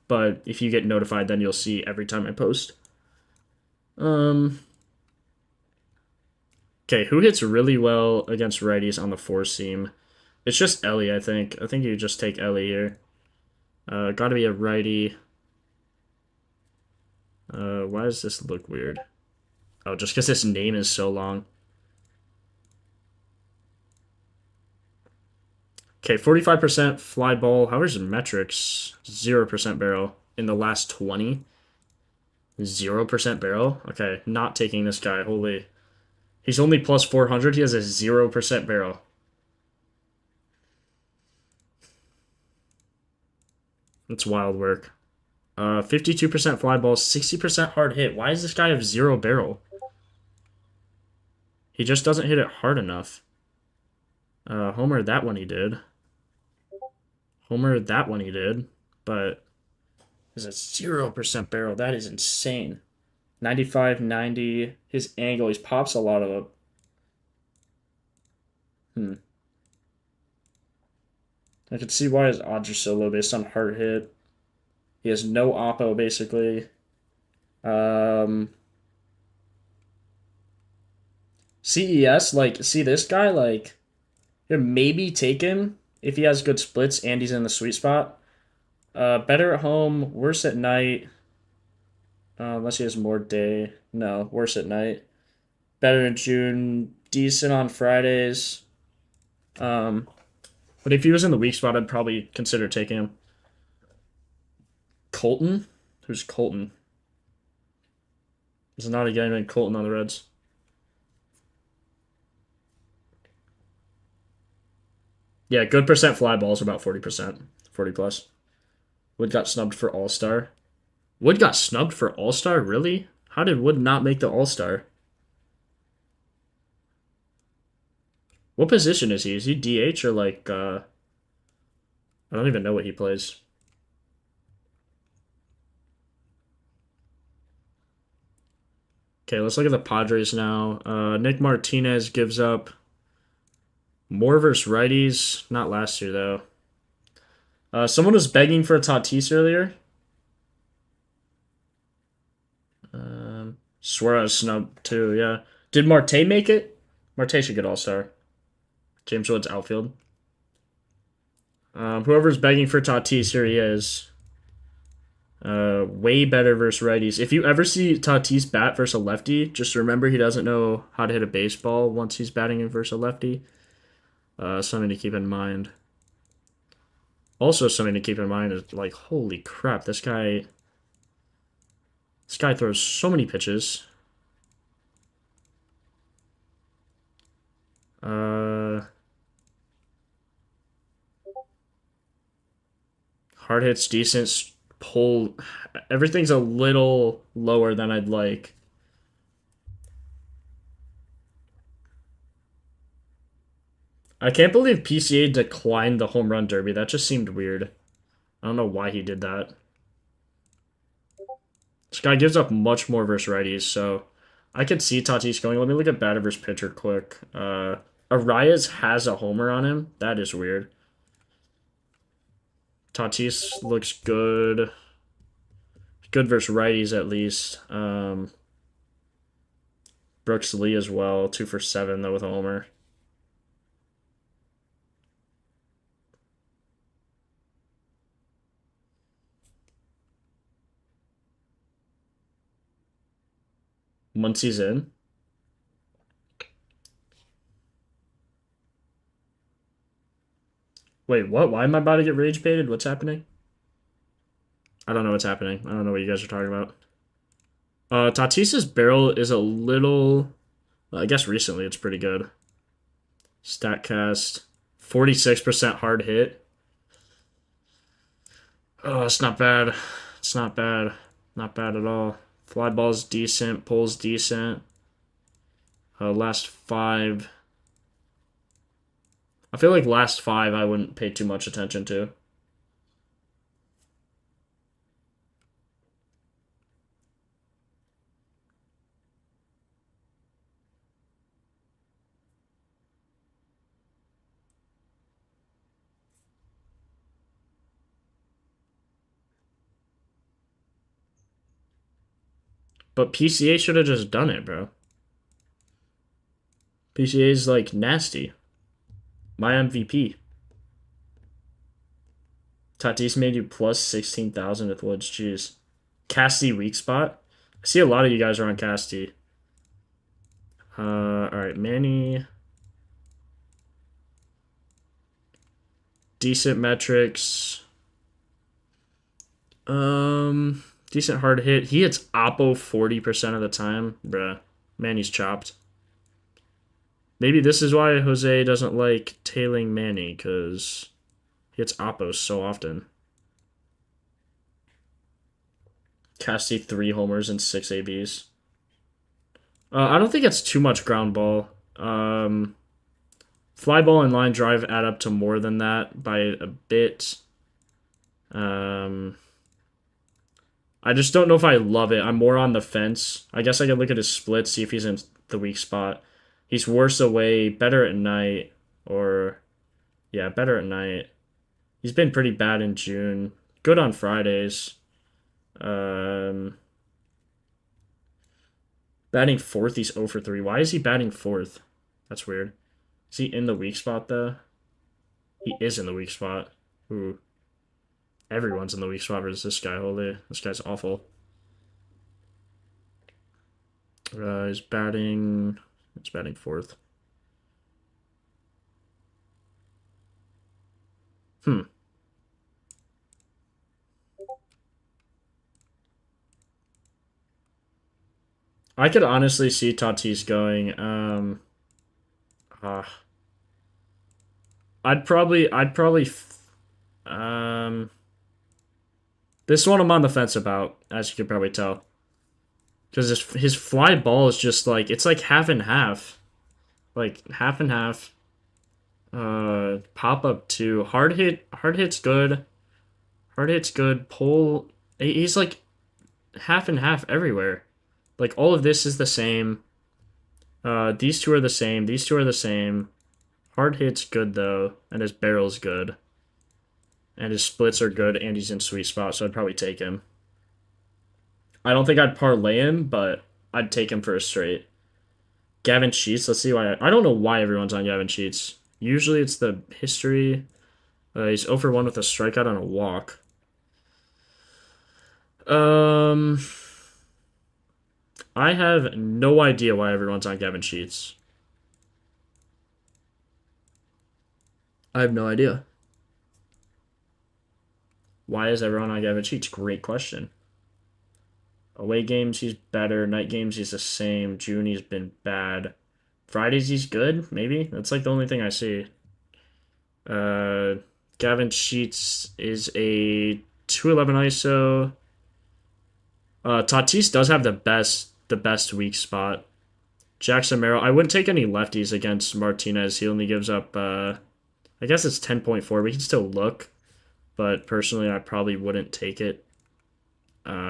but if you get notified, then you'll see every time I post. Okay, who hits really well against righties on the four seam? It's just Ellie, I think. I think you just take Ellie here. Gotta be a righty. Why does this look weird? Oh, just because this name is so long. Okay, 45% fly ball. How is metrics? 0% barrel in the last 20. 0% barrel? Okay, not taking this guy. Holy. He's only plus 400. He has a 0% barrel. That's wild work. 52% fly ball, 60% hard hit. Why does this guy have 0 barrel? He just doesn't hit it hard enough. Homer, that one he did. Homer, that one he did. But there's a 0% barrel. That is insane. 95, 90. His angle, he pops a lot of them. I can see why his odds are so low based on hard hit. He has no oppo, basically. CES, like, see this guy, like, maybe take him if he has good splits and he's in the sweet spot. Better at home, worse at night. Unless he has more day. No, worse at night. Better in June, decent on Fridays. But if he was in the weak spot, I'd probably consider taking him. Colton? Who's Colton? There's not a guy named Colton on the Reds. Yeah, good percent fly balls, about 40%. 40 plus. Wood got snubbed for All-Star. Wood got snubbed for All-Star? Really? How did Wood not make the All-Star? What position is he? Is he DH or like, I don't even know what he plays. Okay, let's look at the Padres now. Nick Martinez gives up more versus righties. Not last year, though. Someone was begging for a Tatis earlier. Suarez snubbed, too, yeah. Did Marte make it? Marte should get All-Star. James Woods outfield. Whoever's begging for Tatis, here he is. Way better versus righties. If you ever see Tatis bat versus a lefty, just remember he doesn't know how to hit a baseball once he's batting in versus a lefty. Something to keep in mind. Also, something to keep in mind is, like, holy crap, this guy throws so many pitches. Uh, hard hits decent. Pull. Everything's a little lower than I'd like. I can't believe PCA declined the home run derby. That just seemed weird. I don't know why he did that. This guy gives up much more versus righties, so I could see Tatis going. Let me look at batter versus pitcher quick. Arias has a homer on him. That is weird. Tatis looks good. Good versus righties at least. Brooks Lee as well. 2 for 7 though with a homer. Once he's in. Wait, what? Why am I about to get rage baited? What's happening? I don't know what's happening. I don't know what you guys are talking about. Tatis's barrel is a little... I guess recently it's pretty good. Statcast. 46% hard hit. Oh, it's not bad. It's not bad. Not bad at all. Fly ball's decent. Pull's decent. Last 5. I feel like last 5 I wouldn't pay too much attention to. But PCA should have just done it, bro. PCA's like nasty. My MVP. Tatis made you plus 16,000 with Woods. Jeez. Casty weak spot. I see a lot of you guys are on Casty. Alright, Manny. Decent metrics. Decent hard hit. He hits Oppo 40% of the time. Bruh. Manny's chopped. Maybe this is why Jose doesn't like tailing Manny, because he hits Oppo so often. Casty 3 homers and 6 ABs. I don't think it's too much ground ball. Fly ball and line drive add up to more than that by a bit. I just don't know if I love it. I'm more on the fence. I guess I could look at his split, see if he's in the weak spot. He's worse away, better at night, or... Yeah, better at night. He's been pretty bad in June. Good on Fridays. Batting 4th, he's 0 for 3. Why is he batting 4th? That's weird. Is he in the weak spot, though? He is in the weak spot. Ooh. Everyone's in the weak spot versus this guy. Holy, this guy's awful. He's batting... It's batting 4th. I could honestly see Tatis going. I'd probably, this one I'm on the fence about, as you could probably tell. Because his fly ball is just like, it's like half and half. Like, half and half. Pop up 2. Hard hit's good. Hard hit's good. Pull, he's like half and half everywhere. Like, all of this is the same. These two are the same. These two are the same. Hard hit's good, though. And his barrel's good. And his splits are good, and he's in sweet spot, so I'd probably take him. I don't think I'd parlay him, but I'd take him for a straight. Gavin Sheets, let's see why. I don't know why everyone's on Gavin Sheets. Usually it's the history. He's 0 for 1 with a strikeout on a walk. I have no idea why everyone's on Gavin Sheets. I have no idea. Why is everyone on Gavin Sheets? Great question. Away games, he's better. Night games, he's the same. June, he's been bad. Fridays he's good, maybe. That's like the only thing I see. Gavin Sheets is a 211 ISO. Tatis does have the best weak spot. Jackson Merrill. I wouldn't take any lefties against Martinez. He only gives up I guess it's 10.4. We can still look, but personally I probably wouldn't take it.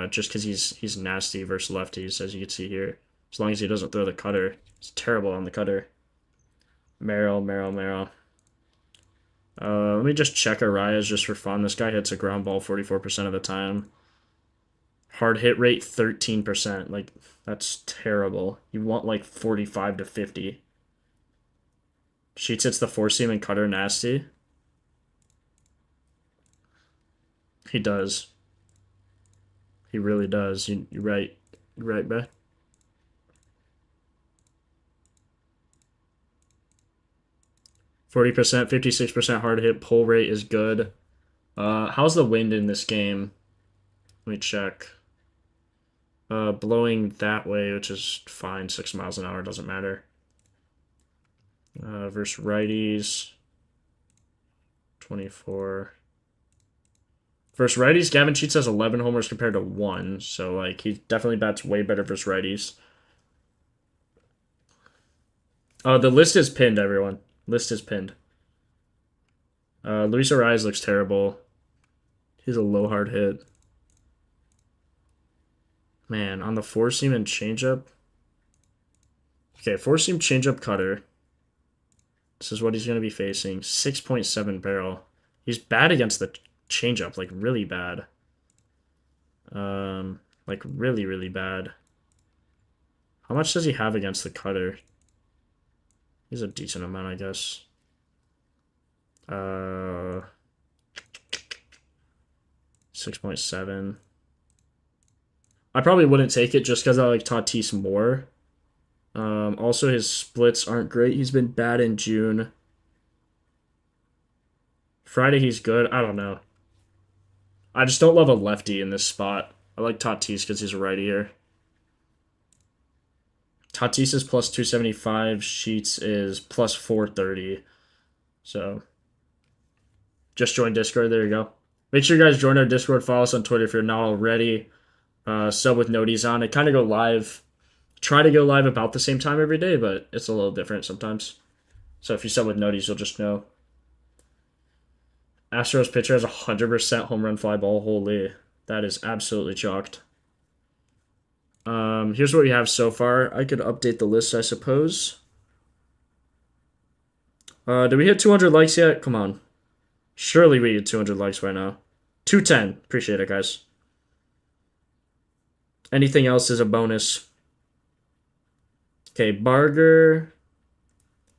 Just because he's nasty versus lefties, as you can see here. As long as he doesn't throw the cutter. He's terrible on the cutter. Merrill. Let me just check Arias just for fun. This guy hits a ground ball 44% of the time. Hard hit rate 13%. Like, that's terrible. You want like 45 to 50. Sheets hits the four seam and cutter nasty. He does. He really does. You're right. You're right, bruh. %, 56% hard hit. Pull rate is good. How's the wind in this game? Let me check. Blowing that way, which is fine. 6 miles an hour, doesn't matter. Versus righties. 24. Versus righties, Gavin Sheets has 11 homers compared to 1. So, like, he definitely bats way better versus righties. The list is pinned, everyone. List is pinned. Luis Arias looks terrible. He's a low hard hit. Man, on the four seam and changeup. Okay, four seam changeup cutter. This is what he's going to be facing. 6.7 barrel. He's bad against the changeup, like really bad. Like really, really bad. How much does he have against the cutter? He's a decent amount, I guess. 6.7. I probably wouldn't take it just because I like Tatis more. Also, his splits aren't great. He's been bad in June. Friday, he's good. I don't know. I just don't love a lefty in this spot. I like Tatis because he's a righty here. Tatis is plus 275. Sheets is plus 430. So, just join Discord. There you go. Make sure you guys join our Discord. Follow us on Twitter if you're not already. Sub with noties on. I kind of go live. Try to go live about the same time every day, but it's a little different sometimes. So if you sub with noties, you'll just know. Astros pitcher has 100% home run fly ball. Holy. That is absolutely chalked. Here's what we have so far. I could update the list, I suppose. Did we hit 200 likes yet? Come on. Surely we hit 200 likes right now. 210. Appreciate it, guys. Anything else is a bonus. Okay, Barger.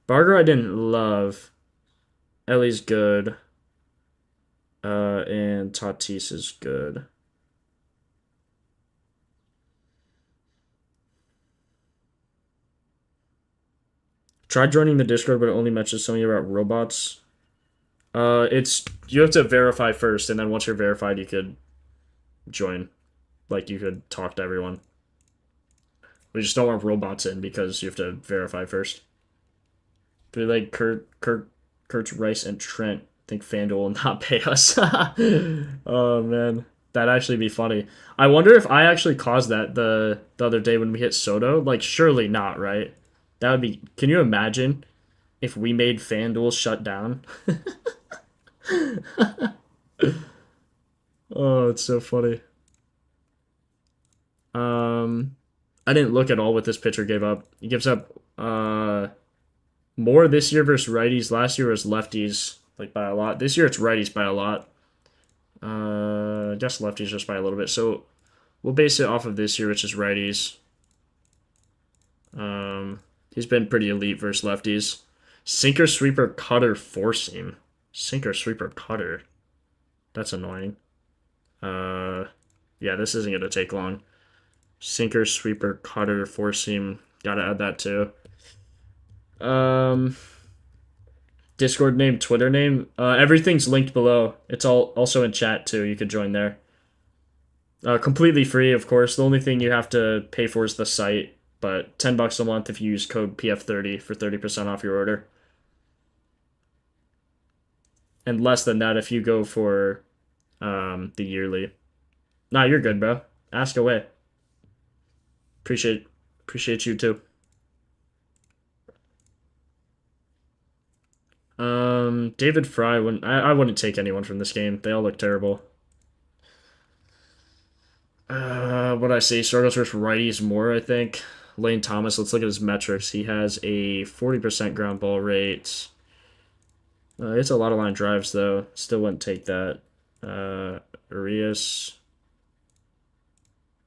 Barger I didn't love. Ellie's good. And Tatis is good. Try joining the Discord, but it only mentions something about robots. You have to verify first, and then once you're verified, you could join. Like, you could talk to everyone. We just don't want robots in because you have to verify first. Do we like Kurtz, Rice, and Trent? I think FanDuel will not pay us. Oh, man. That'd actually be funny. I wonder if I actually caused that the other day when we hit Soto. Like, surely not, right? That would be... Can you imagine if we made FanDuel shut down? Oh, it's so funny. I didn't look at all what this pitcher gave up. He gives up more this year versus righties. Last year was lefties, like by a lot. This year it's righties by a lot. I guess lefties just by a little bit. So we'll base it off of this year, which is righties. He's been pretty elite versus lefties. Sinker, sweeper, cutter, four seam. Sinker, sweeper, cutter. That's annoying. Yeah, this isn't gonna take long. Sinker, sweeper, cutter, four seam. Gotta add that too. Discord name, Twitter name. Everything's linked below. It's all also in chat too. You could join there. Completely free, of course. The only thing you have to pay for is the site. but $10 a month if you use code PF30 for 30% off your order. And less than that if you go for the yearly. Nah, you're good, bro. Ask away. Appreciate you too. David Fry wouldn't. I wouldn't take anyone from this game. They all look terrible. What I say? Struggles versus righties more, I think. Lane Thomas. Let's look at his metrics. He has a 40% ground ball rate. It's a lot of line drives though. Still wouldn't take that. Urias.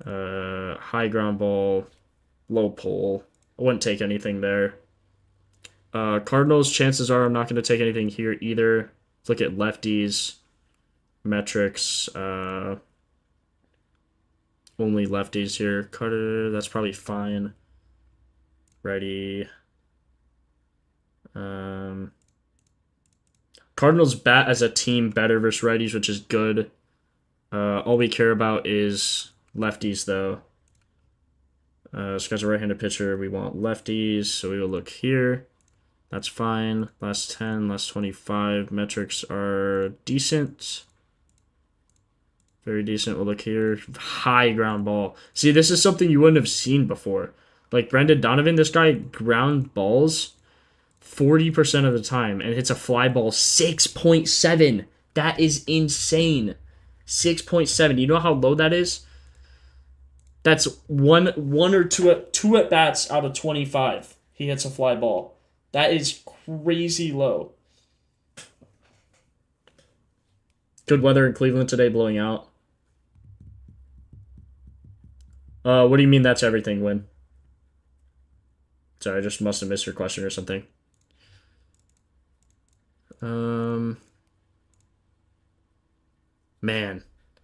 High ground ball, low pull. I wouldn't take anything there. Cardinals, chances are I'm not going to take anything here either. Let's look at lefties, metrics. Only lefties here. Carter, that's probably fine. Righty. Cardinals bat as a team better versus righties, which is good. All we care about is lefties, though. This guy's a right-handed pitcher. We want lefties, so we will look here. That's fine. Last 10, last 25. Metrics are decent. Very decent. We'll look here. High ground ball. See, this is something you wouldn't have seen before. Like Brendan Donovan, this guy ground balls 40% of the time and hits a fly ball 6.7. That is insane. 6.7. You know how low that is? That's one or two at bats out of 25. He hits a fly ball. That is crazy low. Good weather in Cleveland today, blowing out. What do you mean that's everything, Win? Sorry, I just must have missed your question or something. Man.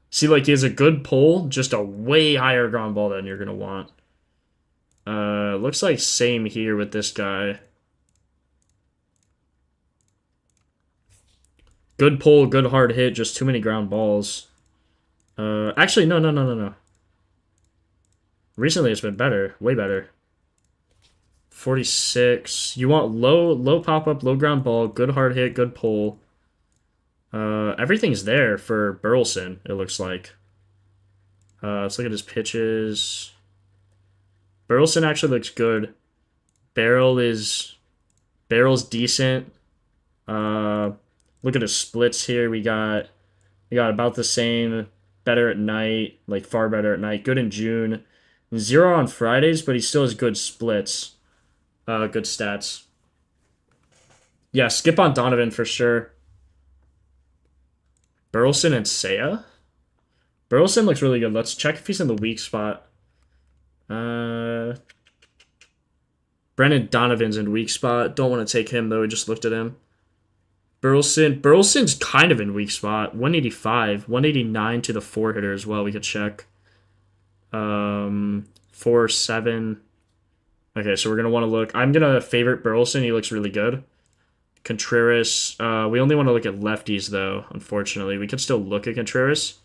See, like, he has a good pull, just a way higher ground ball than you're going to want. Looks like same here with this guy. Good pull, good hard hit, just too many ground balls. Actually, no. Recently, it's been better, way better. 46. You want low pop-up, low ground ball, good hard hit, good pull. Everything's there for Burleson, it looks like. Let's look at his pitches. Burleson actually looks good. Barrel's decent. Look at his splits here. We got about the same. Better at night, like far better at night. Good in June. 0 on Fridays, but he still has good splits. Good stats. Yeah, skip on Donovan for sure. Burleson and Seiya? Burleson looks really good. Let's check if he's in the weak spot. Brennan Donovan's in weak spot. Don't want to take him, though. We just looked at him. Burleson's kind of in weak spot. 185. 189 to the 4-hitter as well. We could check. 4-7. Okay, so we're going to want to look. I'm going to favorite Burleson. He looks really good. Contreras. We only want to look at lefties, though, unfortunately. We could still look at Contreras.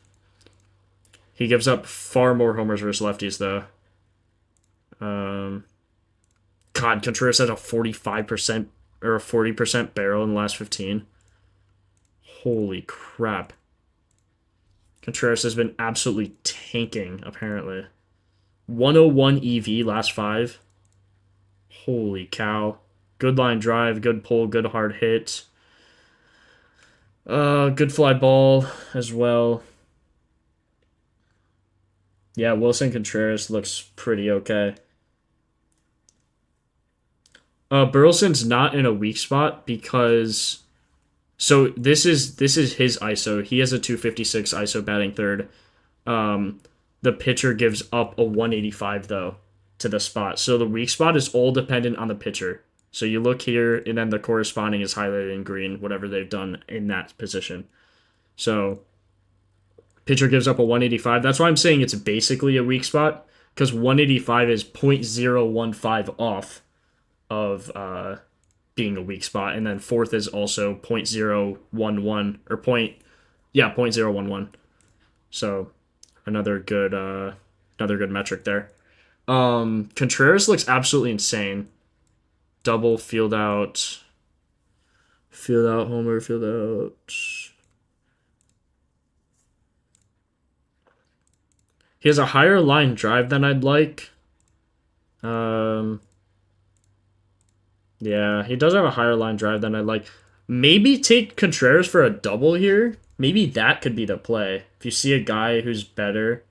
He gives up far more homers versus lefties, though. God, Contreras has a 45% or a 40% barrel in the last 15. Holy crap. Contreras has been absolutely tanking, apparently. 101 EV last 5. Holy cow. Good line drive, good pull, good hard hit. Good fly ball as well. Yeah, Wilson Contreras looks pretty okay. Burleson's not in a weak spot because... So this is his ISO. He has a 256 ISO batting third. The pitcher gives up a 185, though, to the spot. So the weak spot is all dependent on the pitcher. So you look here, and then the corresponding is highlighted in green, whatever they've done in that position. So pitcher gives up a 185. That's why I'm saying it's basically a weak spot, because 185 is 0.015 off of being a weak spot, and then fourth is also 0.011 or 0.011. So another good metric there. Contreras looks absolutely insane. Double, field out, homer, field out. He has a higher line drive than I'd like. Um, yeah, he does have a higher line drive than I'd like. Maybe take Contreras for a double here. Maybe that could be the play. If you see a guy who's better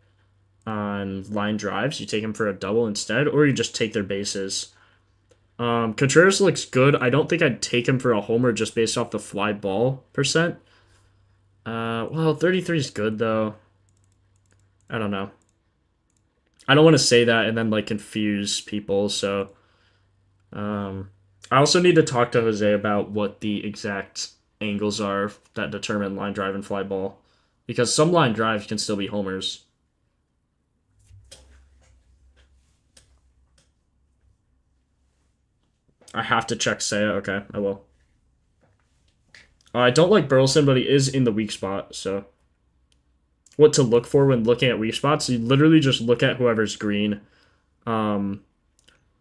on line drives, you take him for a double instead, or you just take their bases. Contreras looks good. I don't think I'd take him for a homer just based off the fly ball percent. Well, 33 is good though. I don't know. I don't want to say that and then like confuse people. So, I also need to talk to Jose about what the exact angles are that determine line drive and fly ball, because some line drives can still be homers. I have to check Seiya. Okay, I will. I don't like Burleson, but he is in the weak spot. So, what to look for when looking at weak spots? You literally just look at whoever's green. Um,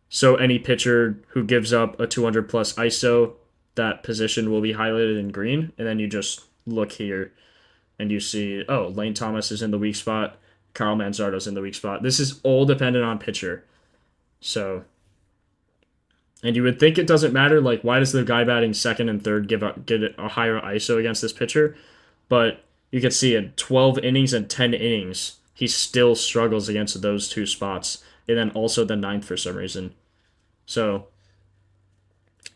so any pitcher who gives up a 200 plus ISO, that position will be highlighted in green, and then you just look here and you see, oh, Lane Thomas is in the weak spot, Carl Manzardo's in the weak spot. This is all dependent on pitcher. So, and you would think it doesn't matter, like, why does the guy batting second and third get a higher ISO against this pitcher? But you can see in 12 innings and 10 innings, he still struggles against those two spots, and then also the ninth for some reason. So,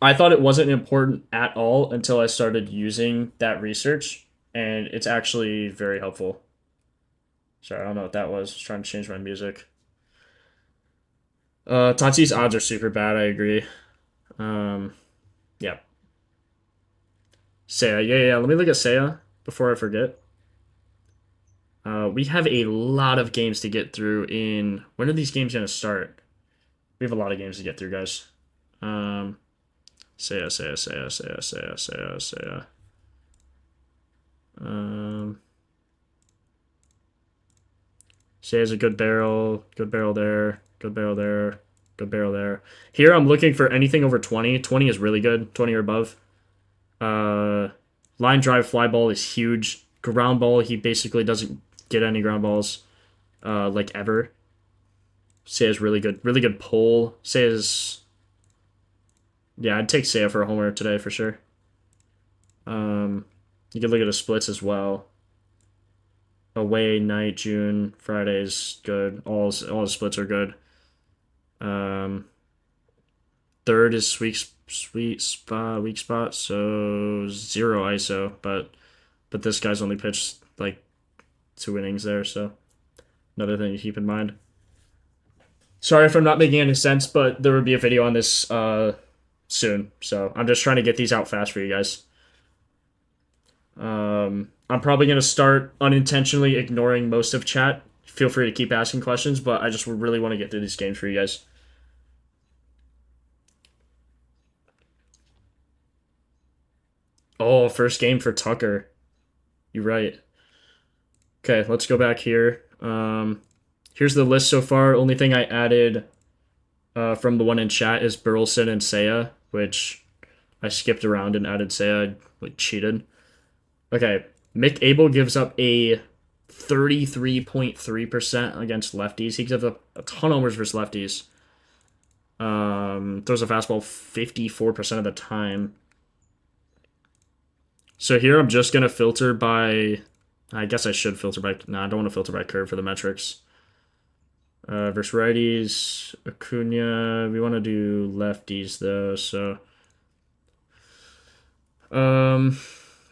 I thought it wasn't important at all until I started using that research, and it's actually very helpful. Sorry, I don't know what that was. I was trying to change my music. Tatis odds are super bad. I agree. Um, yeah. Seiya, yeah. Let me look at Seiya before I forget. We have a lot of games to get through. In when are these games gonna start? We have a lot of games to get through, guys. Seiya. Seiya's a good barrel. Good barrel there. Good barrel there. Good barrel there. Here I'm looking for anything over 20. 20 is really good. 20 or above. Line drive fly ball is huge. Ground ball, he basically doesn't get any ground balls, like ever. Seiya's really good. Really good pull. Seiya's... Yeah, I'd take Seiya for a homer today for sure. You can look at the splits as well. Away, night, June, Fridays, good. All the splits are good. Third is weak spot, so 0 ISO, but this guy's only pitched like 2 innings there, so another thing to keep in mind. Sorry if I'm not making any sense, but there will be a video on this soon, so I'm just trying to get these out fast for you guys. I'm probably going to start unintentionally ignoring most of chat. Feel free to keep asking questions, but I just really want to get through these games for you guys. Oh, first game for Tucker. You're right. Okay, let's go back here. Here's the list so far. Only thing I added from the one in chat is Burleson and Seiya, which I skipped around and added Seiya. I like cheated. Okay, Mick Abel gives up a 33.3% against lefties. He gives up a ton of homers versus lefties. Throws a fastball 54% of the time. So here I'm just going to filter by... I guess I should filter by... No, I don't want to filter by curve for the metrics. Versus righties, Acuna. We want to do lefties, though, so...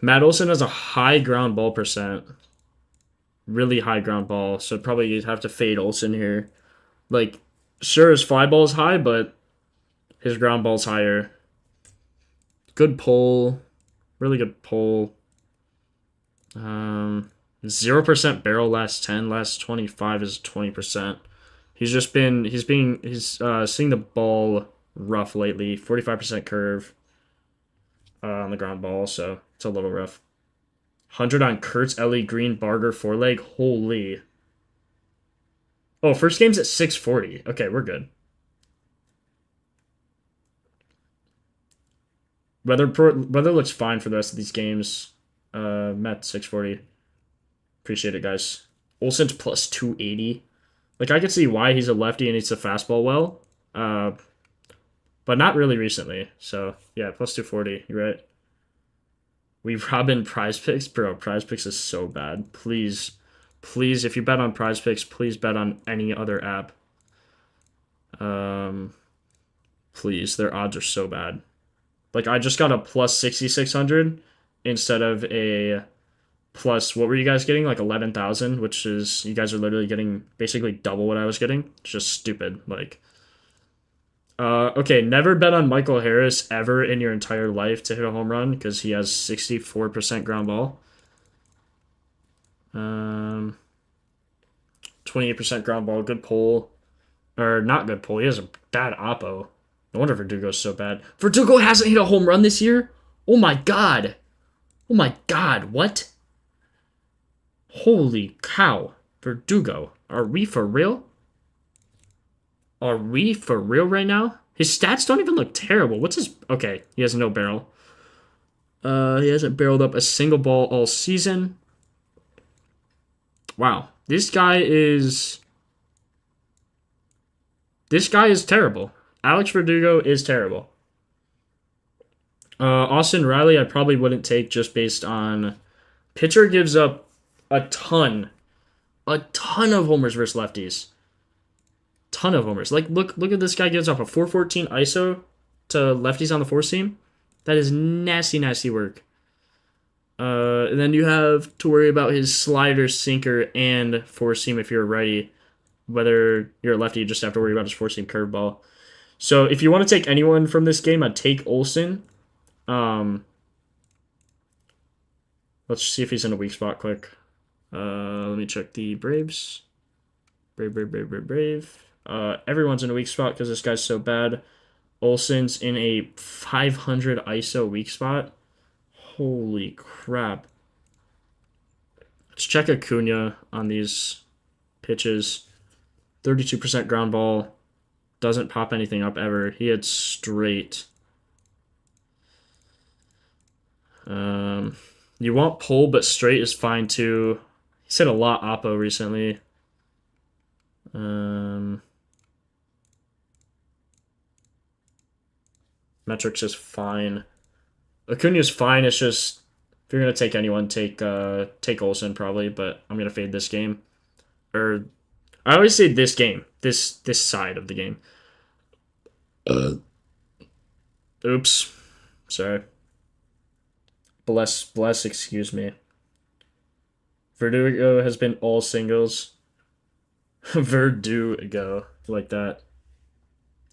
Matt Olson has a high ground ball percent. Really high ground ball, so probably you'd have to fade Olson here. Like, sure, his fly ball is high, but his ground ball's higher. Good pull. Really good pull. 0% barrel last 10, last 25 is 20%. He's seeing the ball rough lately. 45% curve on the ground ball, so it's a little rough. 100 on Kurtz, Ellie, Green, Barger, foreleg. Holy. Oh, first game's at 6:40. Okay, we're good. Weather looks fine for the rest of these games. Met 6:40. Appreciate it, guys. Olsen's plus 280. Like, I could see why he's a lefty and hits the fastball well. But not really recently. So, yeah, plus 240. You're right. We robbing Prize Picks? Bro, Prize Picks is so bad. Please, please, if you bet on Prize Picks, please bet on any other app. Please, their odds are so bad. Like, I just got a plus 6,600 instead of a plus, what were you guys getting? Like 11,000, which is, you guys are literally getting basically double what I was getting. It's just stupid. Like, okay, never bet on Michael Harris ever in your entire life to hit a home run because he has 64% ground ball. 28% ground ball, good pull. Or not good pull, he has a bad oppo. No wonder Verdugo's so bad. Verdugo hasn't hit a home run this year? Oh my god. Oh my god, what? Holy cow. Verdugo. Are we for real? Are we for real right now? His stats don't even look terrible. What's his... Okay, he has no barrel. He hasn't barreled up a single ball all season. Wow. This guy is terrible. Alex Verdugo is terrible. Austin Riley I probably wouldn't take just based on... Pitcher gives up a ton of homers versus lefties. Ton of homers. Like, look at this guy gives off a 414 ISO to lefties on the four seam. That is nasty, nasty work. And then you have to worry about his slider, sinker, and four seam if you're a righty. Whether you're a lefty, you just have to worry about his four seam curveball. So if you want to take anyone from this game, I'd take Olsen. Let's see if he's in a weak spot quick. Let me check the Braves. Brave. Everyone's in a weak spot because this guy's so bad. Olsen's in a 500 ISO weak spot. Holy crap. Let's check Acuna on these pitches. 32% ground ball. Doesn't pop anything up ever. He had straight. You want pull, but straight is fine too. He's hit a lot oppo recently. Metrics is fine. Acuna's fine. It's just if you're gonna take anyone, take Olsen probably. But I'm gonna fade this game. Or I always say this game. This side of the game. Oops. Sorry. Bless. Excuse me. Verdugo has been all singles. Verdugo, like that.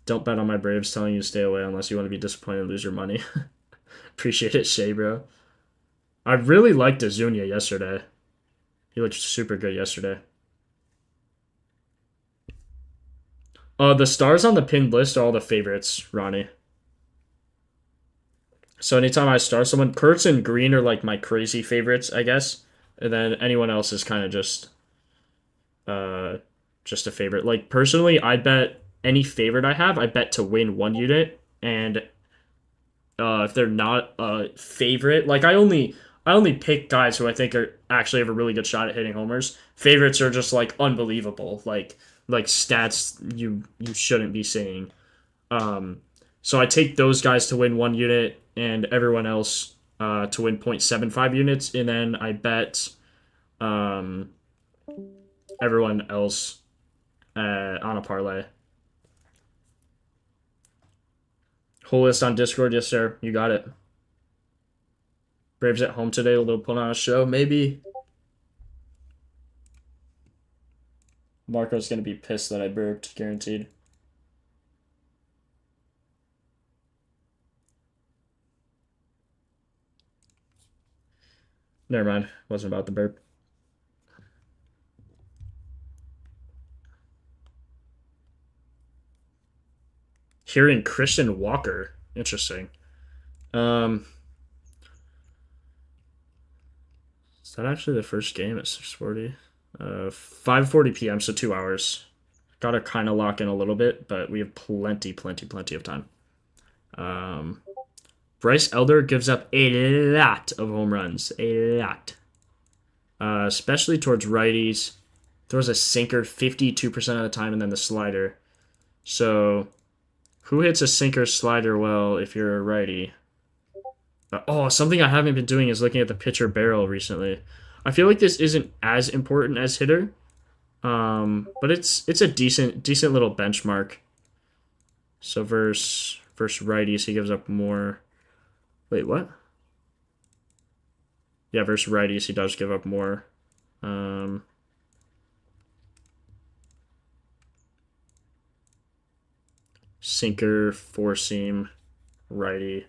Don't bet on my Braves telling you to stay away unless you want to be disappointed and lose your money. Appreciate it, Shay, bro. I really liked Azunia yesterday. He looked super good yesterday. The stars on the pinned list are all the favorites, Ronnie. So anytime I star someone, Kurtz and Green are like my crazy favorites, I guess. And then anyone else is kind of just a favorite. Like personally, I bet any favorite I have, I bet to win one unit. And if they're not a favorite, like I only pick guys who I think are actually have a really good shot at hitting homers. Favorites are just like unbelievable, like stats you shouldn't be seeing. So I take those guys to win one unit and everyone else to win 0.75 units, and then I bet everyone else on a parlay. Whole list on Discord, yes sir, you got it. Braves at home today, they'll put on a show, maybe. Marco's gonna be pissed that I burped, guaranteed. Never mind, wasn't about the burp. Hearing Christian Walker, interesting. Is that actually the first game at 6:40? 5:40 p.m. So 2 hours. Gotta kind of lock in a little bit, but we have plenty of time. Bryce Elder gives up a lot of home runs. A lot. Especially towards righties. Throws a sinker 52% of the time and then the slider. So, who hits a sinker slider well if you're a righty? Something I haven't been doing is looking at the pitcher barrel recently. I feel like this isn't as important as hitter. But it's a decent little benchmark. So versus righties, he gives up more. Wait, what? Yeah, versus righties, he does give up more. Sinker, four seam, righty.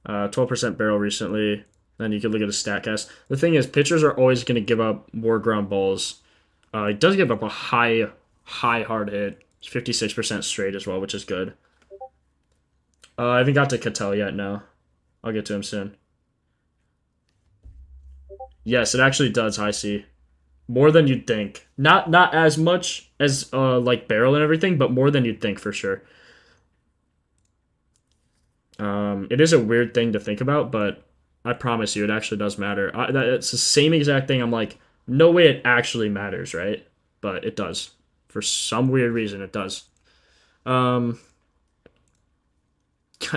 12% barrel recently. Then you can look at the Statcast. The thing is, pitchers are always going to give up more ground balls. He does give up a high hard hit. 56% straight as well, which is good. I haven't got to Cattell yet, no. I'll get to him soon. Yes, it actually does, high C. More than you'd think. Not as much as like barrel and everything, but more than you'd think for sure. It is a weird thing to think about, but I promise you, it actually does matter. It's the same exact thing. I'm like, no way it actually matters, right? But it does. For some weird reason, it does. Guy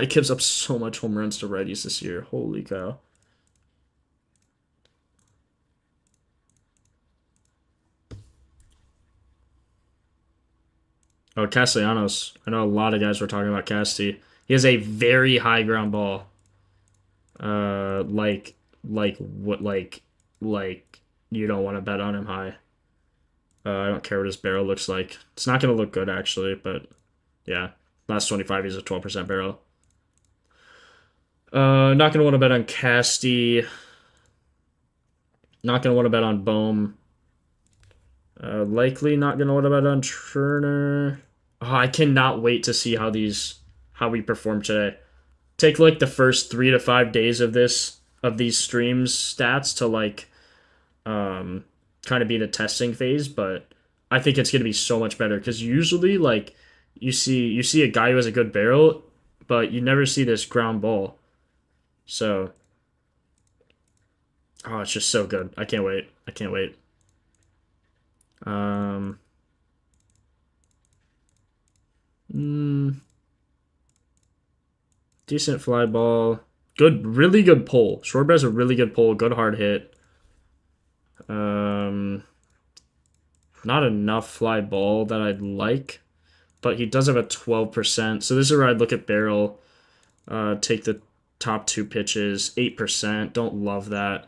gives up so much home runs to righties this year. Holy cow. Oh, Castellanos. I know a lot of guys were talking about Casty. He has a very high ground ball. Like you don't want to bet on him high. I don't care what his barrel looks like. It's not going to look good, actually, but yeah. Last 25, he's a 12% barrel. Not going to want to bet on Casty. Not going to want to bet on Bohm. Likely not going to want to bet on Turner. Oh, I cannot wait to see how we perform today. Take like the first 3 to 5 days of these streams stats to like kind of be the testing phase, but I think it's going to be so much better because usually like you see a guy who has a good barrel, but you never see this ground ball. So it's just so good. I can't wait. Decent fly ball. Good, really good pull. Short has a really good pull, good hard hit. Not enough fly ball that I'd like, but he does have a 12%. So this is where I'd look at barrel. Take the top 2 pitches, 8%. Don't love that.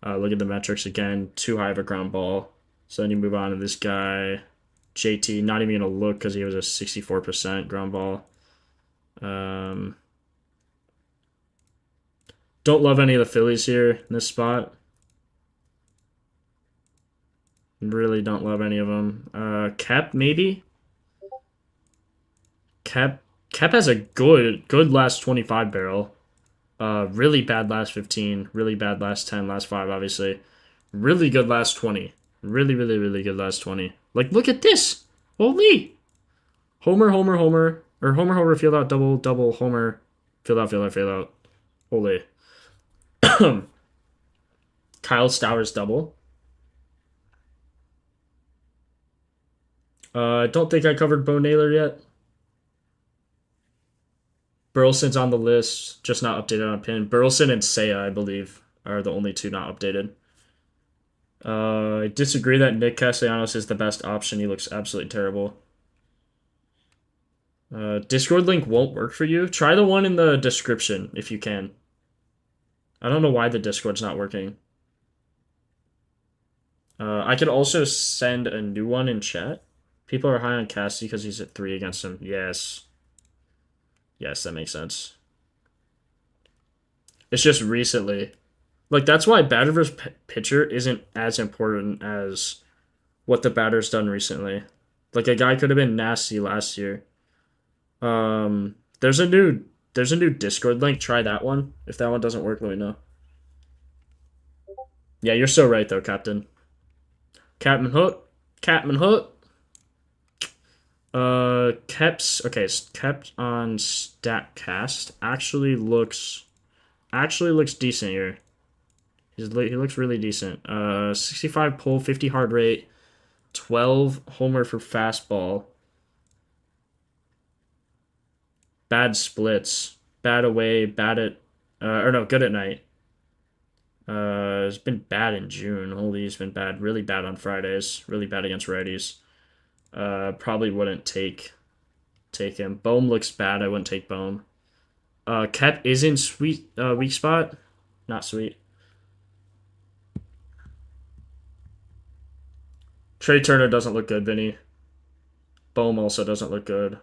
Look at the metrics again. Too high of a ground ball. So then you move on to this guy, JT. Not even gonna look because he was a 64% ground ball. Don't love any of the Phillies here in this spot. Really don't love any of them. Kep, maybe? Kep has a good last 25 barrel. Really bad last 15. Really bad last 10, last 5, obviously. Really good last 20. Really good last 20. Like, look at this! Holy! Homer, or homer, field out, double, homer, field out. Holy. Kyle Stowers double. I don't think I covered Bo Naylor yet. Burleson's on the list, just not updated on pin. Burleson and Seiya, I believe, are the only 2 not updated. I disagree that Nick Castellanos is the best option. He looks absolutely terrible. Discord link won't work for you. Try the one in the description if you can. I don't know why the Discord's not working. I could also send a new one in chat. People are high on Cassie because he's at 3 against him. Yes. Yes, that makes sense. It's just recently. Like, that's why batter versus pitcher isn't as important as what the batter's done recently. Like, a guy could have been nasty last year. There's a new Discord link. Try that one. If that one doesn't work, let me know. Yeah, you're so right, though, Captain. Captain Hook. Kept on Statcast actually looks decent here. He looks really decent. 65 pull, 50 hard rate, 12 homer for fastball. Bad splits, bad away, bad at, or no, good at night. It's been bad in June. Holy, he's been bad, really bad on Fridays, really bad against righties. Probably wouldn't take him. Bohm looks bad. I wouldn't take Bohm. Kep is in sweet weak spot, not sweet. Trey Turner doesn't look good, Vinny. Bohm also doesn't look good.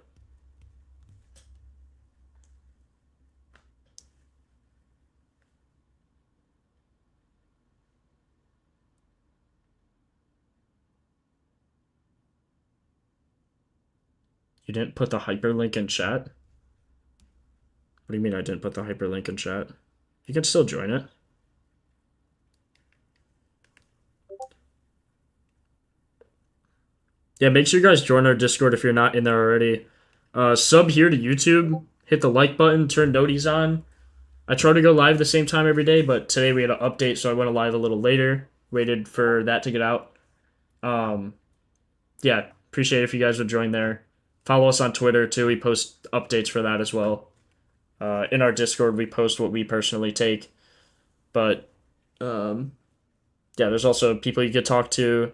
You didn't put the hyperlink in chat? What do you mean I didn't put the hyperlink in chat? You can still join it. Yeah, make sure you guys join our Discord if you're not in there already. Sub here to YouTube. Hit the like button. Turn noties on. I try to go live the same time every day, but today we had an update, so I went live a little later. Waited for that to get out. Yeah, appreciate it if you guys would join there. Follow us on Twitter too. We post updates for that as well. In our Discord, we post what we personally take. But yeah, there's also people you could talk to,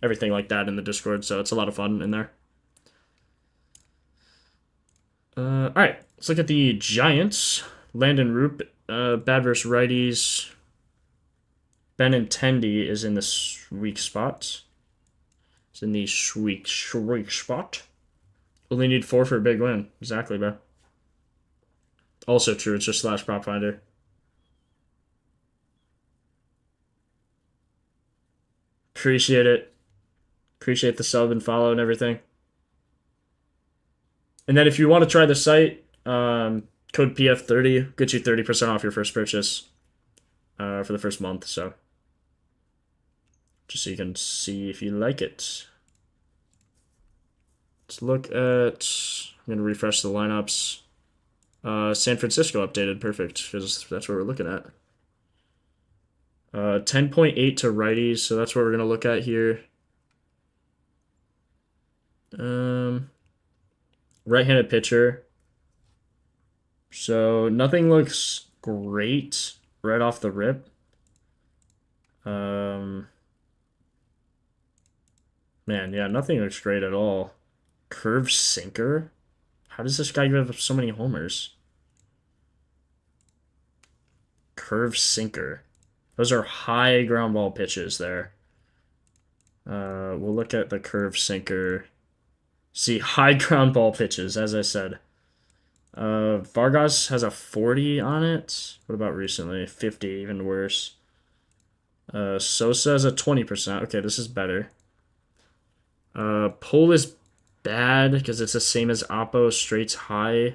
everything like that in the Discord. So it's a lot of fun in there. All right, let's look at the Giants. Landon Roop, bad versus righties. Benintendi is in this weak spot. It's in the weak spot. Only need 4 for a big win. Exactly, bro. Also true. It's just slash Propfinder. Appreciate it. Appreciate the sub and follow and everything. And then if you want to try the site, code PF30 gets you 30% off your first purchase for the first month. So just so you can see if you like it. Let's look at. I'm going to refresh the lineups. San Francisco updated. Perfect, because that's what we're looking at. 10.8 to righties, so that's what we're going to look at here. Right-handed pitcher. So nothing looks great right off the rip. Man, yeah, nothing looks great at all. Curve sinker? How does this guy give up so many homers? Curve sinker. Those are high ground ball pitches there. We'll look at the curve sinker. See, high ground ball pitches, as I said. Vargas has a 40 on it. What about recently? 50, even worse. Sosa has a 20%. Okay, this is better. Pull is bad because it's the same as Oppo. Straight's high.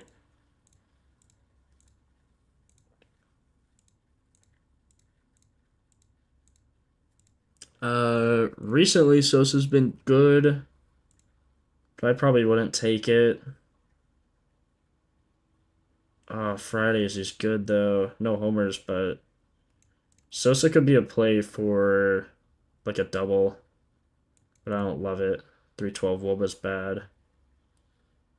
Recently Sosa's been good, but I probably wouldn't take it. Fridays is good though. No homers, but Sosa could be a play for like a double, but I don't love it. 312 Woba's bad.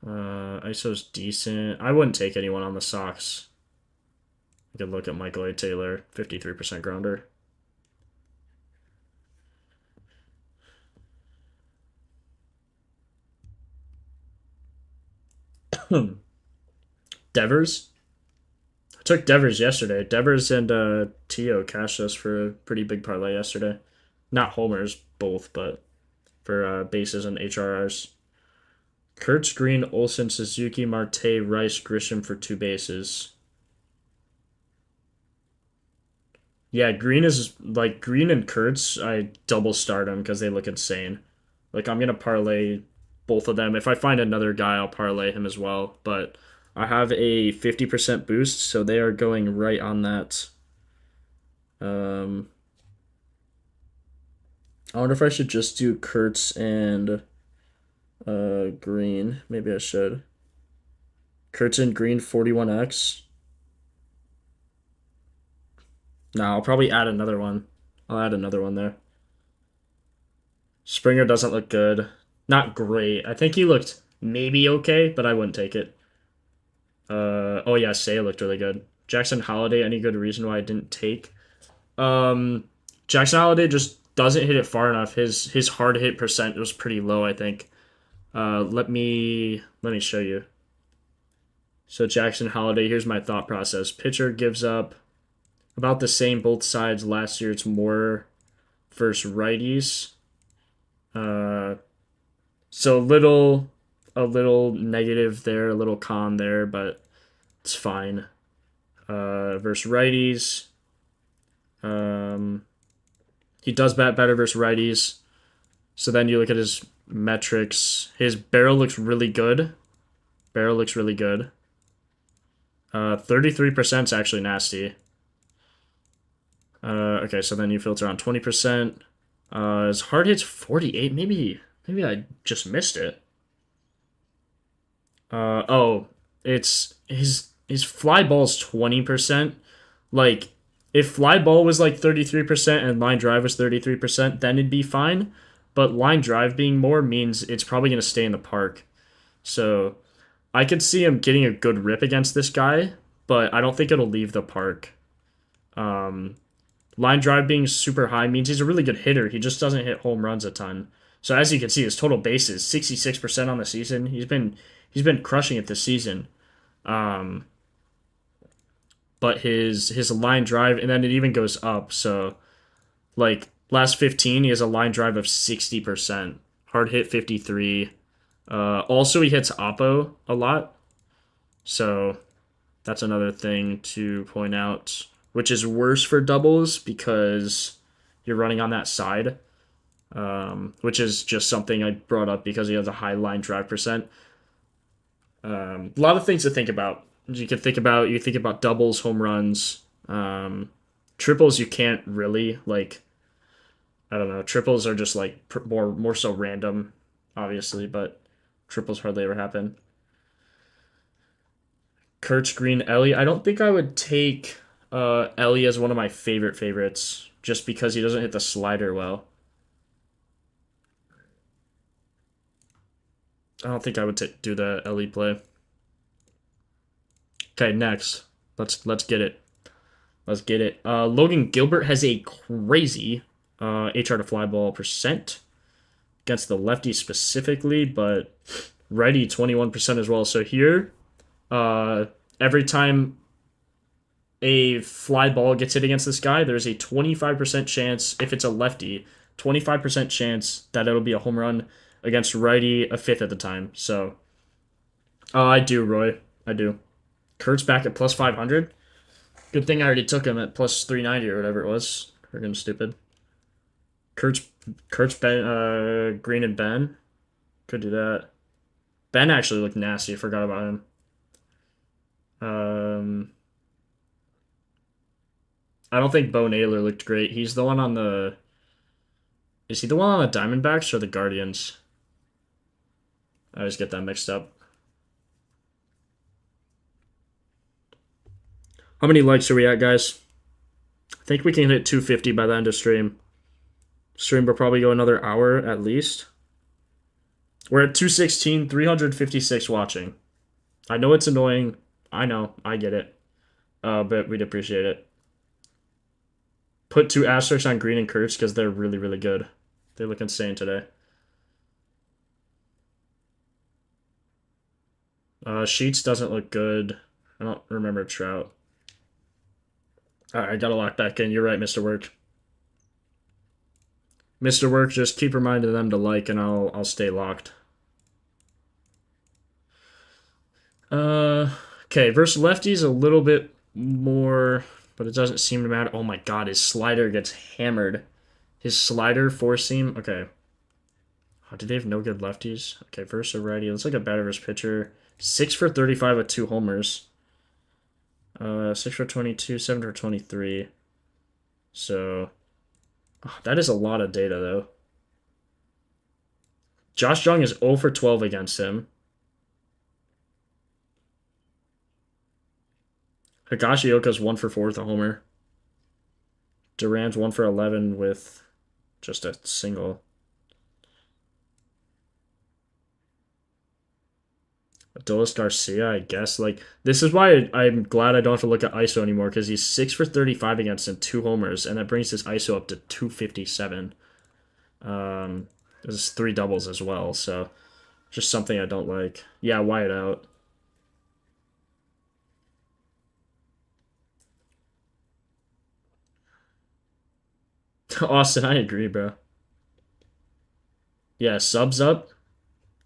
ISO's decent. I wouldn't take anyone on the Sox. You could look at Michael A. Taylor, 53% grounder. Devers. I took Devers yesterday. Devers and Tio cashed us for a pretty big parlay yesterday. Not homers, both, but for bases and HRRs. Kurtz, Green, Olsen, Suzuki, Marte, Rice, Grisham for 2 bases. Yeah, Green is like Green and Kurtz. I double start them because they look insane. Like I'm gonna parlay both of them. If I find another guy, I'll parlay him as well. But I have a 50% boost, so they are going right on that. I wonder if I should just do Kurtz and Green. Maybe I should. Curtin Green 41x. No, I'll probably add another one. I'll add another one there. Springer doesn't look good. Not great. I think he looked maybe okay, but I wouldn't take it. Oh yeah, Say looked really good. Jackson Holiday, any good reason why I didn't take? Jackson Holiday just doesn't hit it far enough. His hard hit percent was pretty low, I think. Let me show you. So Jackson Holiday, here's my thought process. Pitcher gives up about the same both sides. Last year it's more versus righties. So a little negative there, a little con there, but it's fine. Versus righties. He does bat better versus righties. So then you look at his metrics. His barrel looks really good. 33% is actually nasty. Okay, so then you filter on 20%. His hard hit's 48. Maybe I just missed it. Oh, it's his fly ball's 20%. Like, if fly ball was like 33% and line drive was 33%, then it'd be fine. But line drive being more means it's probably going to stay in the park. So I could see him getting a good rip against this guy, but I don't think it'll leave the park. Line drive being super high means he's a really good hitter. He just doesn't hit home runs a ton. So as you can see, his total bases 66% on the season. He's been crushing it this season. But his line drive, and then it even goes up. So like last 15, he has a line drive of 60%. Hard hit 53. Also, he hits oppo a lot. So that's another thing to point out, which is worse for doubles because you're running on that side, which is just something I brought up because he has a high line drive percent. A lot of things to think about. You think about doubles, home runs, triples. You can't really like. I don't know. Triples are just like more so random, obviously, but triples hardly ever happen. Kurtz Green Ellie. I don't think I would take Ellie as one of my favorites just because he doesn't hit the slider well. I don't think I would do the Ellie play. Okay, next. Let's get it. Let's get it. Logan Gilbert has a crazy HR to fly ball percent against the lefty specifically, but righty 21% as well. So here, every time a fly ball gets hit against this guy, there's a 25% chance, if it's a lefty, 25% chance that it'll be a home run against righty, a fifth at the time. So, I do, Roy. I do. Kurt's back at plus 500. Good thing I already took him at plus 390 or whatever it was. Friggin' stupid. Kurt's Ben, Green and Ben. Could do that. Ben actually looked nasty. I forgot about him. I don't think Bo Naylor looked great. He's the one on the... Is he the one on the Diamondbacks or the Guardians? I always get that mixed up. How many likes are we at, guys? I think we can hit 250 by the end of stream. Stream will probably go another hour at least. We're at 216, 356 watching. I know it's annoying. I know. I get it. But we'd appreciate it. Put 2 asterisks on Green and Kurtz because they're really, really good. They look insane today. Sheets doesn't look good. I don't remember Trout. Alright, I gotta lock back in. You're right, Mr. Work. Mr. Work, just keep reminding them to like and I'll stay locked. Okay, versus lefties a little bit more, but it doesn't seem to matter. Oh my god, his slider gets hammered. His slider, four seam. Okay. Oh, do they have no good lefties? Okay, versus a righty. Looks like a batter versus pitcher. 6 for 35 with 2 homers. 6 for 22, 7 for 23. So, that is a lot of data, though. Josh Jung is 0 for 12 against him. Higashioka's 1 for 4 with a homer. Duran's 1 for 11 with just a single. Adolis Garcia, I guess. Like, this is why I'm glad I don't have to look at ISO anymore, because he's 6 for 35 against him, 2 homers, and that brings his ISO up to 257. There's 3 doubles as well, so just something I don't like. Yeah, Wyatt out. Austin, I agree, bro. Yeah, subs up.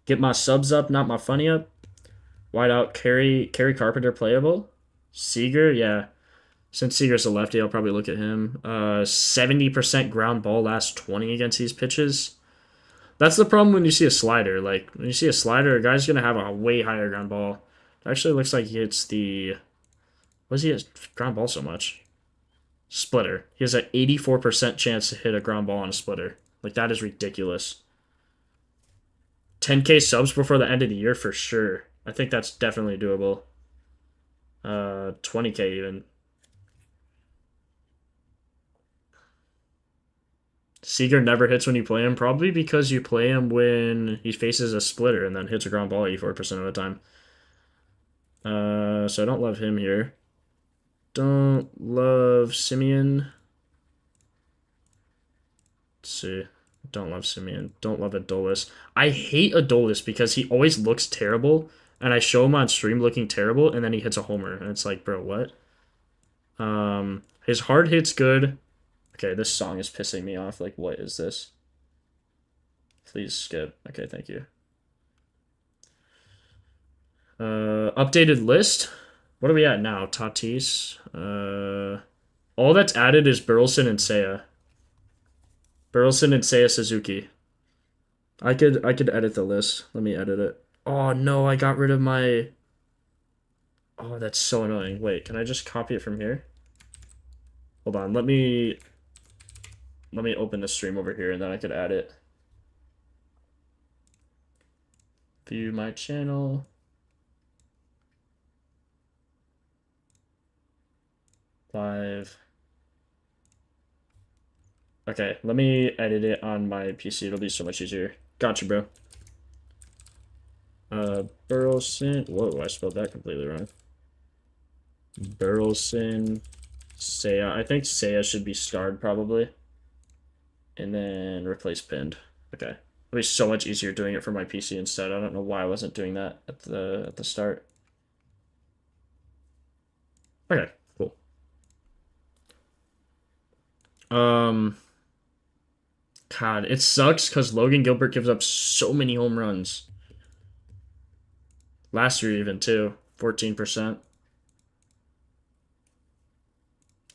Get my subs up, not my funny up. Wide out, Kerry Carpenter playable. Seager, yeah. Since Seager's a lefty, I'll probably look at him. 70% ground ball last 20 against these pitches. That's the problem when you see a slider. Like, when you see a slider, a guy's going to have a way higher ground ball. It actually looks like he hits the... What does he hit ground ball so much? Splitter. He has an 84% chance to hit a ground ball on a splitter. Like, that is ridiculous. 10K subs before the end of the year for sure. I think that's definitely doable. 20K even. Seager never hits when you play him, probably because you play him when he faces a splitter and then hits a ground ball 84% of the time. So I don't love him here. Don't love Simeon. Let's see. Don't love Simeon. Don't love Adolis. I hate Adolis because he always looks terrible, and I show him on stream looking terrible, and then he hits a homer, and it's like, bro, what? His hard hit's good. Okay, this song is pissing me off. Like, what is this? Please skip. Okay, thank you. Updated list. What are we at now? Tatis. All that's added is Burleson and Seiya. Burleson and Seiya Suzuki. I could edit the list. Let me edit it. Oh no, I got rid of my... Oh, that's so annoying. Wait, can I just copy it from here? Hold on, let me open the stream over here and then I could add it. View my channel. Live. Okay, let me edit it on my PC. It'll be so much easier. Gotcha, bro. Burleson. Whoa, I spelled that completely wrong. Burleson. Seiya. I think Seiya should be starred probably. And then replace pinned. Okay. It'll be so much easier doing it for my PC instead. I don't know why I wasn't doing that at the start. Okay, cool. God, it sucks because Logan Gilbert gives up so many home runs. Last year even too. 14%.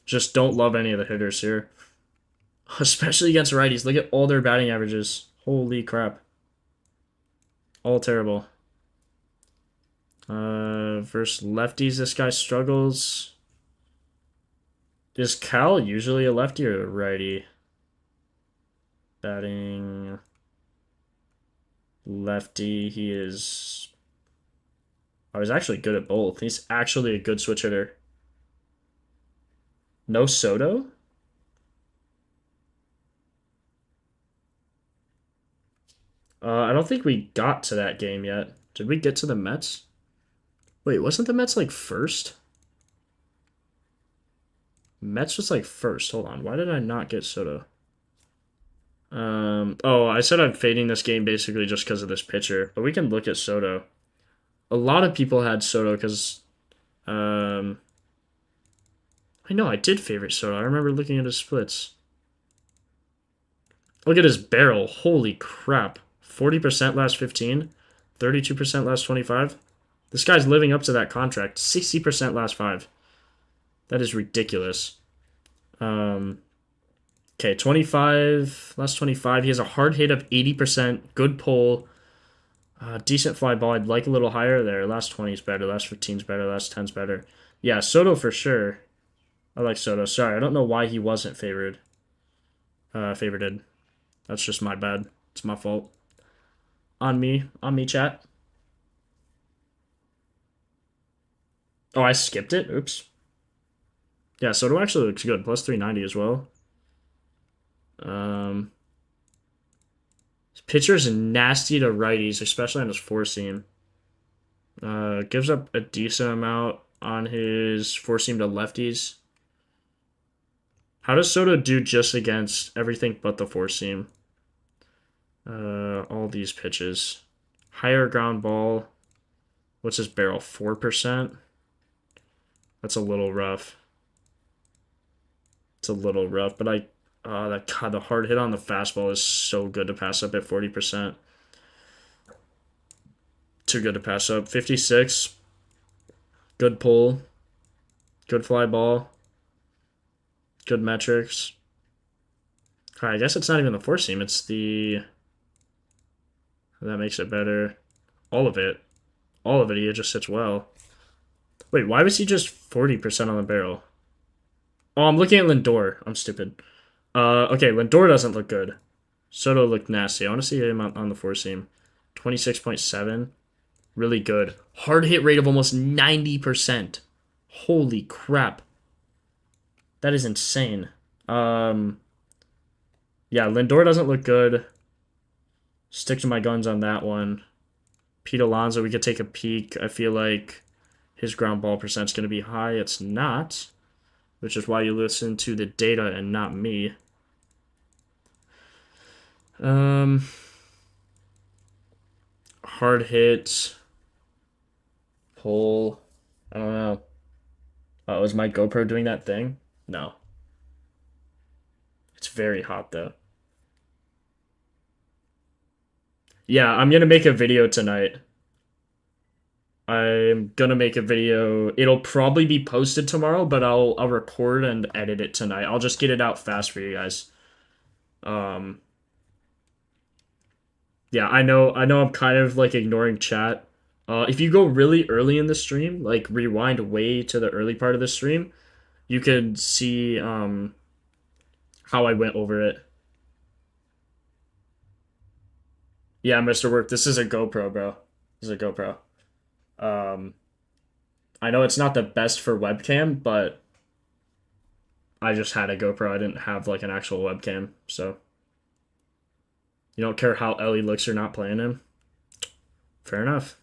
Just don't love any of the hitters here. Especially against righties. Look at all their batting averages. Holy crap. All terrible. Versus lefties, this guy struggles. Is Cal usually a lefty or a righty? Batting lefty, he is... Oh, he's actually good at both. He's actually a good switch hitter. No Soto? I don't think we got to that game yet. Did we get to the Mets? Wait, wasn't the Mets like first? Mets was like first. Hold on. Why did I not get Soto? Oh, I said I'm fading this game basically just because of this pitcher, but we can look at Soto. A lot of people had Soto because, I know I did favorite Soto. I remember looking at his splits. Look at his barrel. Holy crap. 40% last 15, 32% last 25. This guy's living up to that contract. 60% last 5. That is ridiculous. Okay, 25, last 25. He has a hard hit of 80%, good pull, decent fly ball. I'd like a little higher there. Last 20 is better, last 15 is better, last 10 is better. Yeah, Soto for sure. I like Soto. Sorry, I don't know why he wasn't favorited. Favorited. That's just my bad. It's my fault. on me, chat. Oh, I skipped it. Oops. Yeah, Soto actually looks good. Plus 390 as well. His pitcher's nasty to righties, especially on his four seam. Gives up a decent amount on his four seam to lefties. How does Soto do just against everything but the four seam? All these pitches. Higher ground ball. What's his barrel? 4%? That's a little rough. It's a little rough, but the hard hit on the fastball is so good to pass up at 40%. Too good to pass up. 56. Good pull. Good fly ball. Good metrics. I guess it's not even the four seam. It's the... That makes it better. All of it. All of it, he just hits well. Wait, why was he just 40% on the barrel? Oh, I'm looking at Lindor. I'm stupid. Okay, Lindor doesn't look good. Soto looked nasty. I want to see him on the four seam. 26.7. Really good. Hard hit rate of almost 90%. Holy crap. That is insane. Yeah, Lindor doesn't look good. Stick to my guns on that one. Pete Alonso, we could take a peek. I feel like his ground ball percent's going to be high. It's not, which is why you listen to the data and not me. Hard hits. Pull. I don't know. Oh, is my GoPro doing that thing? No. It's very hot, though. Yeah, I'm going to make a video tonight. I'm going to make a video. It'll probably be posted tomorrow, but I'll record and edit it tonight. I'll just get it out fast for you guys. Yeah, I know I'm kind of like ignoring chat. If you go really early in the stream, like rewind way to the early part of the stream, you can see how I went over it. Yeah, Mr. Work, this is a GoPro, bro. This is a GoPro. I know it's not the best for webcam, but I just had a GoPro. I didn't have like an actual webcam, so you don't care how Ellie looks or not playing him. Fair enough.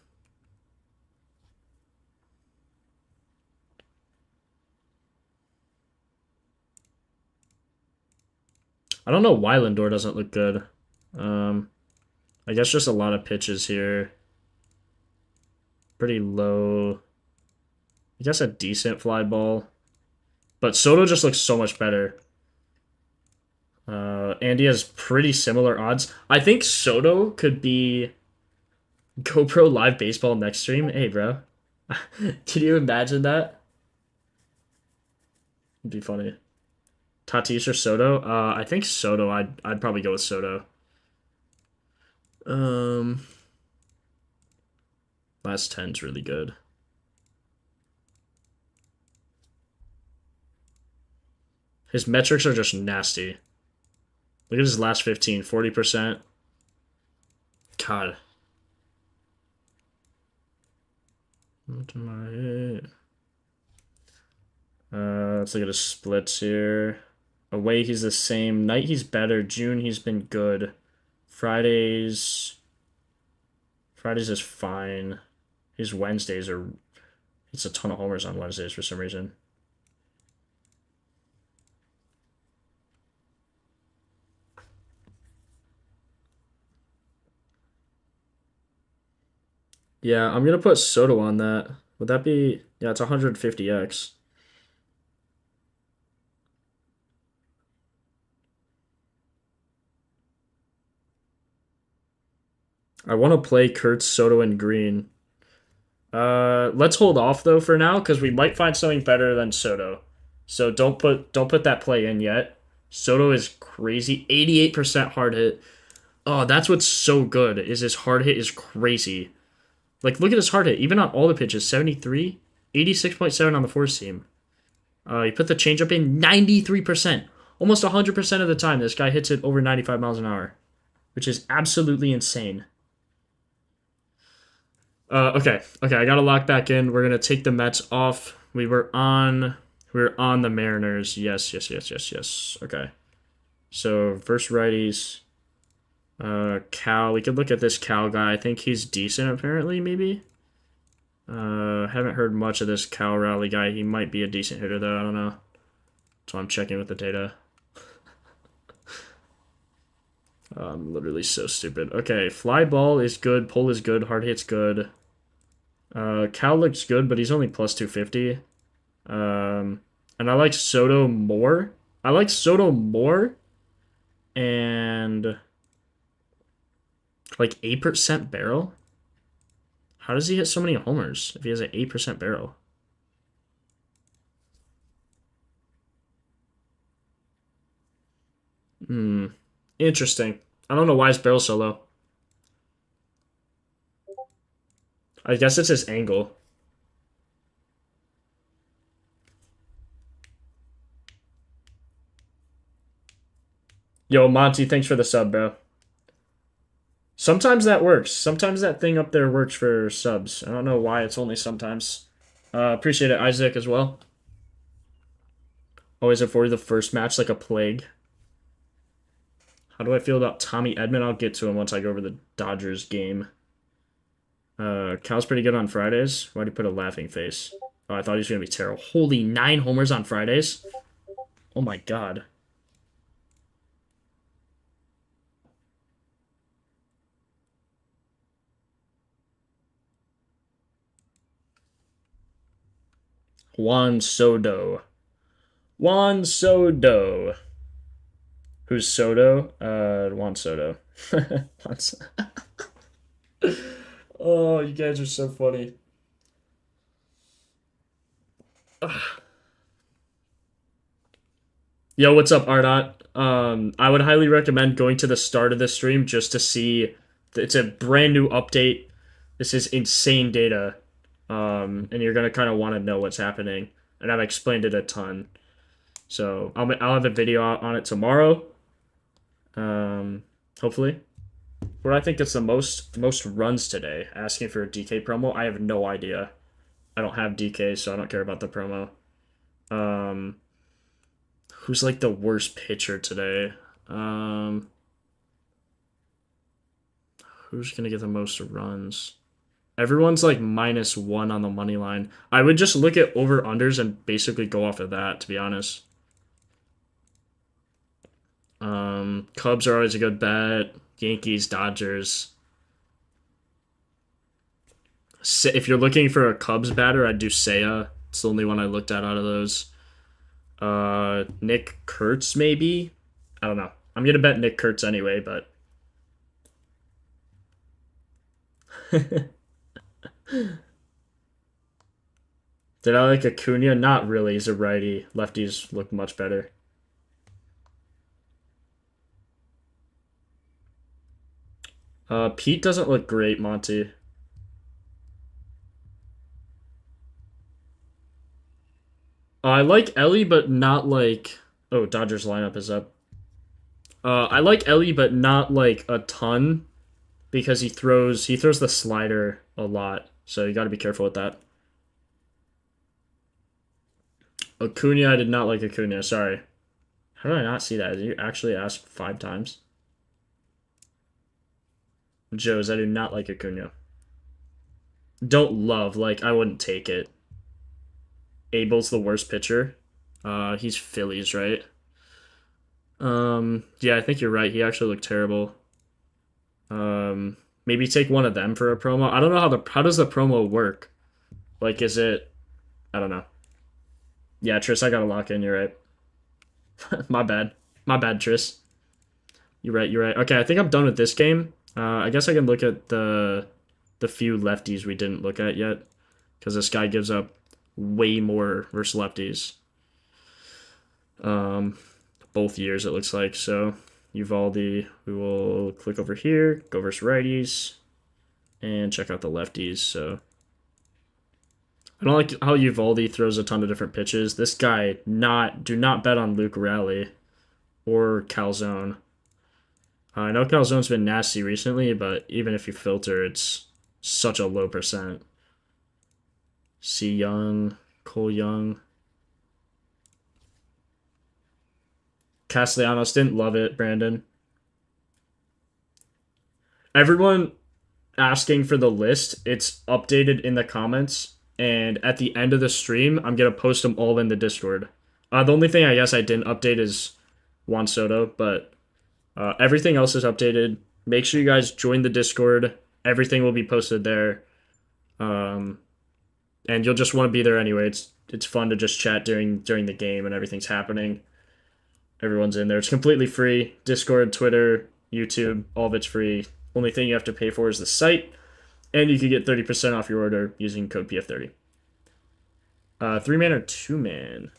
I don't know why Lindor doesn't look good. I guess just a lot of pitches here. Pretty low. I guess a decent fly ball. But Soto just looks so much better. Andy has pretty similar odds. I think Soto could be GoPro Live Baseball next stream. Hey, bro. Can you imagine that? It'd be funny. Tatis or Soto? I think Soto. I'd probably go with Soto. Last 10's really good. His metrics are just nasty. Look at his last 15, 40%. God. Let's look at his splits here. Away, he's the same. Night, he's better. June, he's been good. Fridays is fine. His Wednesdays are... It's a ton of homers on Wednesdays for some reason. Yeah, I'm going to put Soto on that. Would that be... Yeah, it's 150x. I want to play Kurtz, Soto, and Green. Let's hold off though for now because we might find something better than Soto. So don't put that play in yet. Soto is crazy. 88% hard hit. Oh, that's what's so good is his hard hit is crazy. Like look at his hard hit. Even on all the pitches, 73, 86.7 on the four seam. He put the changeup in 93%. Almost 100% of the time, this guy hits it over 95 miles an hour, which is absolutely insane. Okay, I gotta lock back in. We're gonna take the Mets off. We were on the Mariners. Yes. Okay. So versus righties. Cal. We could look at this Cal guy. I think he's decent. Apparently, maybe. Haven't heard much of this Cal Raleigh guy. He might be a decent hitter though. I don't know. So I'm checking with the data. I'm literally so stupid. Okay, fly ball is good. Pull is good. Hard hit's good. Cal looks good, but he's only plus 250. And I like Soto more. And like 8% barrel. How does he hit so many homers if he has an 8% barrel? Interesting. I don't know why his barrel so low. I guess it's his angle. Yo, Monty, thanks for the sub, bro. Sometimes that works. Sometimes that thing up there works for subs. I don't know why it's only sometimes. Appreciate it, Isaac, as well. Always avoid the first match like a plague. How do I feel about Tommy Edman? I'll get to him once I go over the Dodgers game. Cal's pretty good on Fridays. Why'd he put a laughing face? Oh, I thought he was going to be terrible. Holy 9 homers on Fridays? Oh my god. Juan Soto. Who's Soto? Juan Soto. Oh, you guys are so funny. Yo, what's up, Ardot? I would highly recommend going to the start of this stream just to see. It's a brand new update. This is insane data. And you're gonna kind of want to know what's happening. And I've explained it a ton. So I'll have a video on it tomorrow. Hopefully. Where I think it's the most runs today. Asking for a DK promo. I have no idea. I don't have DK, so I don't care about the promo. Who's like the worst pitcher today? Who's gonna get the most runs? Everyone's like -1 on the money line. I would just look at over-unders and basically go off of that, to be honest. Cubs are always a good bet. Yankees, Dodgers. If you're looking for a Cubs batter, I'd do Seiya. It's the only one I looked at out of those. Nick Kurtz, maybe? I don't know. I'm going to bet Nick Kurtz anyway, but... Did I like Acuna? Not really. He's a righty. Lefties look much better. Pete doesn't look great, Monty. I like Ellie, but not like... Oh, Dodgers lineup is up. I like Ellie, but not like a ton, because he throws the slider a lot, so you got to be careful with that. Acuna, I did not like Acuna. Sorry. How did I not see that? Did you actually ask 5 times? Joe's, I do not like Acuna. Don't love, like, I wouldn't take it. Abel's the worst pitcher. He's Phillies, right? Yeah, I think you're right. He actually looked terrible. Maybe take one of them for a promo. I don't know how does the promo work? Like, is it... I don't know. Yeah, Tris, I gotta lock in. You're right. My bad, Tris. You're right. Okay, I think I'm done with this game. I guess I can look at the few lefties we didn't look at yet, because this guy gives up way more versus lefties. Both years it looks like. So Uvalde, we will click over here, go versus righties, and check out the lefties. So I don't like how Uvalde throws a ton of different pitches. This guy, do not bet on Luke Raleigh or Calzone. I know Calzone's been nasty recently, but even if you filter, it's Such a low percent. C. Young, Cole Young. Castellanos, didn't love it, Brandon. Everyone asking for the list, it's updated in the comments. And at the end of the stream, I'm going to post them all in the Discord. The only thing I guess I didn't update is Juan Soto, but everything else is updated. Make sure you guys join the Discord. Everything will be posted there. And you'll just want to be there anyway. It's fun to just chat during the game and everything's happening. Everyone's in there. It's completely free. Discord, Twitter, YouTube, all of it's free. Only thing you have to pay for is the site, and you can get 30% off your order using code PF30. 3-man or 2-man?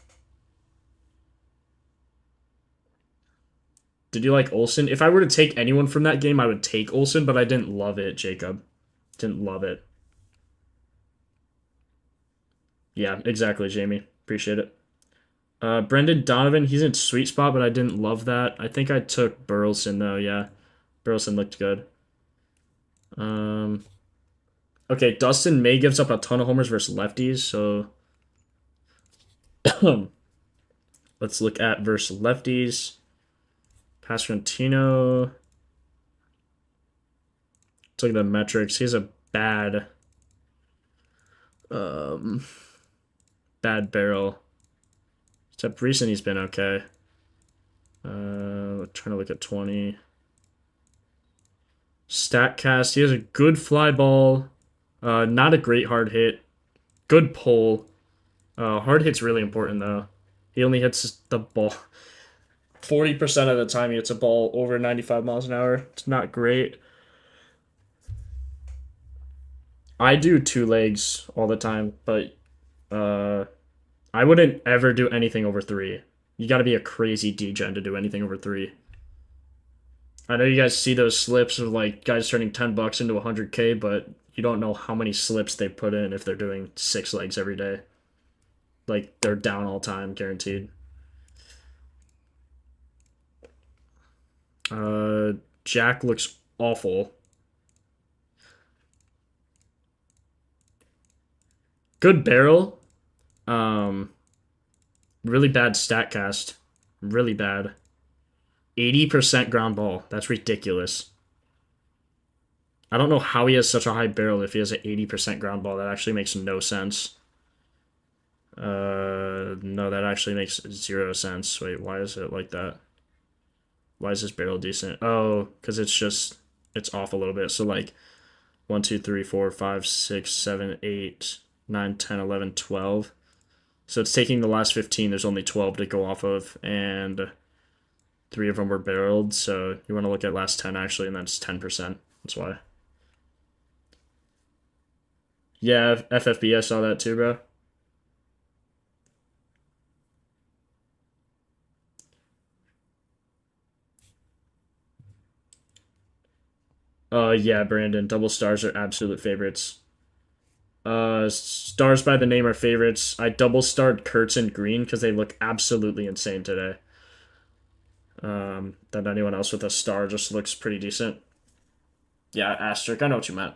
Did you like Olsen? If I were to take anyone from that game, I would take Olsen, but I didn't love it, Jacob. Didn't love it. Yeah, exactly, Jamie. Appreciate it. Brendan Donovan, he's in sweet spot, but I didn't love that. I think I took Burleson, though, yeah. Burleson looked good. Okay, Dustin May gives up a ton of homers versus lefties, so let's look at versus lefties. Pasquantino. Let's look at the metrics. He has a bad barrel. Except recent he's been okay. Trying to look at 20. Statcast, he has a good fly ball. Not a great hard hit. Good pull. Hard hit's really important, though. He only hits the ball 40% of the time he hits a ball over 95 miles an hour. It's not great. I do 2 legs all the time, but I wouldn't ever do anything over 3. You got to be a crazy degen to do anything over 3. I know you guys see those slips of like guys turning $10 into 100K, but you don't know how many slips they put in if they're doing 6 legs every day. Like they're down all time, guaranteed. Jack looks awful. Good barrel. Really bad Statcast. Really bad. 80% ground ball. That's ridiculous. I don't know how he has such a high barrel if he has an 80% ground ball. That actually makes no sense. No, that actually makes 0 sense. Wait, why is it like that? Why is this barrel decent? Oh, because it's off a little bit. So like 1, 2, 3, 4, 5, 6, 7, 8, 9, 10, 11, 12. So it's taking the last 15. There's only 12 to go off of, and 3 of them were barreled. So you want to look at last 10 actually, and that's 10%. That's why. Yeah, FFB, I saw that too, bro. Yeah, Brandon. Double stars are absolute favorites. Stars by the name are favorites. I double starred Kurtz and Green because they look absolutely insane today. Then anyone else with a star just looks pretty decent. Yeah, asterisk. I know what you meant.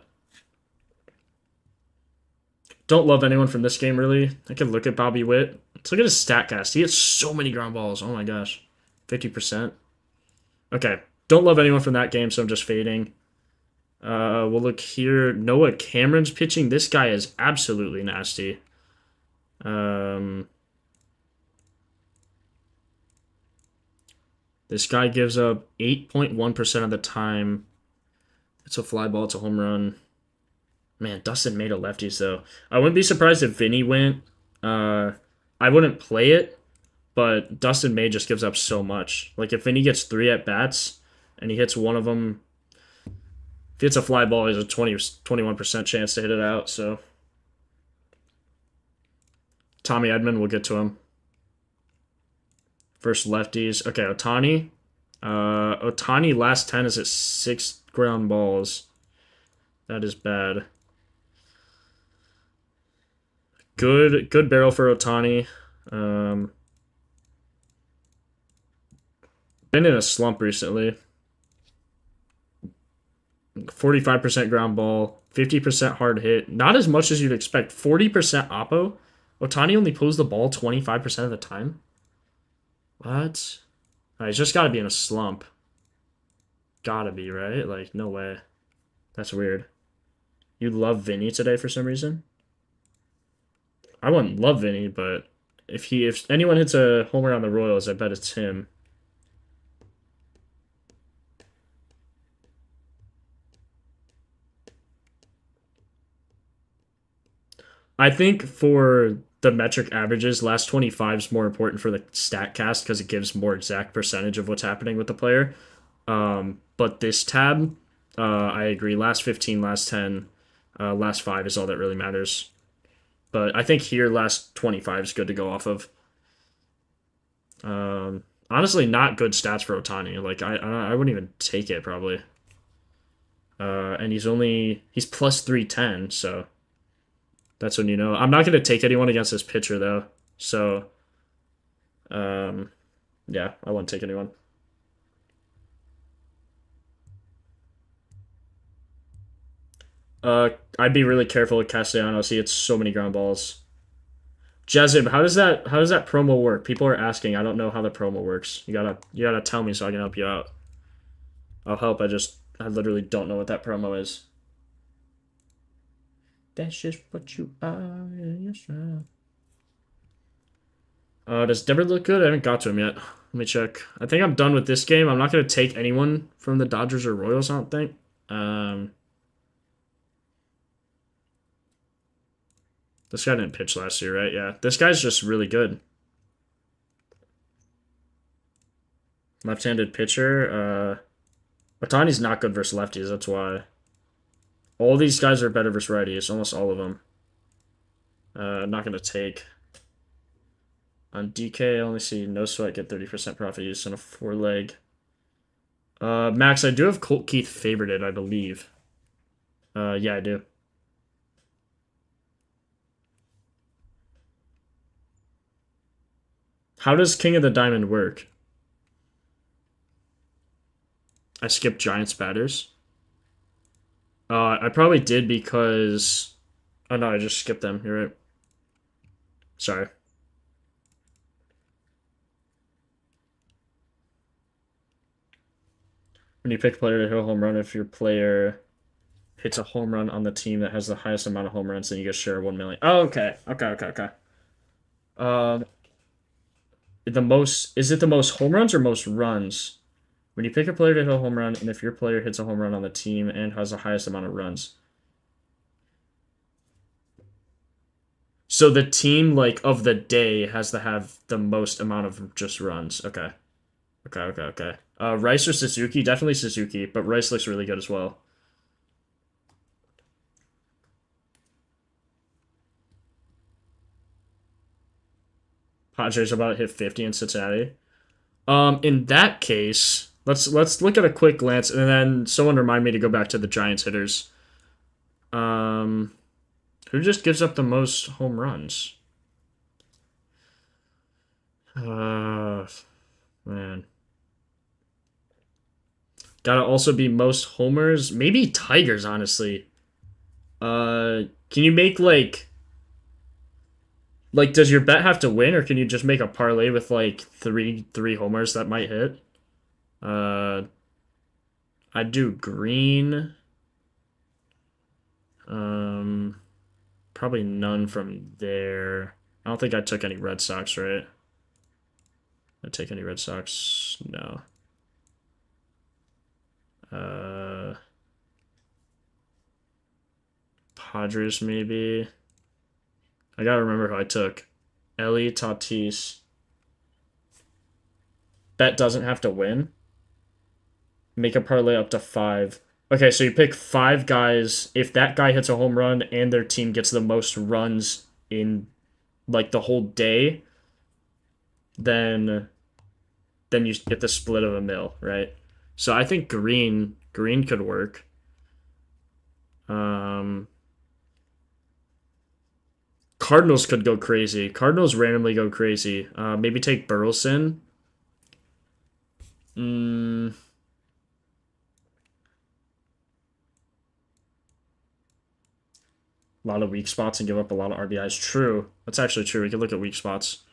Don't love anyone from this game, really. I could look at Bobby Witt. Let's look at his Statcast. He hits so many ground balls. Oh my gosh. 50%. Okay. Don't love anyone from that game, so I'm just fading. We'll look here. Noah Cameron's pitching. This guy is absolutely nasty. This guy gives up 8.1% of the time. It's a fly ball. It's a home run. Man, Dustin made a lefties, though. I wouldn't be surprised if Vinny went. I wouldn't play it, but Dustin May just gives up so much. Like, if Vinny gets 3 at-bats and he hits one of them, if he hits a fly ball, he has a 21% chance to hit it out, so. Tommy Edman, we'll get to him. First lefties. Okay, Ohtani. Ohtani last 10 is at 6 ground balls. That is bad. Good barrel for Ohtani. Been in a slump recently. 45% ground ball, 50% hard hit. Not as much as you'd expect. 40% oppo. Ohtani only pulls the ball 25% of the time. What? He's just got to be in a slump. Gotta be, right? Like, no way. That's weird. You love Vinny today for some reason? I wouldn't love Vinny, but if anyone hits a homer on the Royals, I bet it's him. I think for the metric averages, last 25 is more important for the Statcast because it gives more exact percentage of what's happening with the player. But this tab, I agree. Last 15, last 10, last 5 is all that really matters. But I think here, last 25 is good to go off of. Honestly, not good stats for Ohtani. Like, I wouldn't even take it, probably. And he's plus 310, so that's when you know. I'm not going to take anyone against this pitcher, though. So, yeah, I won't take anyone. I'd be really careful with Castellanos. He hits so many ground balls. Jezib, how does that promo work? People are asking. I don't know how the promo works. You gotta tell me so I can help you out. I'll help. I literally don't know what that promo is. That's just what you are. Yes, sir. Does Dever look good? I haven't got to him yet. Let me check. I think I'm done with this game. I'm not gonna take anyone from the Dodgers or Royals. I don't think. This guy didn't pitch last year, right? Yeah. This guy's just really good. Left-handed pitcher. Otani's not good versus lefties, that's why. All these guys are better versus righties, almost all of them. Not going to take. On DK, I only see No Sweat get 30% profit use on a 4-leg. Max, I do have Colt Keith favorited, I believe. Yeah, I do. How does King of the Diamond work? I skipped Giants batters. I probably did because... Oh, no, I just skipped them. You're right. Sorry. When you pick a player to hit a home run, if your player hits a home run on the team that has the highest amount of home runs, then you get a share of 1 million. Oh, okay. Okay. Is it the most home runs or most runs? When you pick a player to hit a home run, and if your player hits a home run on the team and has the highest amount of runs. So the team, like, of the day has to have the most amount of just runs. Okay. Rice or Suzuki? Definitely Suzuki, but Rice looks really good as well. Padres are about to hit 50 in Cincinnati. In that case, let's look at a quick glance, and then someone remind me to go back to the Giants hitters. Who just gives up the most home runs? Man. Gotta also be most homers. Maybe Tigers, honestly. Can you make, like, does your bet have to win, or can you just make a parlay with, like, three homers that might hit? I'd do Green. Probably none from there. I don't think I took any Red Sox, right? I'd take any Red Sox? No. Padres, maybe. I gotta remember who I took. Ellie, Tatis. Bet doesn't have to win. Make a parlay up to 5. Okay, so you pick 5 guys. If that guy hits a home run and their team gets the most runs in, like, the whole day, then you get the split of a mil, right? So I think Green could work. Cardinals could go crazy. Cardinals randomly go crazy. Maybe take Burleson. a lot of weak spots and give up a lot of RBIs. True. That's actually true. We could look at weak spots.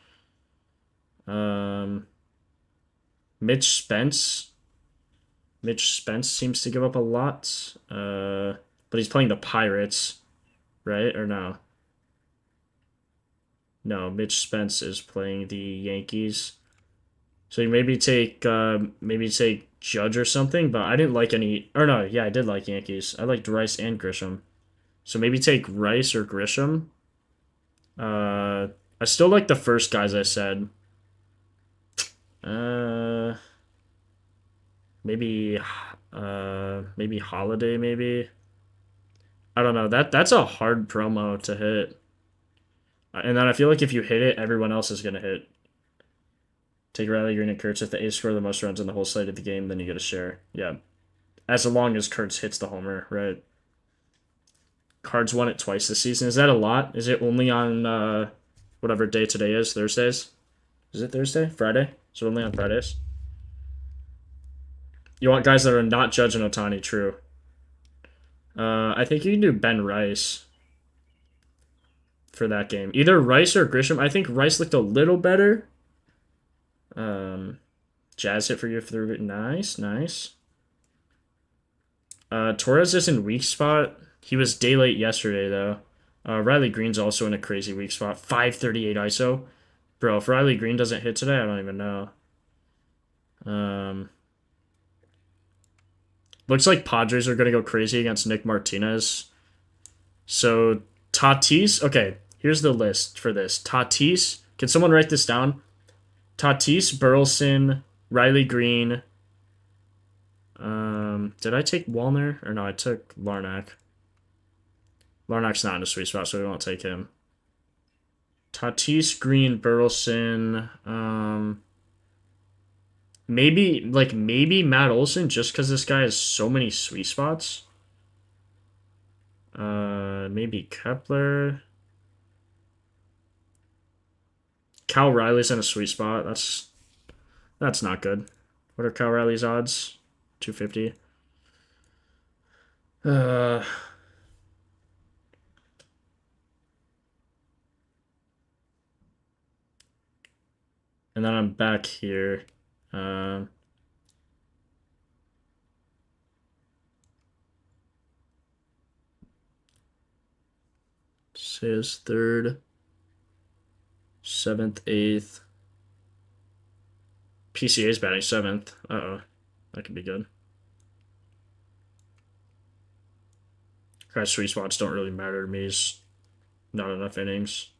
Mitch Spence. Mitch Spence seems to give up a lot. But he's playing the Pirates, right? Or no? No, Mitch Spence is playing the Yankees. So you maybe take Judge or something, but I didn't like any. Or no, yeah, I did like Yankees. I liked Rice and Grisham. So maybe take Rice or Grisham. I still like the first guys I said. Maybe Holiday. Maybe I don't know. That's a hard promo to hit. And then I feel like if you hit it, everyone else is gonna hit. Take Riley Green and Kurtz. If the A's score the most runs in the whole slate of the game, then you get a share. Yeah. As long as Kurtz hits the homer, right? Cards won it twice this season. Is that a lot? Is it only on whatever day today is? Thursdays? Is it Thursday? Friday? Is it only on Fridays? You want guys that are not Judge and Ohtani, true. I think you can do Ben Rice for that game. Either Rice or Grisham. I think Rice looked a little better. Jazz hit for you through. Nice, nice. Torres is in weak spot. He was day late yesterday, though. Riley Green's also in a crazy weak spot. 538 ISO. Bro, if Riley Green doesn't hit today, I don't even know. Looks like Padres are going to go crazy against Nick Martinez. So, Tatis. Okay, here's the list for this. Tatis. Can someone write this down? Tatis, Burleson, Riley Green. Did I take Wallner? Or no, I took Larnack. Larnack's not in a sweet spot, so we won't take him. Tatis, Green, Burleson. Maybe Matt Olson, just because this guy has so many sweet spots. Maybe Kepler. Cal Riley's in a sweet spot. That's not good. What are Cal Riley's odds? 250. And then I'm back here. Says third, 7th, 8th. PCA's batting 7th. Uh-oh. That could be good. Guy's sweet spots don't really matter to me. He's not enough innings.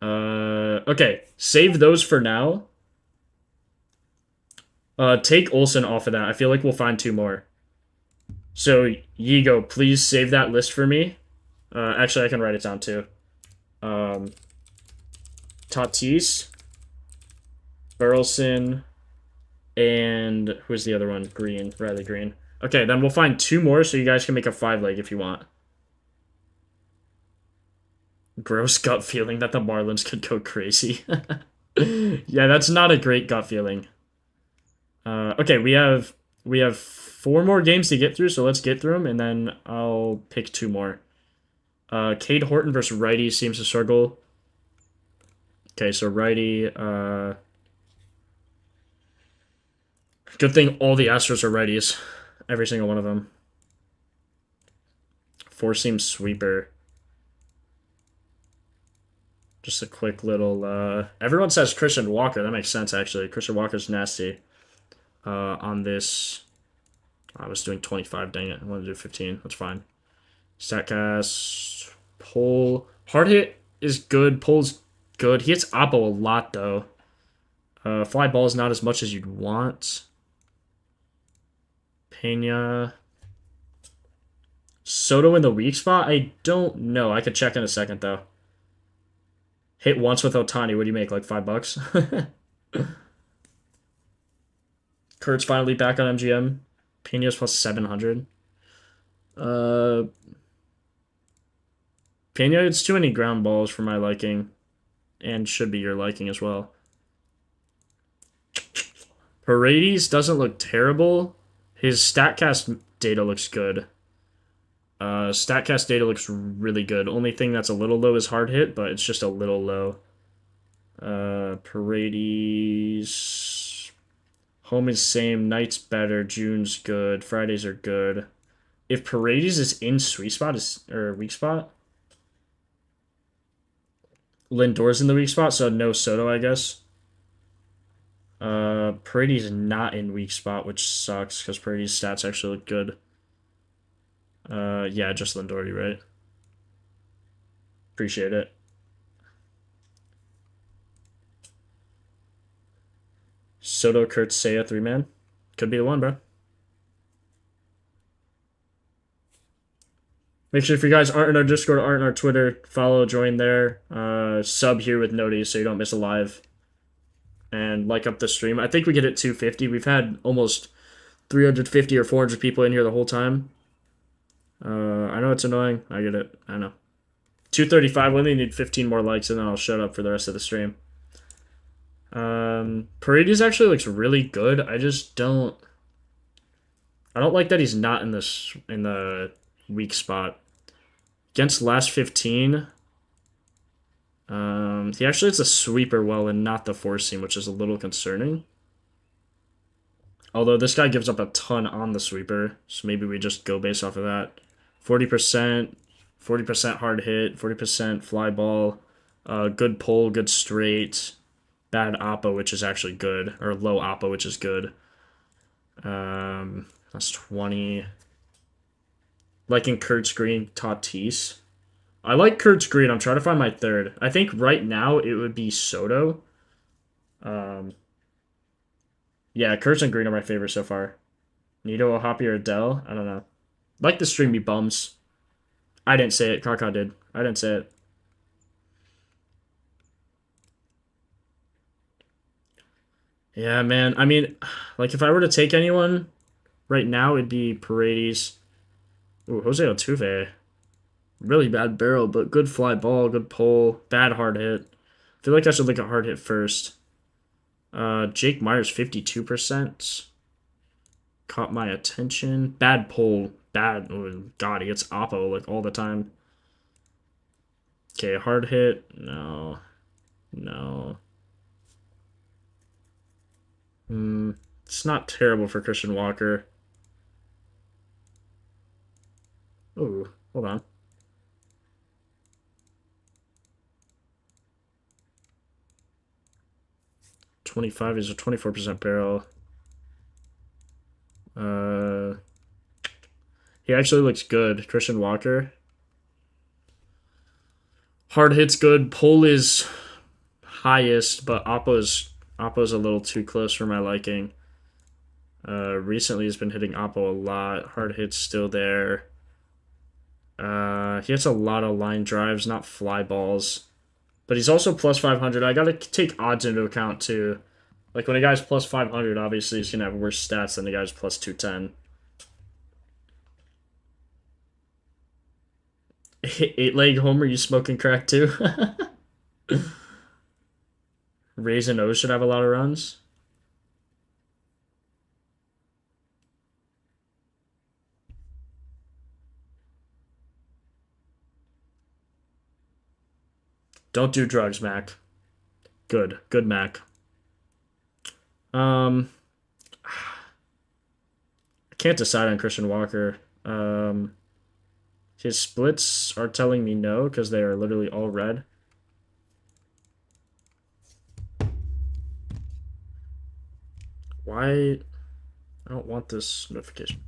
Okay. Save those for now. Take Olsen off of that. I feel like we'll find 2 more. So, Yigo, please save that list for me. Actually, I can write it down too. Tatis, Burleson, and who's the other one? Green, Riley Green. Okay, then we'll find 2 more so you guys can make a 5-leg if you want. Gross gut feeling that the Marlins could go crazy. Yeah, that's not a great gut feeling. Okay, we have 4 more games to get through, so let's get through them, and then I'll pick 2 more. Cade Horton versus righty seems to struggle. Okay, so righty. Good thing all the Astros are righties. Every single one of them. 4-seam sweeper. Just a quick little... everyone says Christian Walker. That makes sense, actually. Christian Walker's nasty. On this... I was doing 25, dang it. I wanted to do 15. That's fine. Statcast. Pull. Hard hit is good. Pull's good. He hits Oppo a lot, though. Fly ball is not as much as you'd want. Pena. Soto in the weak spot? I don't know. I could check in a second, though. Hit once with Ohtani. What do you make? Like $5? Kurt's finally back on MGM. Pena's plus 700. Pena hits too many ground balls for my liking. And should be your liking as well. Paredes doesn't look terrible. His Statcast data looks good. Statcast data looks really good. Only thing that's a little low is hard hit, but it's just a little low. Paredes. Home is same. Night's better. June's good. Fridays are good. If Paredes is in sweet spot or weak spot, Lindor's in the weak spot, so no Soto, I guess. Paredes not in weak spot, which sucks because Paredes stats actually look good. Yeah, just Lindor, right? Appreciate it. Soto, Kurt, Seiya, 3-man. Could be the one, bro. Make sure if you guys aren't in our Discord, aren't in our Twitter, follow, join there. Sub here with noties so you don't miss a live. And like up the stream. I think we get it 250. We've had almost 350 or 400 people in here the whole time. I know it's annoying. I get it. I know. 235. We only need 15 more likes, and then I'll shut up for the rest of the stream. Paredes actually looks really good. I just don't. I don't like that he's not in the weak spot. Against last 15, he actually hits a sweeper well and not the four seam, which is a little concerning. Although this guy gives up a ton on the sweeper, so maybe we just go based off of that. 40%, 40% hard hit, 40% fly ball, good pull, good straight, bad oppo, which is actually good, or low oppo, which is good. That's 20. Liking Kurt's green, Tatis. I like Kurt's green. I'm trying to find my third. I think right now it would be Soto. Yeah, Kurtz and green are my favorite so far. Nito, Hoppy, or Adele? I don't know. Like the stream be bums. I didn't say it. Kaka did. I didn't say it. Yeah, man. I mean, like if I were to take anyone right now, it'd be Paredes. Ooh, Jose Altuve. Really bad barrel, but good fly ball, good pull, bad hard hit. I feel like I should look at hard hit first. Jake Myers, 52%. Caught my attention. Bad pull. Bad. Oh, God, he gets oppo like all the time. Okay, hard hit. No. No. It's not terrible for Christian Walker. Ooh, hold on. $25 is a 24% barrel. He actually looks good. Christian Walker. Hard hit's good. Pull is highest, but Oppo's a little too close for my liking. Recently he's been hitting Oppo a lot. Hard hit's still there. He hits a lot of line drives, not fly balls. But he's also plus 500. I gotta take odds into account too. Like when a guy's plus 500, obviously he's gonna have worse stats than the guy's plus 210. 8-leg homer, you smoking crack too? Rays and O's should have a lot of runs. Don't do drugs, Mac. Good. Good, Mac. I can't decide on Christian Walker. His splits are telling me no because they are literally all red. Why? I don't want this notification.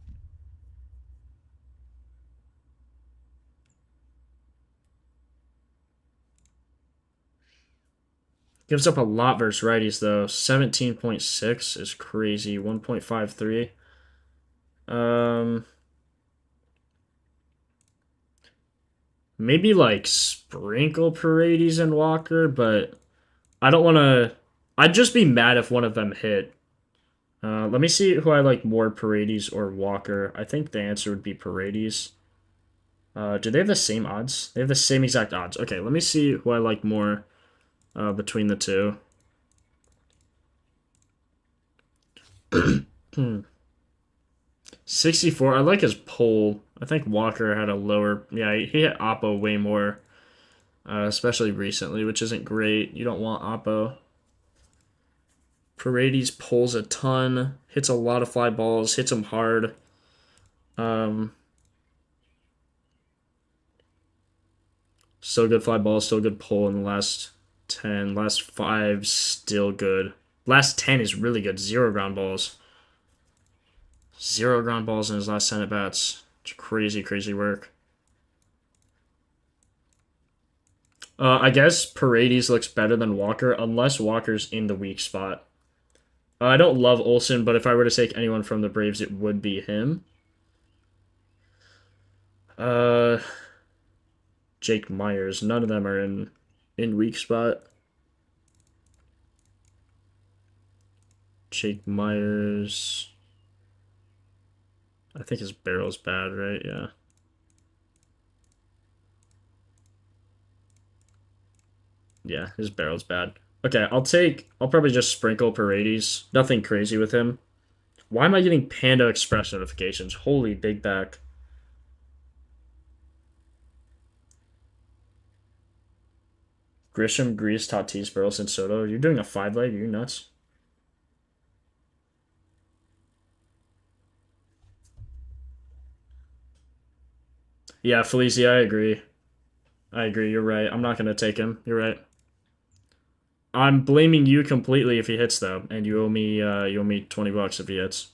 Gives up a lot versus righties, though. 17.6 is crazy. 1.53. Maybe, like, sprinkle Paredes and Walker, but I don't want to... I'd just be mad if one of them hit. Let me see who I like more, Paredes or Walker. I think the answer would be Paredes. Do they have the same odds? They have the same exact odds. Okay, let me see who I like more between the two. 64. I like his pull. I think Walker had a lower. Yeah, he hit Oppo way more, especially recently, which isn't great. You don't want Oppo. Paredes pulls a ton, hits a lot of fly balls, hits them hard. Still good fly balls, still good pull in the last 10. Last 5, still good. Last 10 is really good. 0 ground balls. 0 ground balls in his last 10 at bats. It's crazy, crazy work. I guess Paredes looks better than Walker, unless Walker's in the weak spot. I don't love Olsen, but if I were to take anyone from the Braves, it would be him. Jake Myers. None of them are in weak spot. Jake Myers. I think his barrel's bad, right? Yeah. Yeah, his barrel's bad. Okay, I'll probably just sprinkle Paredes. Nothing crazy with him. Why am I getting Panda Express notifications? Holy big back. Grisham, Grease, Tatis, Burleson, Soto. You're doing a 5-leg? Are you nuts? Yeah, Felicia, I agree. I agree. You're right. I'm not going to take him. You're right. I'm blaming you completely if he hits, though, and you owe me $20 if he hits.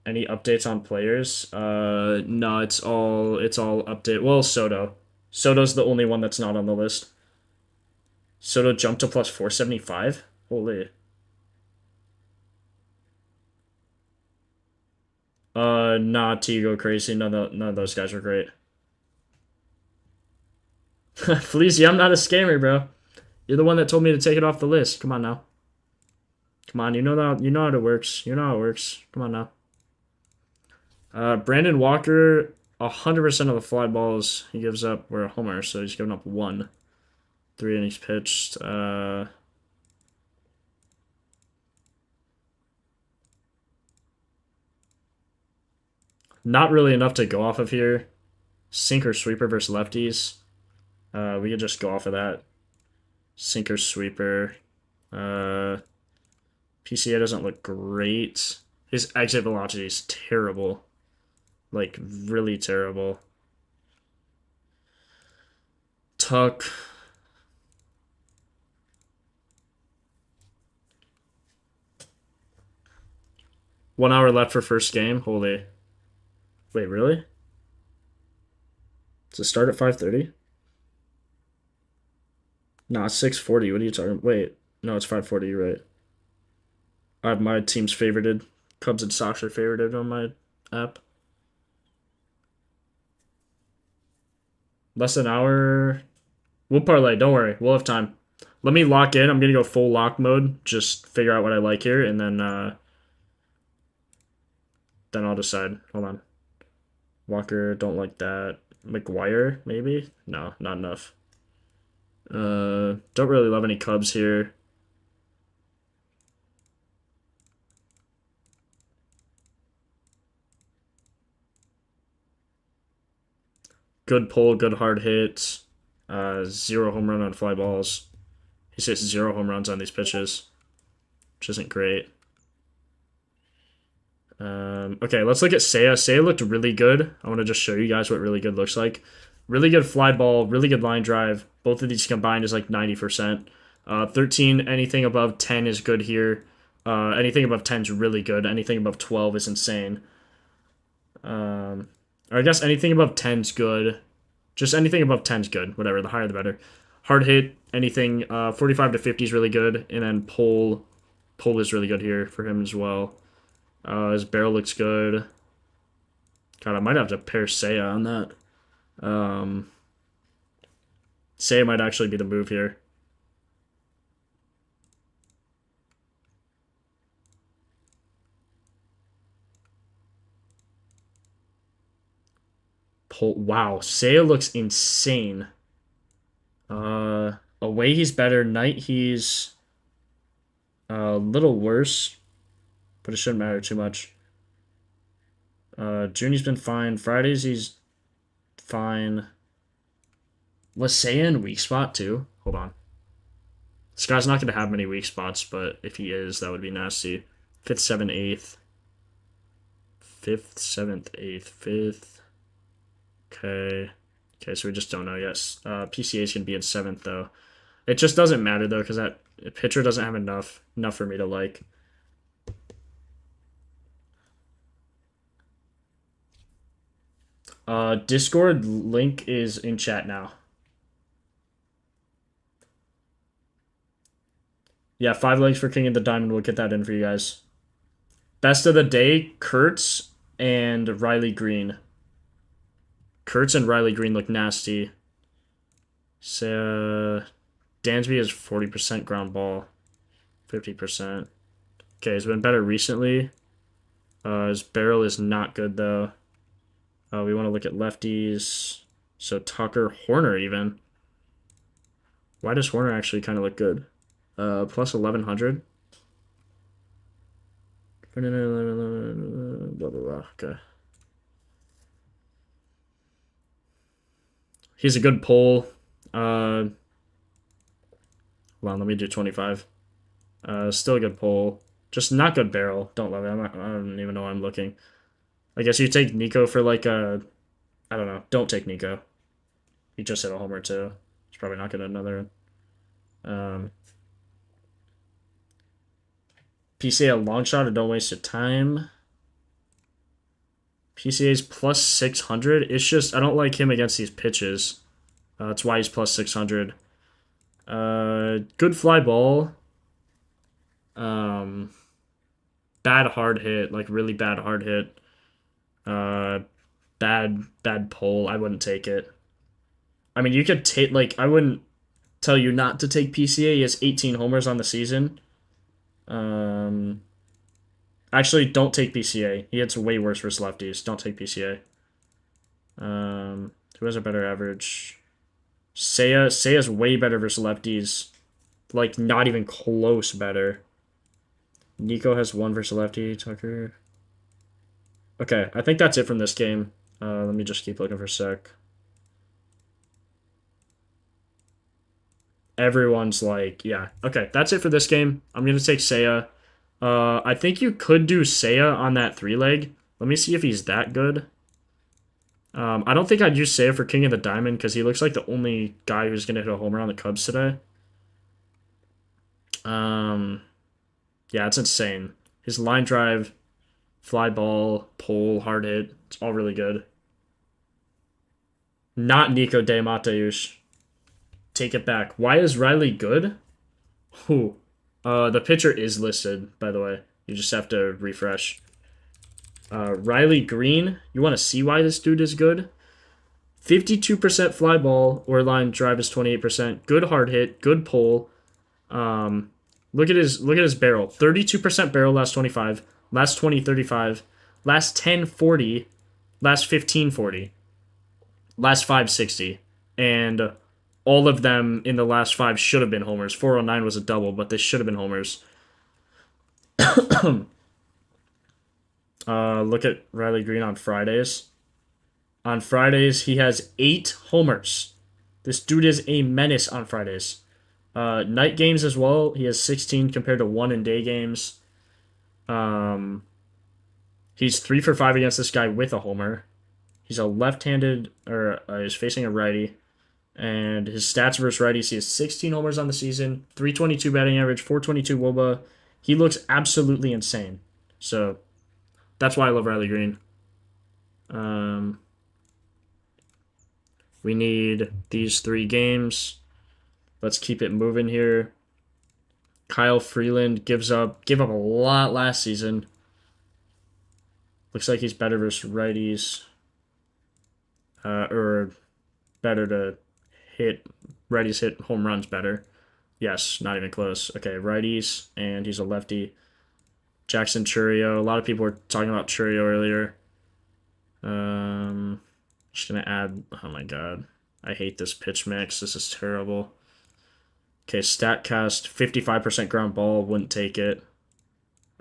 Any updates on players? No, it's all update. Well, Soto. Soto's the only one that's not on the list. Soto jumped to plus 475. Holy. Nah, T go crazy. None of those guys are great. Felicia, I'm not a scammer, bro. You're the one that told me to take it off the list. Come on now. Come on, you know how it works. You know how it works. Come on now. Brandon Walker, 100% of the fly balls he gives up were a homer, so he's given up 1. 3 innings pitched. Not really enough to go off of here. Sinker sweeper versus lefties. We could just go off of that. Sinker sweeper. PCA doesn't look great. His exit velocity is terrible. Like, really terrible. Tuck. One hour left for first game. Holy. Wait, really? Does it start at 5:30? Nah, it's 6:40. What are you talking? Wait, no, it's 5:40. You're right. I have my team's favorited. Cubs and Sox are favorited on my app. Less than an hour. We'll parlay. Don't worry. We'll have time. Let me lock in. I'm gonna go full lock mode. Just figure out what I like here, and then I'll decide. Hold on. Walker, don't like that. McGuire, maybe? No, not enough. Don't really love any Cubs here. Good pull, good hard hit. 0 home run on fly balls. He's hit 0 home runs on these pitches, which isn't great. Okay, let's look at Seiya. Seiya looked really good. I want to just show you guys what really good looks like. Really good fly ball, really good line drive. Both of these combined is like 90%. 13, anything above 10 is good here. Anything above 10 is really good. Anything above 12 is insane. Or I guess anything above 10 is good. Just anything above 10 is good. Whatever, the higher the better. Hard hit, anything 45 to 50 is really good. And then pull is really good here for him as well. His barrel looks good. God, I might have to pair Seiya on that. Seiya might actually be the move here. Wow, Seiya looks insane. Away he's better. Night he's a little worse, but it shouldn't matter too much. Junie's been fine. Fridays, he's fine. Lisea in weak spot, too. Hold on. This guy's not going to have many weak spots, but if he is, that would be nasty. 5th, 7th, 8th. 5th, 7th, 8th, 5th. Okay. Okay, so we just don't know yet. PCA is going to be in 7th, though. It just doesn't matter, though, because that pitcher doesn't have enough for me to like. Discord link is in chat now. Yeah, 5 legs for King of the Diamond. We'll get that in for you guys. Best of the day, Kurtz and Riley Green. Kurtz and Riley Green look nasty. So, Dansby has 40% ground ball. 50%. Okay, he's been better recently. His barrel is not good, though. We want to look at lefties. So, Tucker, Horner even. Why does Horner actually kind of look good? Plus 1100. Blah, blah, blah. Okay. He's a good pull. Hold on, let me do 25. Still a good pull. Just not good barrel. Don't love it. I don't even know why I'm looking. I guess you take Nico for like a... I don't know. Don't take Nico. He just hit a homer too. He's probably not getting another. PCA a long shot or don't waste your time. PCA's plus 600. It's just, I don't like him against these pitches. That's why he's plus 600. Good fly ball. Bad hard hit, like really bad hard hit. Bad pull. I wouldn't take it. I mean, you could take, like, I wouldn't tell you not to take PCA. He has 18 homers on the season. Actually, don't take PCA. He hits way worse versus lefties. Don't take PCA. Who has a better average? Seiya's way better versus lefties. Like, not even close better. Nico has 1 versus lefty. Tucker. Okay, I think that's it from this game. Let me just keep looking for a sec. Everyone's like, yeah. Okay, that's it for this game. I'm going to take Seiya. I think you could do Seiya on that 3-leg. Let me see if he's that good. I don't think I'd use Seiya for King of the Diamond because he looks like the only guy who's going to hit a homer on the Cubs today. Yeah, it's insane. His line drive, fly ball, pull, hard hit, it's all really good. Not Nico de Mateus. Take it back. Why is Riley good? Who? The pitcher is listed, by the way. You just have to refresh. Riley Green. You want to see why this dude is good? 52% fly ball or line drive is 28%. Good hard hit. Good pull. Look at his barrel. 32% barrel last 25. Last 20, 35. Last 10, 40. Last 15, 40. Last 5, 60. And all of them in the last 5 should have been homers. 409 was a double, but they should have been homers. Look at Riley Green on Fridays. On Fridays, he has 8 homers. This dude is a menace on Fridays. Night games as well, he has 16 compared to 1 in day games. He's 3 for 5 against this guy with a homer. He's a left-handed, or he's facing a righty. And his stats versus righties, he has 16 homers on the season, 322 batting average, 422 WOBA. He looks absolutely insane. So, that's why I love Riley Green. We need these 3 games. Let's keep it moving here. Kyle Freeland gave up a lot last season. Looks like he's better versus righties. Or better to hit. Righties hit home runs better. Yes, not even close. Okay, righties, and he's a lefty. Jackson Churio. A lot of people were talking about Churio earlier. Just gonna add. Oh my god, I hate this pitch mix. This is terrible. Okay, Statcast, 55% ground ball, wouldn't take it.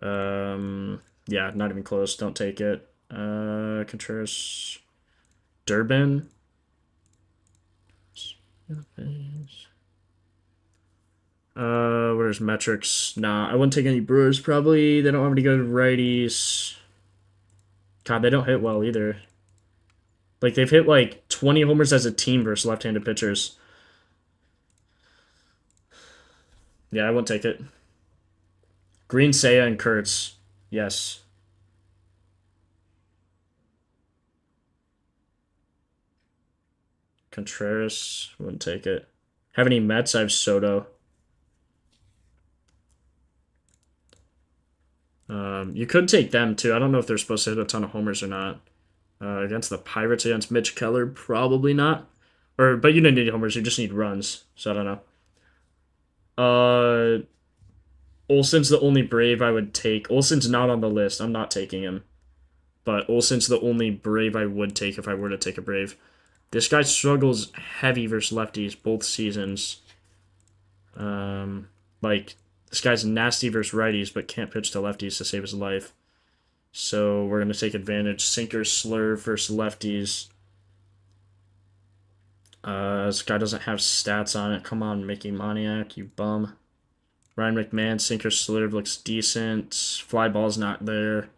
Yeah, not even close, don't take it. Contreras. Durbin. Where's metrics? Nah, I wouldn't take any Brewers probably. They don't have any good righties. God, they don't hit well either. Like, they've hit like 20 homers as a team versus left-handed pitchers. Yeah, I won't take it. Green, Seiya, and Kurtz. Yes. Contreras. Wouldn't take it. Have any Mets? I have Soto. You could take them too. I don't know if they're supposed to hit a ton of homers or not. Against the Pirates, against Mitch Keller, probably not. But you didn't need homers. You just need runs. So I don't know. Olson's the only Brave I would take. Olson's not on the list. I'm not taking him. But Olson's the only Brave I would take if I were to take a Brave. This guy struggles heavy versus lefties both seasons. Like, this guy's nasty versus righties, but can't pitch to lefties to save his life. So we're going to take advantage. Sinker, slurve versus lefties. This guy doesn't have stats on it. Come on, Mickey Moniak, you bum. Ryan McMahon, sinker, slurve looks decent. Fly ball's not there.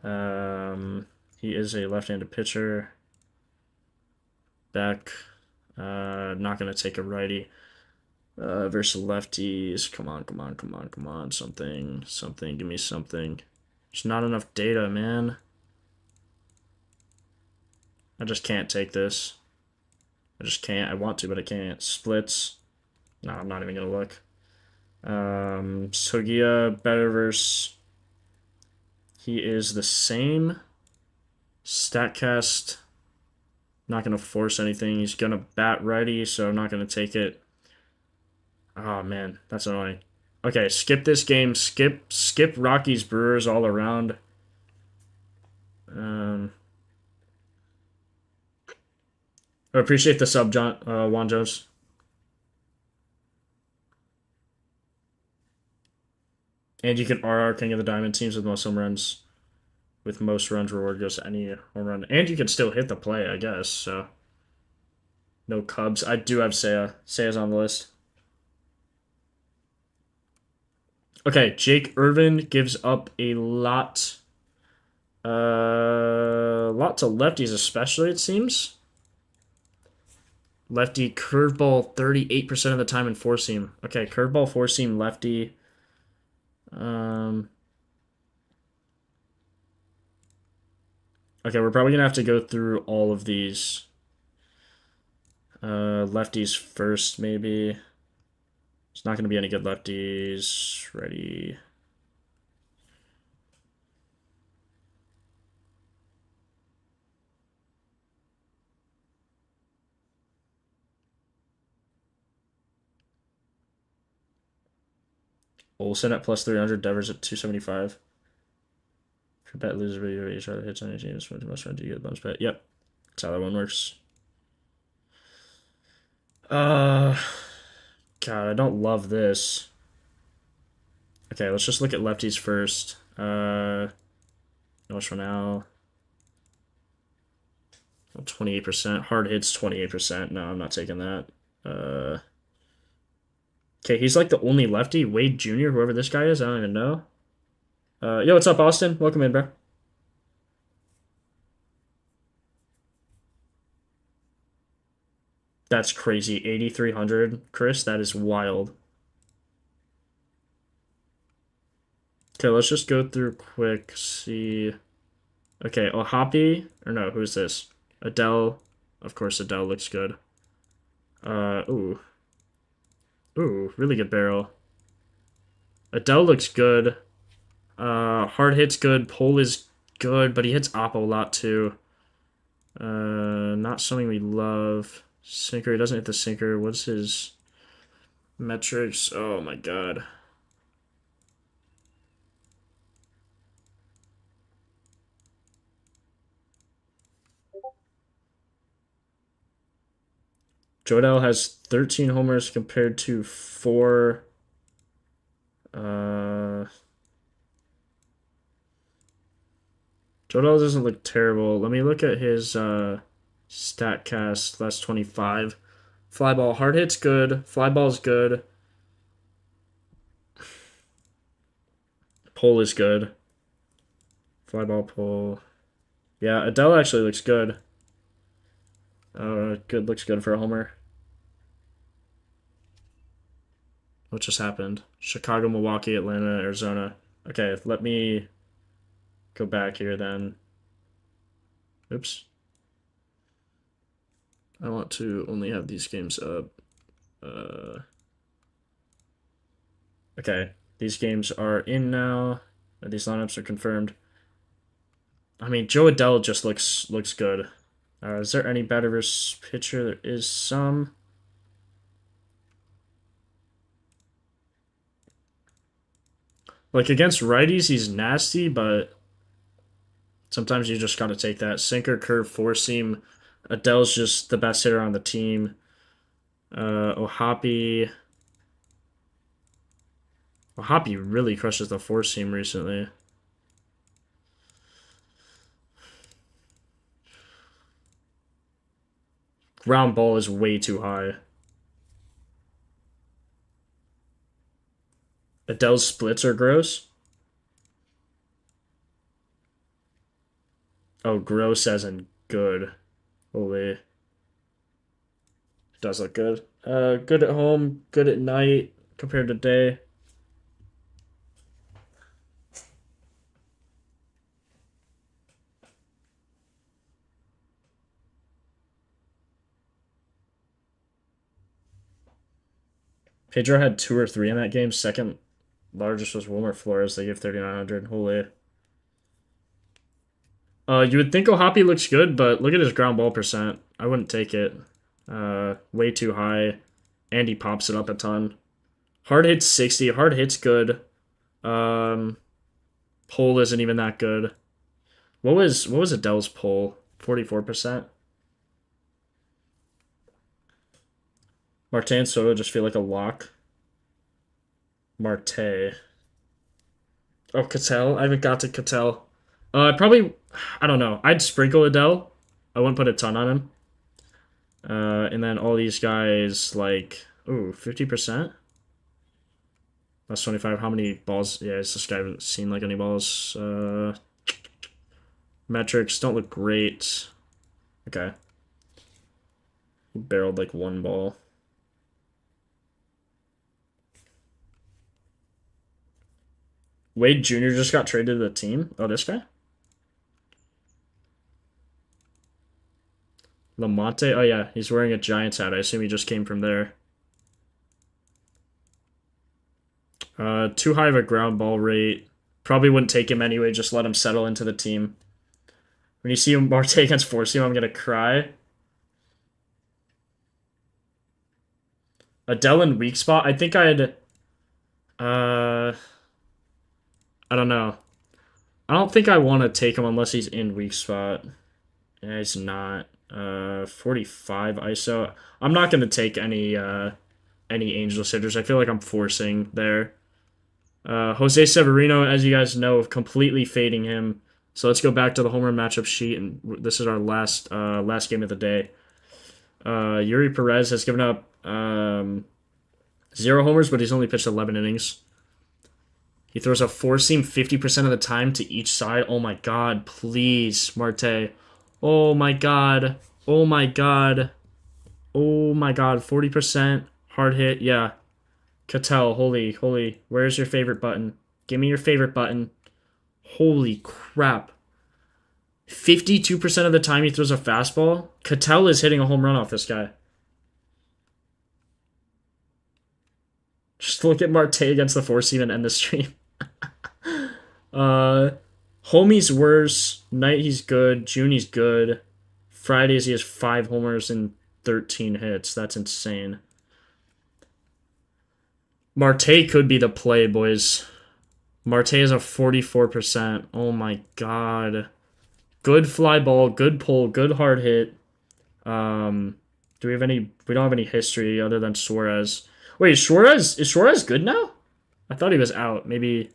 He is a left-handed pitcher. Beck. Not going to take a righty. Versus lefties. Come on. Something. Give me something. There's not enough data, man. I just can't take this. I just can't. I want to, but I can't. Splits. No, I'm not even going to look. Sogia, better versus... He is the same. Statcast. Not going to force anything. He's going to bat righty, so I'm not going to take it. Oh, man. That's annoying. Okay, skip this game. Skip Rockies Brewers all around. I appreciate the sub, Juan Jones. And you can RR King of the Diamond teams with most home runs. With most runs, reward goes to any home run. And you can still hit the play, I guess, so. No Cubs. I do have Seiya. Seiya's on the list. Okay, Jake Irvin gives up a lot. Lot to lefties, especially, it seems. Lefty curveball 38% of the time in four seam. Okay, curveball, four seam, lefty. Okay, we're probably gonna have to go through all of these. Lefties first, maybe. It's not gonna be any good lefties. Ready. Olsen at plus 300, Devers at 275. If you bet loser, you try to hit on any teams, must run to get bonus bet. Yep. That's how that one works. God, I don't love this. Okay, let's just look at lefties first. Notice for now. 28%. Hard hits, 28%. No, I'm not taking that. Okay, he's like the only lefty. Wade Jr., whoever this guy is, I don't even know. Yo, what's up, Austin? Welcome in, bro. That's crazy. 8,300, Chris. That is wild. Okay, let's just go through quick. See. Okay, Ohapi. Or no, who's this? Adele. Of course, Adele looks good. Ooh. Ooh, really good barrel. Adele looks good. Hard hit's good. Pole is good, but he hits Oppo a lot too. Not something we love. Sinker, he doesn't hit the sinker. What's his metrics? Oh my god. Jodell has 13 homers compared to 4. Jodell doesn't look terrible. Let me look at his Statcast last 25. Fly ball, hard hit's good. Fly ball's good. Pull is good. Fly ball, pull. Yeah, Adele actually looks good. Good, looks good for a homer. What just happened? Chicago, Milwaukee, Atlanta, Arizona. Okay, let me go back here then. Oops. I want to only have these games up. Okay, these games are in now. These lineups are confirmed. I mean, Joe Adele just looks good. Is there any batter versus pitcher? There is some. Like, against righties, he's nasty, but sometimes you just gotta take that. Sinker, curve, four seam. Adele's just the best hitter on the team. Ohapi really crushes the four seam recently. Ground ball is way too high. Adele's splits are gross. Oh, gross as in good. Holy. It does look good. Good at home, good at night compared to day. Pedro had 2 or 3 in that game. Second largest was Wilmer Flores. They gave 3,900. Holy. You would think Ohapi looks good, but look at his ground ball percent. I wouldn't take it. Way too high. And he pops it up a ton. Hard hit's 60. Hard hit's good. Pull isn't even that good. What was Adele's pull? 44%? Marte and Soto just feel like a lock. Marte. Oh, Cattell. I haven't got to Cattell. I don't know. I'd sprinkle Adele. I wouldn't put a ton on him. And then all these guys, like, ooh, 50%? That's 25. How many balls? Yeah, this guy hasn't seen, like, any balls. Metrics don't look great. Okay. He barreled, like, 1 ball. Wade Jr. just got traded to the team. Oh, this guy? Lamonte? Oh, yeah. He's wearing a Giants hat. I assume he just came from there. Too high of a ground ball rate. Probably wouldn't take him anyway. Just let him settle into the team. When you see Marte against four seam, I'm going to cry. Adele in weak spot? I think I'd... I don't know. I don't think I want to take him unless he's in weak spot. Yeah, he's not. 45 ISO. I'm not going to take any Angels hitters. I feel like I'm forcing there. Jose Severino, as you guys know, completely fading him. So let's go back to the home run matchup sheet, and this is our last game of the day. Yuri Perez has given up 0 homers, but he's only pitched 11 innings. He throws a four-seam 50% of the time to each side. Oh my god, please, Marte. Oh my god. Oh my god. Oh my god, 40%. Hard hit, yeah. Cattell, holy. Where's your favorite button? Give me your favorite button. Holy crap. 52% of the time he throws a fastball. Cattell is hitting a home run off this guy. Just look at Marte against the four-seam and end the stream. Homie's worse. Night he's good. June he's good. Fridays he has 5 homers and 13 hits. That's insane. Marte could be the play, boys. Marte is a 44%. Oh my god. Good fly ball, good pull, good hard hit. Do we have any... We don't have any history other than Suarez. Wait, is Suarez good now? I thought he was out. Maybe...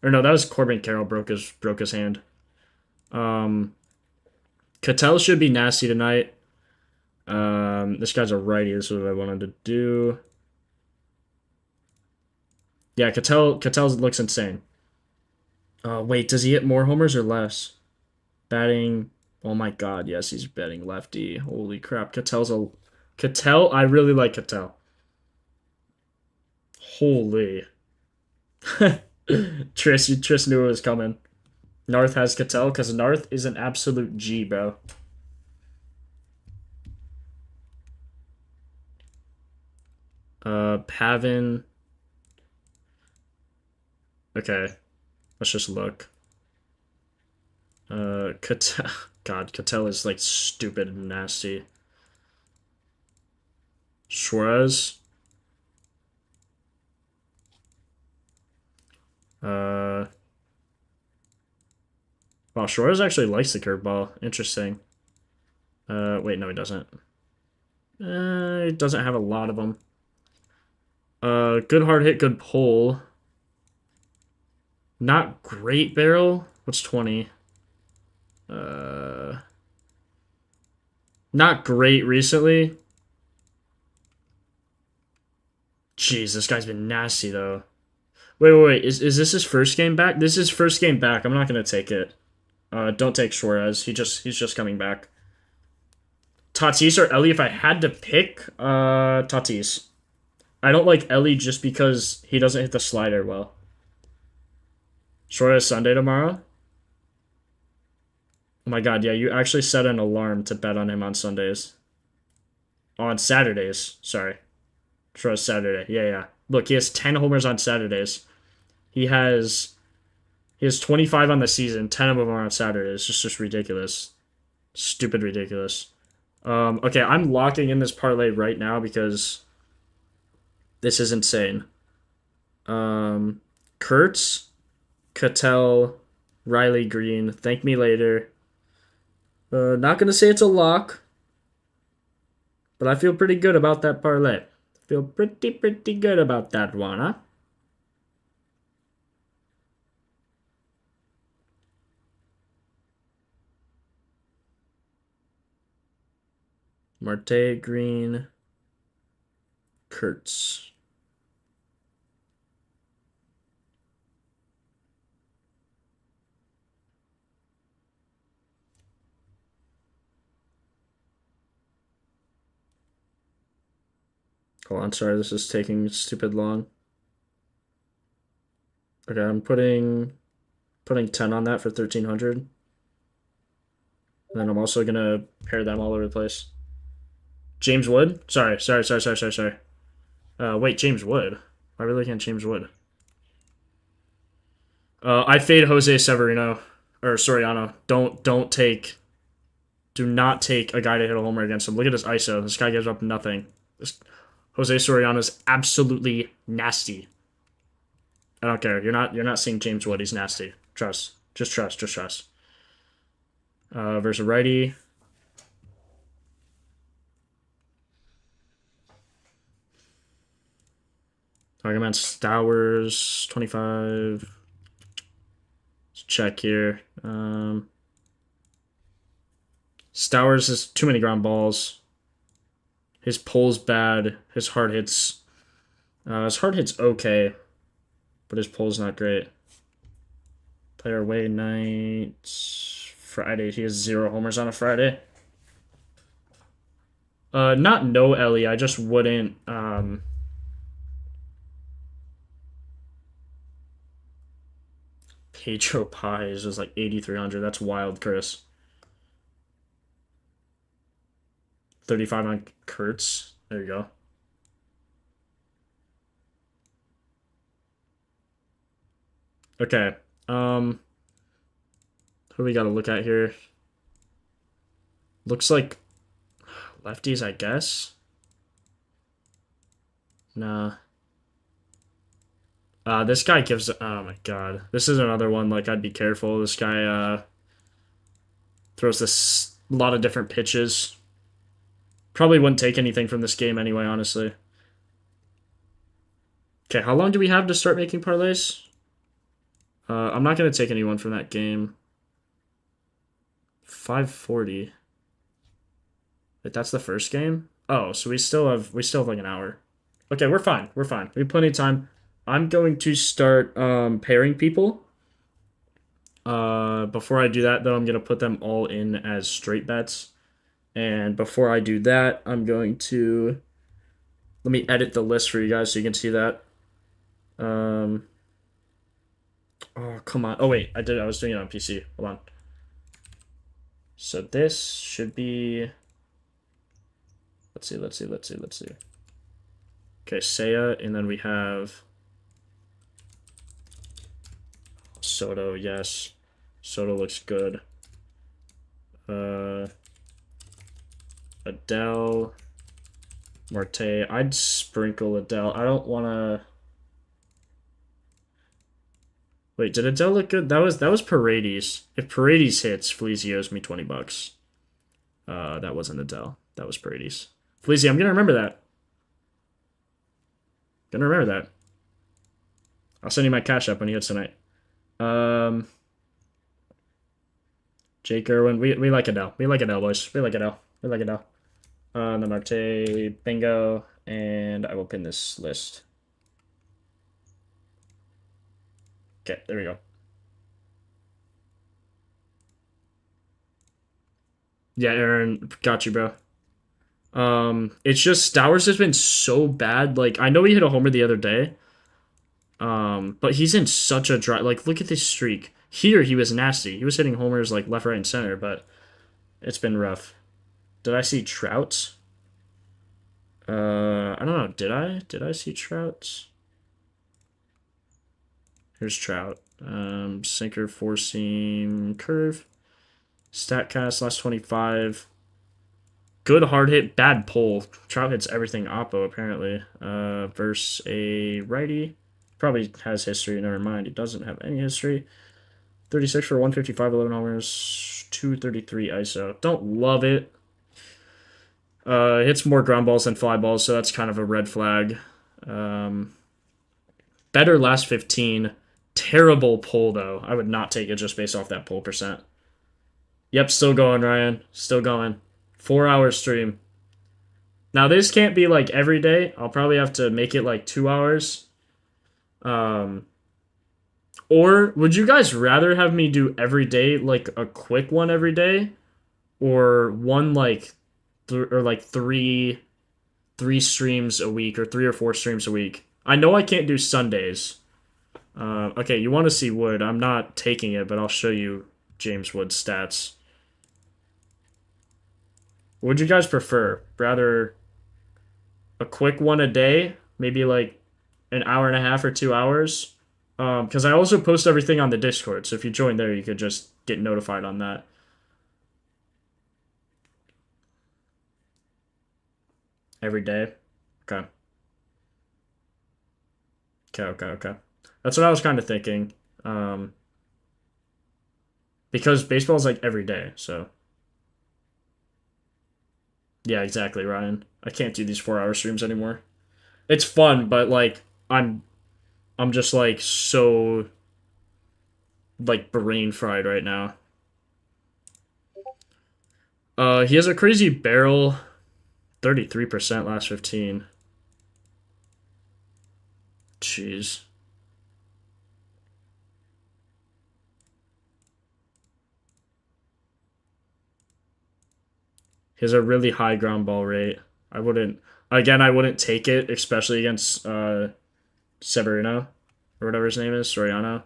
Or no, that was Corbin Carroll broke his hand. Cattell should be nasty tonight. This guy's a righty. This is what I wanted to do. Yeah, Cattell looks insane. Wait, does he hit more homers or less? Batting. Oh my god, yes, he's betting lefty. Holy crap. Cattell, I really like Cattell. Holy. Tris knew it was coming. Narth has Cattell because Narth is an absolute G, bro. Pavin. Okay. Let's just look. Cattell. God, Cattell is like stupid and nasty. Suarez. Wow, Suarez actually likes the curveball. Interesting. Wait, no, he doesn't. He doesn't have a lot of them. Good hard hit, good pull. Not great barrel. What's 20? Not great recently. Jeez, this guy's been nasty though. Wait. Is this his first game back? This is his first game back. I'm not gonna take it. Don't take Suarez. He's just coming back. Tatis or Ellie? If I had to pick, Tatis. I don't like Ellie just because he doesn't hit the slider well. Suarez Sunday tomorrow. Oh my god, yeah, you actually set an alarm to bet on him on Sundays. On Saturdays, sorry. Suarez Saturday. Yeah. Look, he has 10 homers on Saturdays. He has 25 on the season. 10 of them are on Saturdays. It's just ridiculous. Stupid ridiculous. Okay, I'm locking in this parlay right now because this is insane. Kurtz, Cattell, Riley Green. Thank me later. Not gonna say it's a lock, but I feel pretty good about that parlay. Feel pretty good about that one, huh? Marte, Green, Kurtz. Hold on, sorry, this is taking stupid long. Okay, I'm putting 10 on that for 1,300. And then I'm also gonna pair them all over the place. James Wood? Sorry. Wait, James Wood? Why are we looking at James Wood? I fade Jose Severino. Or Soriano. Do not take a guy to hit a homer against him. Look at his ISO. This guy gives up nothing. Jose Soriano is absolutely nasty. I don't care. You're not seeing James Wood. He's nasty. Trust. Just trust. Versus a righty. Talking about Stowers, 25. Let's check here. Stowers has too many ground balls. His pull's bad. His hard hit's okay, but his pull's not great. Player away night Friday. He has 0 homers on a Friday. Not no Ellie. I just wouldn't. Pedro Pies is like 8,300. That's wild, Chris. 35 on Kurtz. There you go. Okay. Who do we got to look at here? Looks like lefties, I guess. Nah. This guy gives. Oh my god, this is another one. Like, I'd be careful. This guy throws this a lot of different pitches. Probably wouldn't take anything from this game anyway, honestly. Okay, how long do we have to start making parlays? I'm not gonna take anyone from that game. 5:40. Wait, that's the first game? Oh, so we still have like an hour. Okay, we're fine. We're fine. We have plenty of time. I'm going to start pairing people. Before I do that, though, I'm gonna put them all in as straight bets. And before I do that, I'm going to let me edit the list for you guys so you can see that. Oh, come on. Oh wait, I was doing it on PC. Hold on. So this should be. Let's see. Okay, Seiya, and then we have Soto. Yes, Soto looks good. Adele, Marte. I'd sprinkle Adele. I don't want to. Wait, did Adele look good? That was Paredes. If Paredes hits, Fleazy owes me $20. That wasn't Adele. That was Paredes. Fleazy, I'm gonna remember that. Gonna remember that. I'll send you my cash app when he hits tonight. Jake Irwin. We like Adele. We like Adele, boys. We like Adele. We like Adele. The Marte, bingo, and I will pin this list. Okay, there we go. Yeah, Aaron, got you, bro. It's just Stowers has been so bad. Like, I know he hit a homer the other day. But he's in such a dry. Like, look at this streak. Here, he was nasty. He was hitting homers like left, right, and center, but it's been rough. Did I see Trout? I don't know. Did I? Did I see Trout? Here's Trout. Sinker, four seam, curve. Statcast last 25. Good hard hit, bad pull. Trout hits everything oppo apparently. Versus a righty. Probably has history. Never mind. He doesn't have any history. 36 for 155, 11 homers, 233 ISO. Don't love it. Hits more ground balls than fly balls, so that's kind of a red flag. Better last 15. Terrible pull, though. I would not take it just based off that pull percent. Yep, still going, Ryan. Still going. 4-hour stream. Now, this can't be like every day. I'll probably have to make it like 2 hours. Or would you guys rather have me do every day, like a quick one every day? Or one like, three streams a week, or 3 or 4 streams a week? I know I can't do Sundays. Okay, you want to see Wood. I'm not taking it, but I'll show you James Wood's stats. What would you guys prefer? Rather a quick one a day? Maybe like an hour and a half or 2 hours? Because I also post everything on the Discord, so if you join there, you could just get notified on that. Every day? Okay. Okay. That's what I was kind of thinking. Because baseball is like every day, so. Yeah, exactly, Ryan. I can't do these 4-hour streams anymore. It's fun, but like I'm just like so like brain fried right now. He has a crazy barrel, 33% last 15. Jeez. He has a really high ground ball rate. I wouldn't take it, especially against Severino or whatever his name is, Soriano.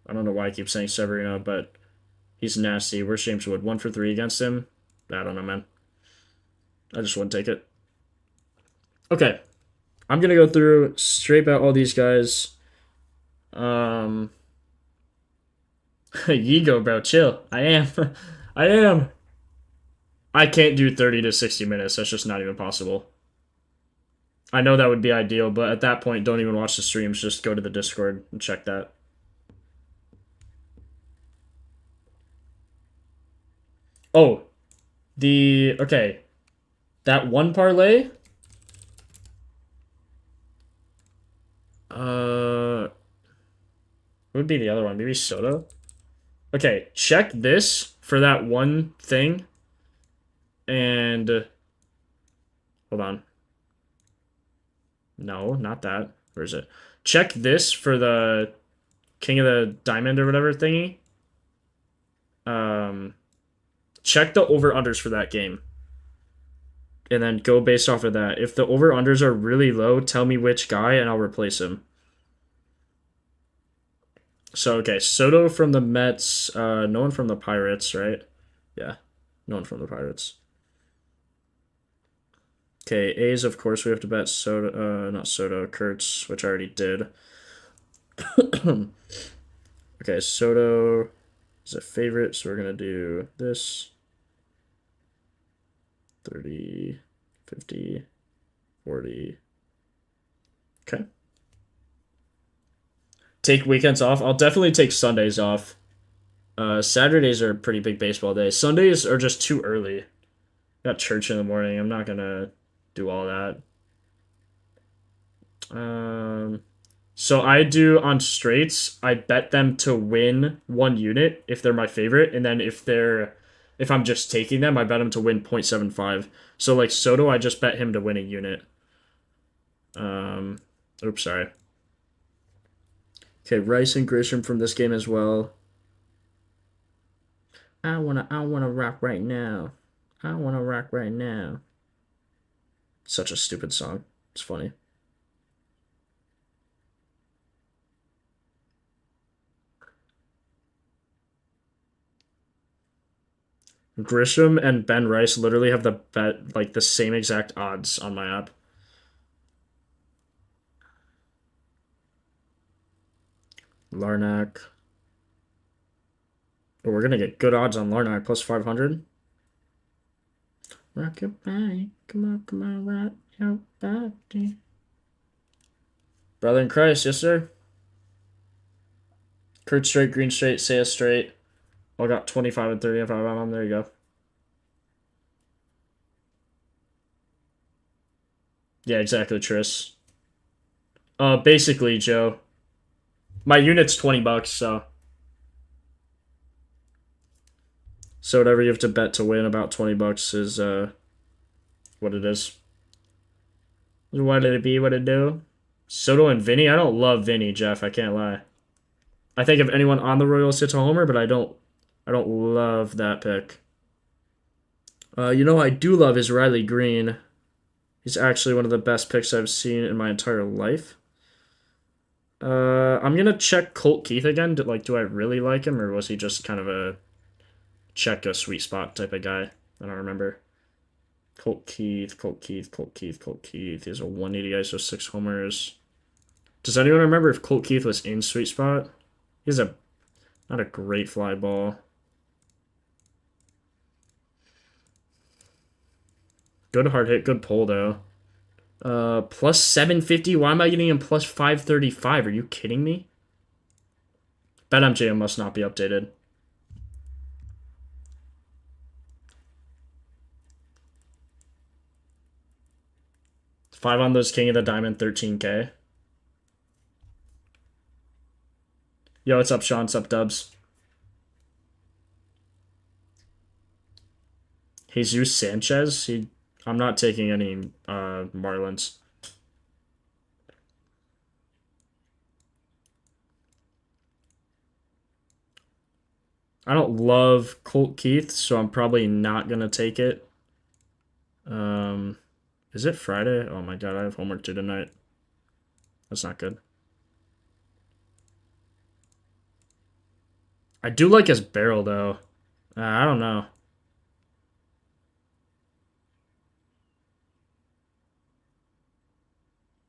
I don't know why I keep saying Severino, but he's nasty. Where's James Wood? 1 for 3 against him? I don't know, man. I just wouldn't take it. Okay. I'm going to go through, straight out all these guys. Yigo, bro, chill. I am. I am. I can't do 30 to 60 minutes. That's just not even possible. I know that would be ideal, but at that point, don't even watch the streams. Just go to the Discord and check that. Oh, okay. That one parlay. What would be the other one? Maybe Soto? Okay, check this for that one thing. And hold on. No, not that. Where is it? Check this for the King of the Diamond or whatever thingy. Check the over-unders for that game. And then go based off of that. If the over-unders are really low, tell me which guy and I'll replace him. So, okay, Soto from the Mets. No one from the Pirates, right? Yeah, no one from the Pirates. Okay, A's, of course, we have to bet Soto, not Soto, Kurtz, which I already did. Okay, Soto is a favorite, so we're going to do this. 30, 50, 40. Okay. Take weekends off. I'll definitely take Sundays off. Saturdays are a pretty big baseball day. Sundays are just too early. Got church in the morning. I'm not going to do all that. So I do on straights, I bet them to win 1 unit if they're my favorite, and then if I'm just taking them, I bet them to win 0.75. So like Soto, I just bet him to win a unit. Oops, sorry. Okay, Rice and Grisham from this game as well. I wanna rock right now. I wanna rock right now. Such a stupid song. It's funny. Grisham and Ben Rice literally have the same exact odds on my app. Larnack. Oh, we're gonna get good odds on Larnack plus 500. Rock your body, come on, rock your body. Brother in Christ, yes sir. Kurt straight, Green straight, Saya straight. I got 25 and 30 if I'm on them. There you go. Yeah, exactly, Tris. Basically, Joe. My unit's $20, so. So whatever you have to bet to win about $20 is what it is. What did it be? What did it do? Soto and Vinny? I don't love Vinny, Jeff. I can't lie. I think if anyone on the Royals hits a homer, but I don't love that pick. You know I do love is Riley Green. He's actually one of the best picks I've seen in my entire life. I'm gonna check Colt Keith again. Do I really like him, or was he just kind of a check a sweet spot type of guy? I don't remember. Colt Keith. He's a 180 ISO 6 homers. Does anyone remember if Colt Keith was in sweet spot? He's not a great fly ball. Good hard hit, good pull though. Plus 750. Why am I getting him plus 535? Are you kidding me? BetMGM must not be updated. Five on those King of the Diamond, 13K. Yo, what's up, Sean? What's up, Dubs? Jesus Sanchez? I'm not taking any Marlins. I don't love Colt Keith, so I'm probably not going to take it. Is it Friday? Oh my god, I have homework due tonight. That's not good. I do like his barrel, though. I don't know.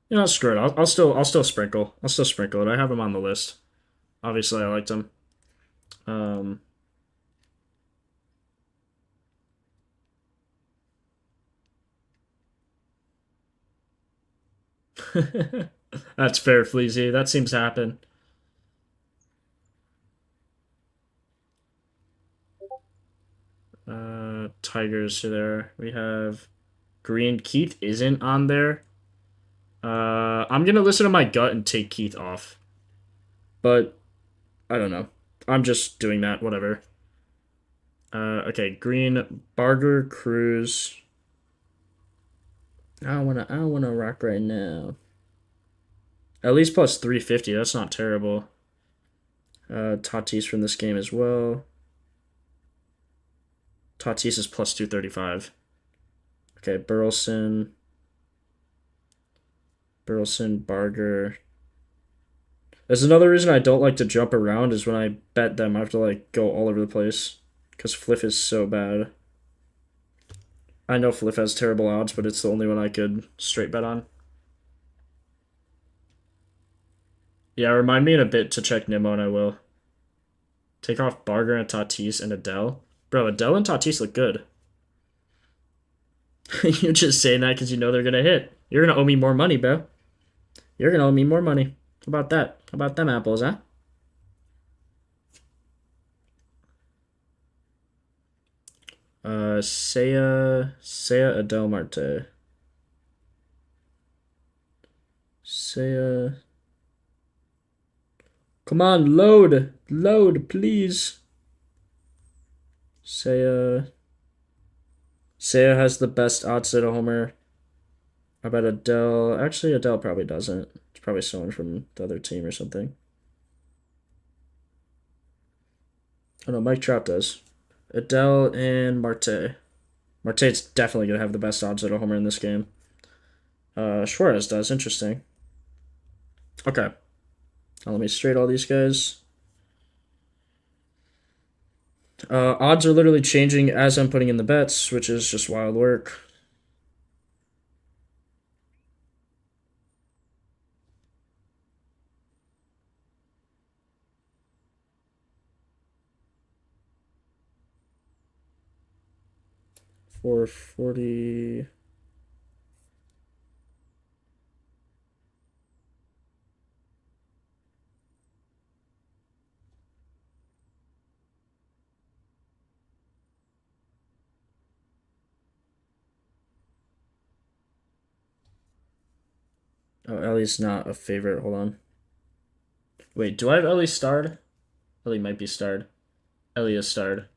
You know, screw it. I'll still sprinkle. I'll still sprinkle it. I have him on the list. Obviously, I liked him. That's fair, Fleazy. That seems to happen. Tigers there. We have Green. Keith isn't on there. I'm gonna listen to my gut and take Keith off. But I don't know. I'm just doing that, whatever. Okay, Green, Barger, Cruz. I don't wanna rock right now. At least plus 350. That's not terrible. Tatis from this game as well. Tatis is plus 235. Okay, Burleson, Barger. There's another reason I don't like to jump around is when I bet them, I have to like go all over the place because Fliff is so bad. I know Fliff has terrible odds, but it's the only one I could straight bet on. Yeah, remind me in a bit to check Nimmo, and I will. Take off Barger and Tatis and Adele. Bro, Adele and Tatis look good. You're just saying that because you know they're going to hit. You're going to owe me more money, bro. You're going to owe me more money. How about that? How about them apples, huh? Seiya, Adele Marte. Seiya. Come on, load. Load, please. Seiya. Seiya has the best odds at a homer. How about Adele? Actually, Adele probably doesn't. It's probably someone from the other team or something. Oh no, Mike Trout does. Adele and Marte. Marte's definitely going to have the best odds at a homer in this game. Suarez does. Interesting. Okay. Now let me straight all these guys. Odds are literally changing as I'm putting in the bets, which is just wild work. $440. Oh, Ellie's not a favorite. Hold on. Wait, do I have Ellie starred? Ellie might be starred. Ellie is starred.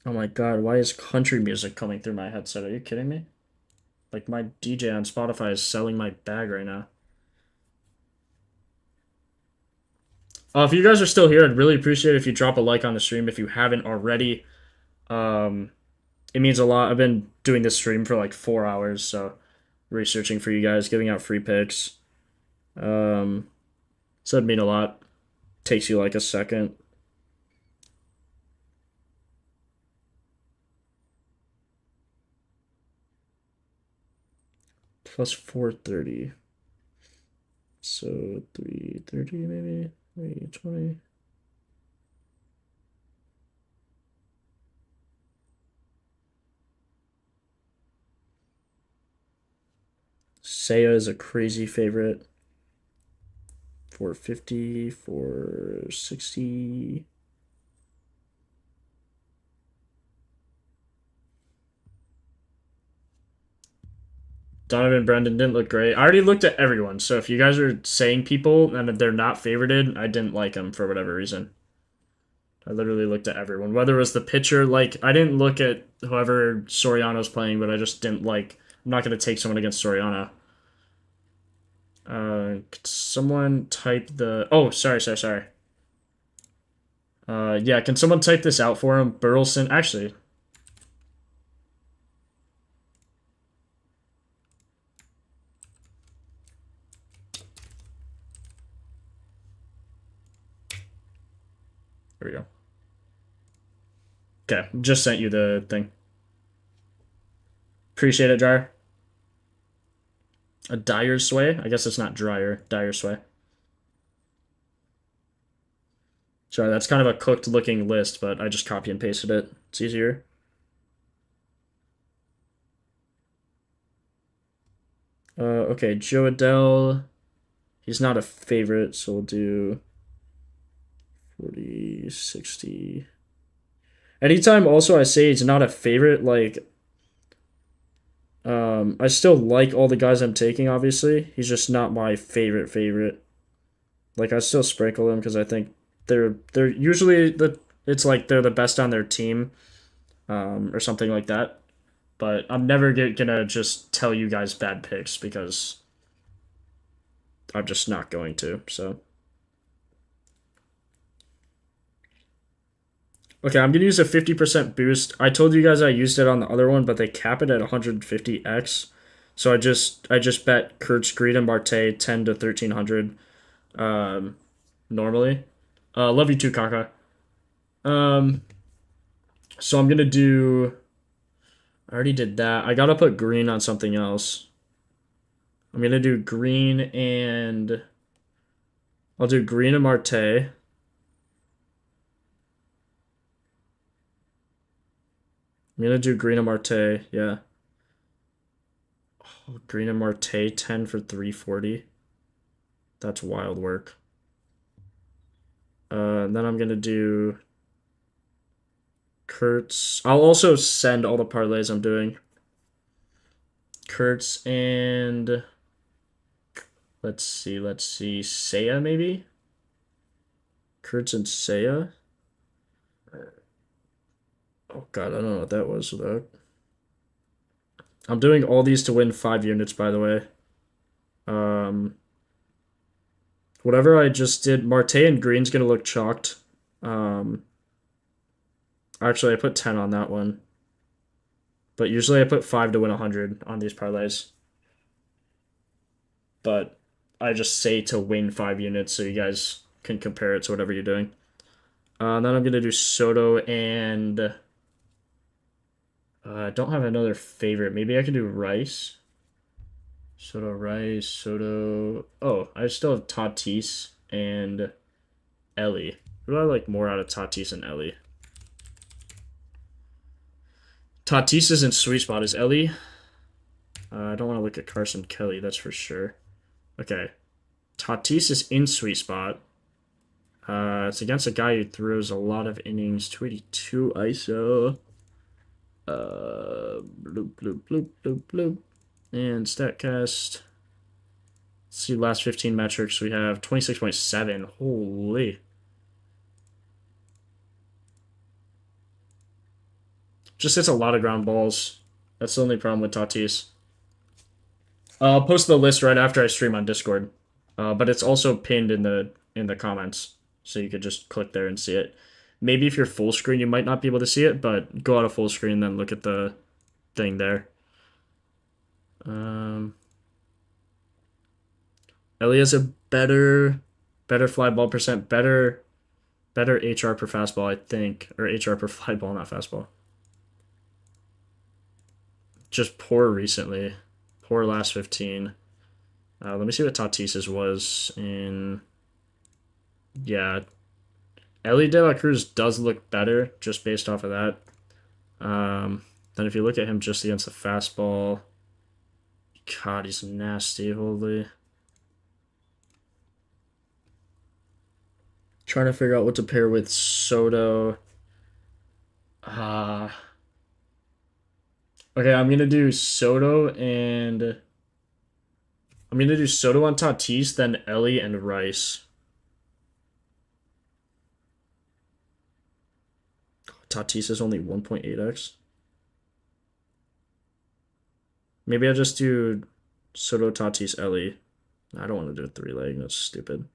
Oh my god, why is country music coming through my headset? Are you kidding me? Like, my DJ on Spotify is selling my bag right now. If you guys are still here, I'd really appreciate it if you drop a like on the stream if you haven't already. Um, it means a lot. I've been doing this stream for like 4 hours, so researching for you guys, giving out free picks. So it'd mean a lot. Takes you like a second. Plus 430. So 330 maybe? 320. Seiya is a crazy favorite. 450, 460. Donovan Brendan didn't look great. I already looked at everyone, so if you guys are saying people and they're not favorited, I didn't like them for whatever reason. I literally looked at everyone. Whether it was the pitcher, like, I didn't look at whoever Soriano's playing, but I just didn't like. I'm not going to take someone against Soriano. Could someone type the. Oh, sorry. Yeah, can someone type this out for him? Burleson. Actually, there we go. Okay, just sent you the thing. Appreciate it, Dryer. A Dyer Sway? I guess it's not Dryer. Dyer Sway. Sorry, that's kind of a cooked looking list, but I just copy and pasted it. It's easier. Okay, Joe Adele. He's not a favorite, so we'll do 40, 60. Anytime also I say he's not a favorite, like, I still like all the guys I'm taking, obviously. He's just not my favorite. Like, I still sprinkle him because I think they're usually it's like they're the best on their team, or something like that. But I'm never gonna just tell you guys bad picks because I'm just not going to. So okay, I'm gonna use a 50% boost. I told you guys I used it on the other one, but they cap it at 150x. So I just bet Kurtz, Greed, and Marte 10 to 1300, normally. Love you too, Kaka. Um, so I'm gonna do. I already did that. I gotta put green on something else. I'm gonna do green and I'll do green and Marte. I'm gonna do green and Marte. Yeah. Oh, green and Marte 10 for 340. That's wild work. And then I'm gonna do Kurtz. I'll also send all the parlays I'm doing. Kurtz and let's see, Seiya maybe? Kurtz and Seiya? Oh god, I don't know what that was without. I'm doing all these to win 5 units, by the way. Um, Whatever I just did, Marte and Green's gonna look chalked. Um, Actually, I put 10 on that one. But usually I put 5 to win 100 on these parlays. But I just say to win 5 units so you guys can compare it to whatever you're doing. And then I'm going to do Soto and... I don't have another favorite. Maybe I can do Rice. Soto, Rice, Soto... Oh, I still have Tatis and Ellie. Who do I like more out of Tatis and Ellie? Tatis is in sweet spot. Is Ellie? I don't want to look at Carson Kelly, that's for sure. Okay. Tatis is in sweet spot. It's against a guy who throws a lot of innings. 282 ISO. Bloop, bloop, bloop, bloop, bloop. And Statcast. Let's see, last 15 metrics. We have 26.7. Holy. Just hits a lot of ground balls. That's the only problem with Tatis. I'll post the list right after I stream on Discord. But it's also pinned in the comments. So you could just click there and see it. Maybe if you're full screen, you might not be able to see it, but go out of full screen, then look at the thing there. Ellie has a better fly ball percent, better HR per fastball, I think. Or HR per fly ball, not fastball. Just poor recently. Poor last 15. Let me see what Tatis's was in... Yeah. Ellie De La Cruz does look better just based off of that. Then if you look at him just against the fastball... God, he's nasty, holy. Trying to figure out what to pair with Soto. Okay, I'm going to do Soto and... I'm going to do Soto on Tatis, then Ellie and Rice. Tatis is only 1.8x. Maybe I'll just do Soto, Tatis, Ellie. I don't want to do a 3-leg. That's stupid.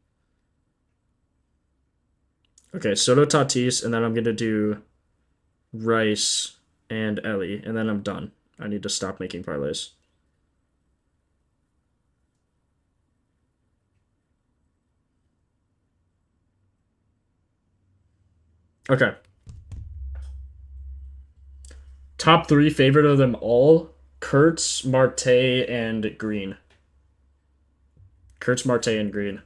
Okay, Soto, Tatis, and then I'm going to do Rice and Ellie, and then I'm done. I need to stop making parlays. Okay. Top 3 favorite of them all, Kurtz, Marte, and Green. Kurtz, Marte, and Green.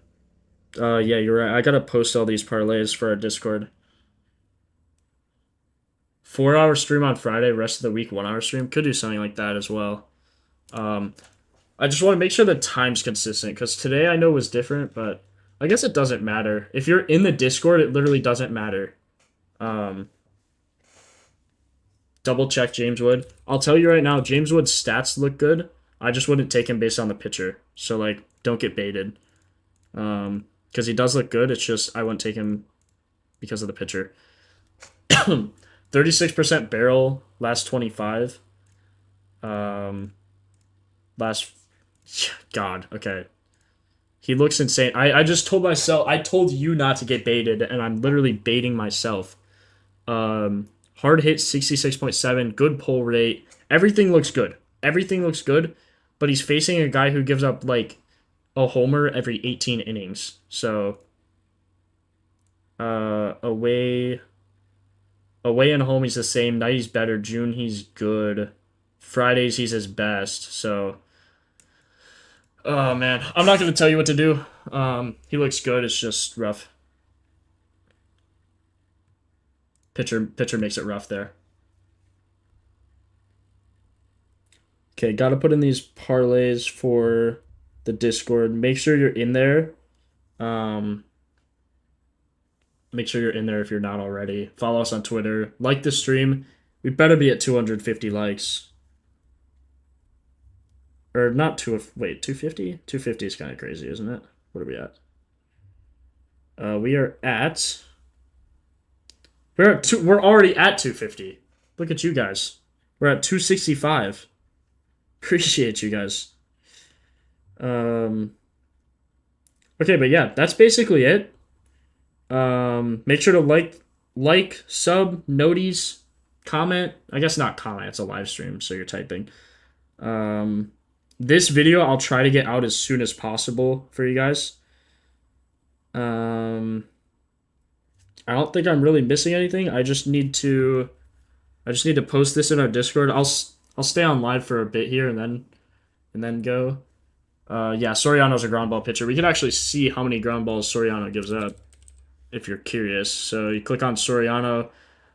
Yeah, you're right. I gotta post all these parlays for our Discord. 4-hour stream on Friday, rest of the week 1-hour stream. Could do something like that as well. I just want to make sure the time's consistent, because today I know was different, but I guess it doesn't matter. If you're in the Discord, it literally doesn't matter. double check James Wood. I'll tell you right now, James Wood's stats look good. I just wouldn't take him based on the pitcher. So, like, don't get baited. Because he does look good. It's just I wouldn't take him because of the pitcher. 36% barrel, last 25. Last... God, okay. He looks insane. I just told myself... I told you not to get baited, and I'm literally baiting myself. Hard hit, 66.7. Good pull rate. Everything looks good. Everything looks good, but he's facing a guy who gives up, like, a homer every 18 innings. So, away and home, he's the same. Night, he's better. June, he's good. Fridays, he's his best. So, oh, man. I'm not going to tell you what to do. He looks good. It's just rough. Pitcher makes it rough there. Okay, got to put in these parlays for the Discord. Make sure you're in there. Make sure you're in there if you're not already. Follow us on Twitter. Like the stream. We better be at 250 likes. Or not 250? 250 is kind of crazy, isn't it? What are we at? We are at... We're already at 250. Look at you guys. We're at 265. Appreciate you guys. Okay, but yeah, that's basically it. Make sure to like, sub, noties, comment. I guess not comment, it's a live stream, so you're typing. This video I'll try to get out as soon as possible for you guys. I don't think I'm really missing anything. I just need to post this in our Discord. I'll stay on live for a bit here and then go. Yeah, Soriano's a ground ball pitcher. We can actually see how many ground balls Soriano gives up if you're curious. So you click on Soriano.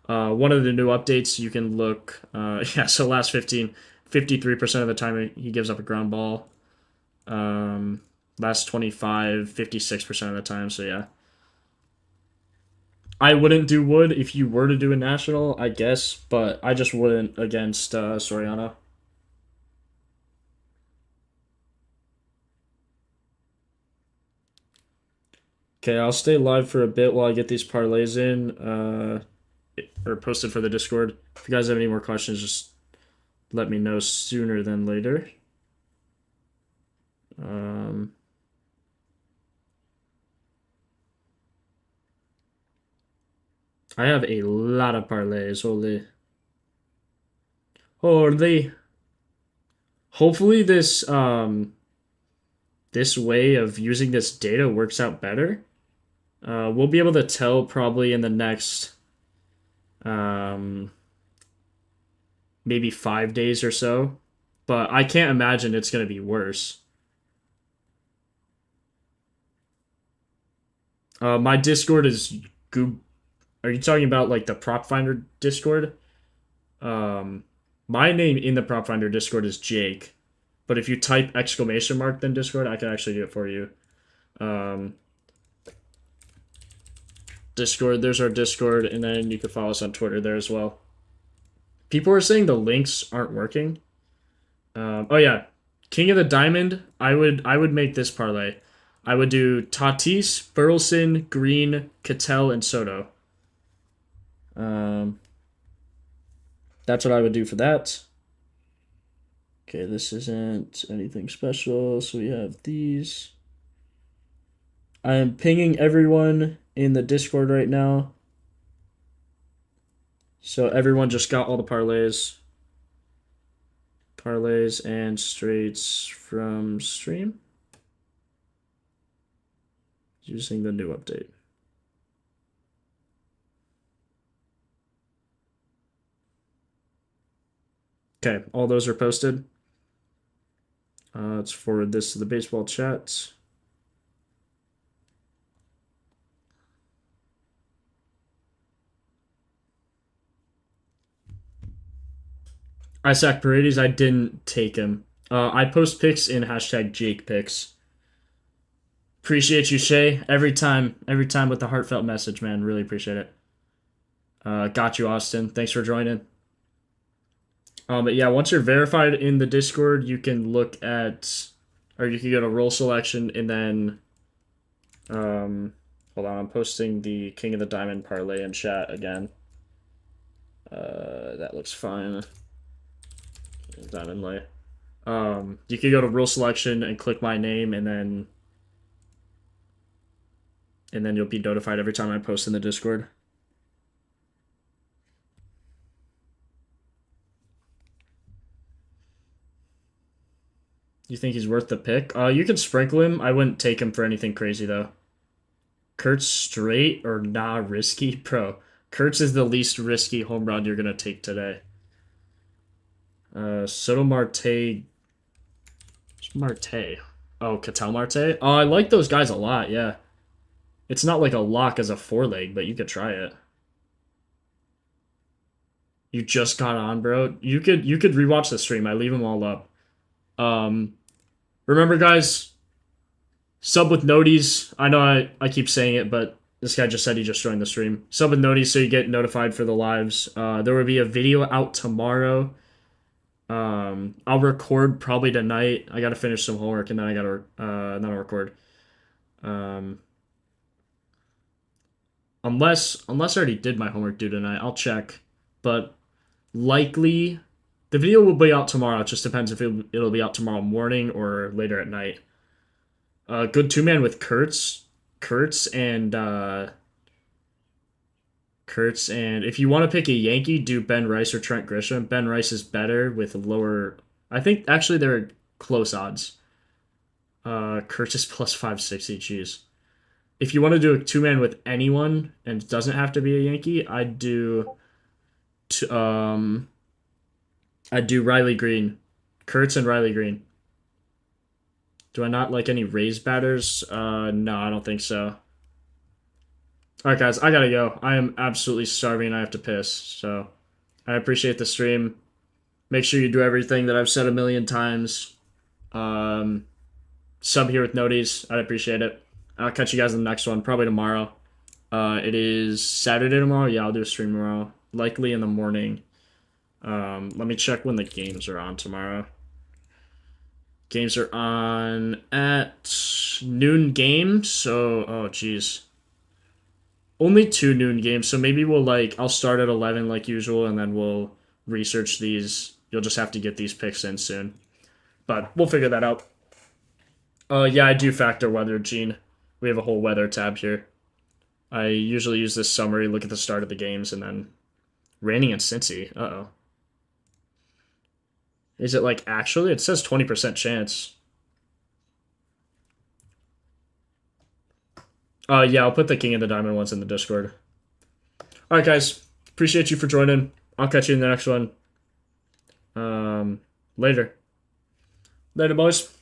One of the new updates, you can look. Yeah, so last 53% of the time he gives up a ground ball. Last 25, 56% of the time. So yeah. I wouldn't do Wood if you were to do a national, I guess, but I just wouldn't against Soriano. Okay, I'll stay live for a bit while I get these parlays in, or posted for the Discord. If you guys have any more questions, just let me know sooner than later. I have a lot of parlays, holy. Hopefully this this way of using this data works out better. We'll be able to tell probably in the next maybe 5 days or so, but I can't imagine it's going to be worse. My Discord is Are you talking about like the Propfinder Discord? My name in the Propfinder Discord is Jake, but if you type ! Then Discord, I can actually do it for you. Discord, there's our Discord, and then you can follow us on Twitter there as well. People are saying the links aren't working. Oh yeah, King of the Diamond. I would make this parlay. I would do Tatis, Burleson, Green, Cattell, and Soto. That's what I would do for that. Okay, this isn't anything special, so we have these. I am pinging everyone in the Discord right now. So everyone just got all the parlays. Parlays and straights from stream. Using the new update. Okay, all those are posted. Let's forward this to the baseball chat. Isaac Paredes, I didn't take him. I post picks in hashtag #JakePicks. Appreciate you, Shay. Every time with the heartfelt message, man. Really appreciate it. Got you, Austin. Thanks for joining. But yeah, once you're verified in the Discord, you can look at, or you can go to role selection and then, hold on, I'm posting the King of the Diamond parlay in chat again. That looks fine. Diamond lay. You can go to rule selection and click my name, and then you'll be notified every time I post in the Discord. You think he's worth the pick? You can sprinkle him. I wouldn't take him for anything crazy though. Kurtz straight or nah risky? Bro, Kurtz is the least risky home run you're gonna take today. Soto Marte. Marte. Oh, Ketel Marte? Oh, I like those guys a lot, yeah. It's not like a lock as a four-leg, but you could try it. You just got on, bro. You could rewatch the stream. I leave them all up. Remember, guys, sub with noties. I know I keep saying it, but this guy just said he just joined the stream. Sub with noties so you get notified for the lives. There will be a video out tomorrow. I'll record probably tonight. I gotta finish some homework and then I gotta then I'll record. Unless I already did my homework due tonight, I'll check. But likely, the video will be out tomorrow. It just depends if it'll be out tomorrow morning or later at night. Good two-man with Kurtz and if you want to pick a Yankee, do Ben Rice or Trent Grisham. Ben Rice is better with lower. I think actually they're close odds. Kurtz is plus 560. Jeez. If you want to do a two-man with anyone and it doesn't have to be a Yankee, I'd do Riley Green. Kurtz and Riley Green. Do I not like any Rays batters? No, I don't think so. Alright, guys, I gotta go. I am absolutely starving and I have to piss. So, I appreciate the stream. Make sure you do everything that I've said a million times. Sub here with noties. I'd appreciate it. I'll catch you guys in the next one, probably tomorrow. It is Saturday tomorrow. Yeah, I'll do a stream tomorrow. Likely in the morning. Let me check when the games are on tomorrow. Games are on at noon game, so, oh, jeez. Only 2 noon games, so maybe I'll start at 11 like usual, and then we'll research these. You'll just have to get these picks in soon. But we'll figure that out. Yeah, I do factor weather, Gene. We have a whole weather tab here. I usually use this summary, look at the start of the games, and then raining in Cincy. Uh-oh. Is it actually? It says 20% chance. Yeah, I'll put the King of the Diamond ones in the Discord. Alright, guys. Appreciate you for joining. I'll catch you in the next one. Later. Later, boys.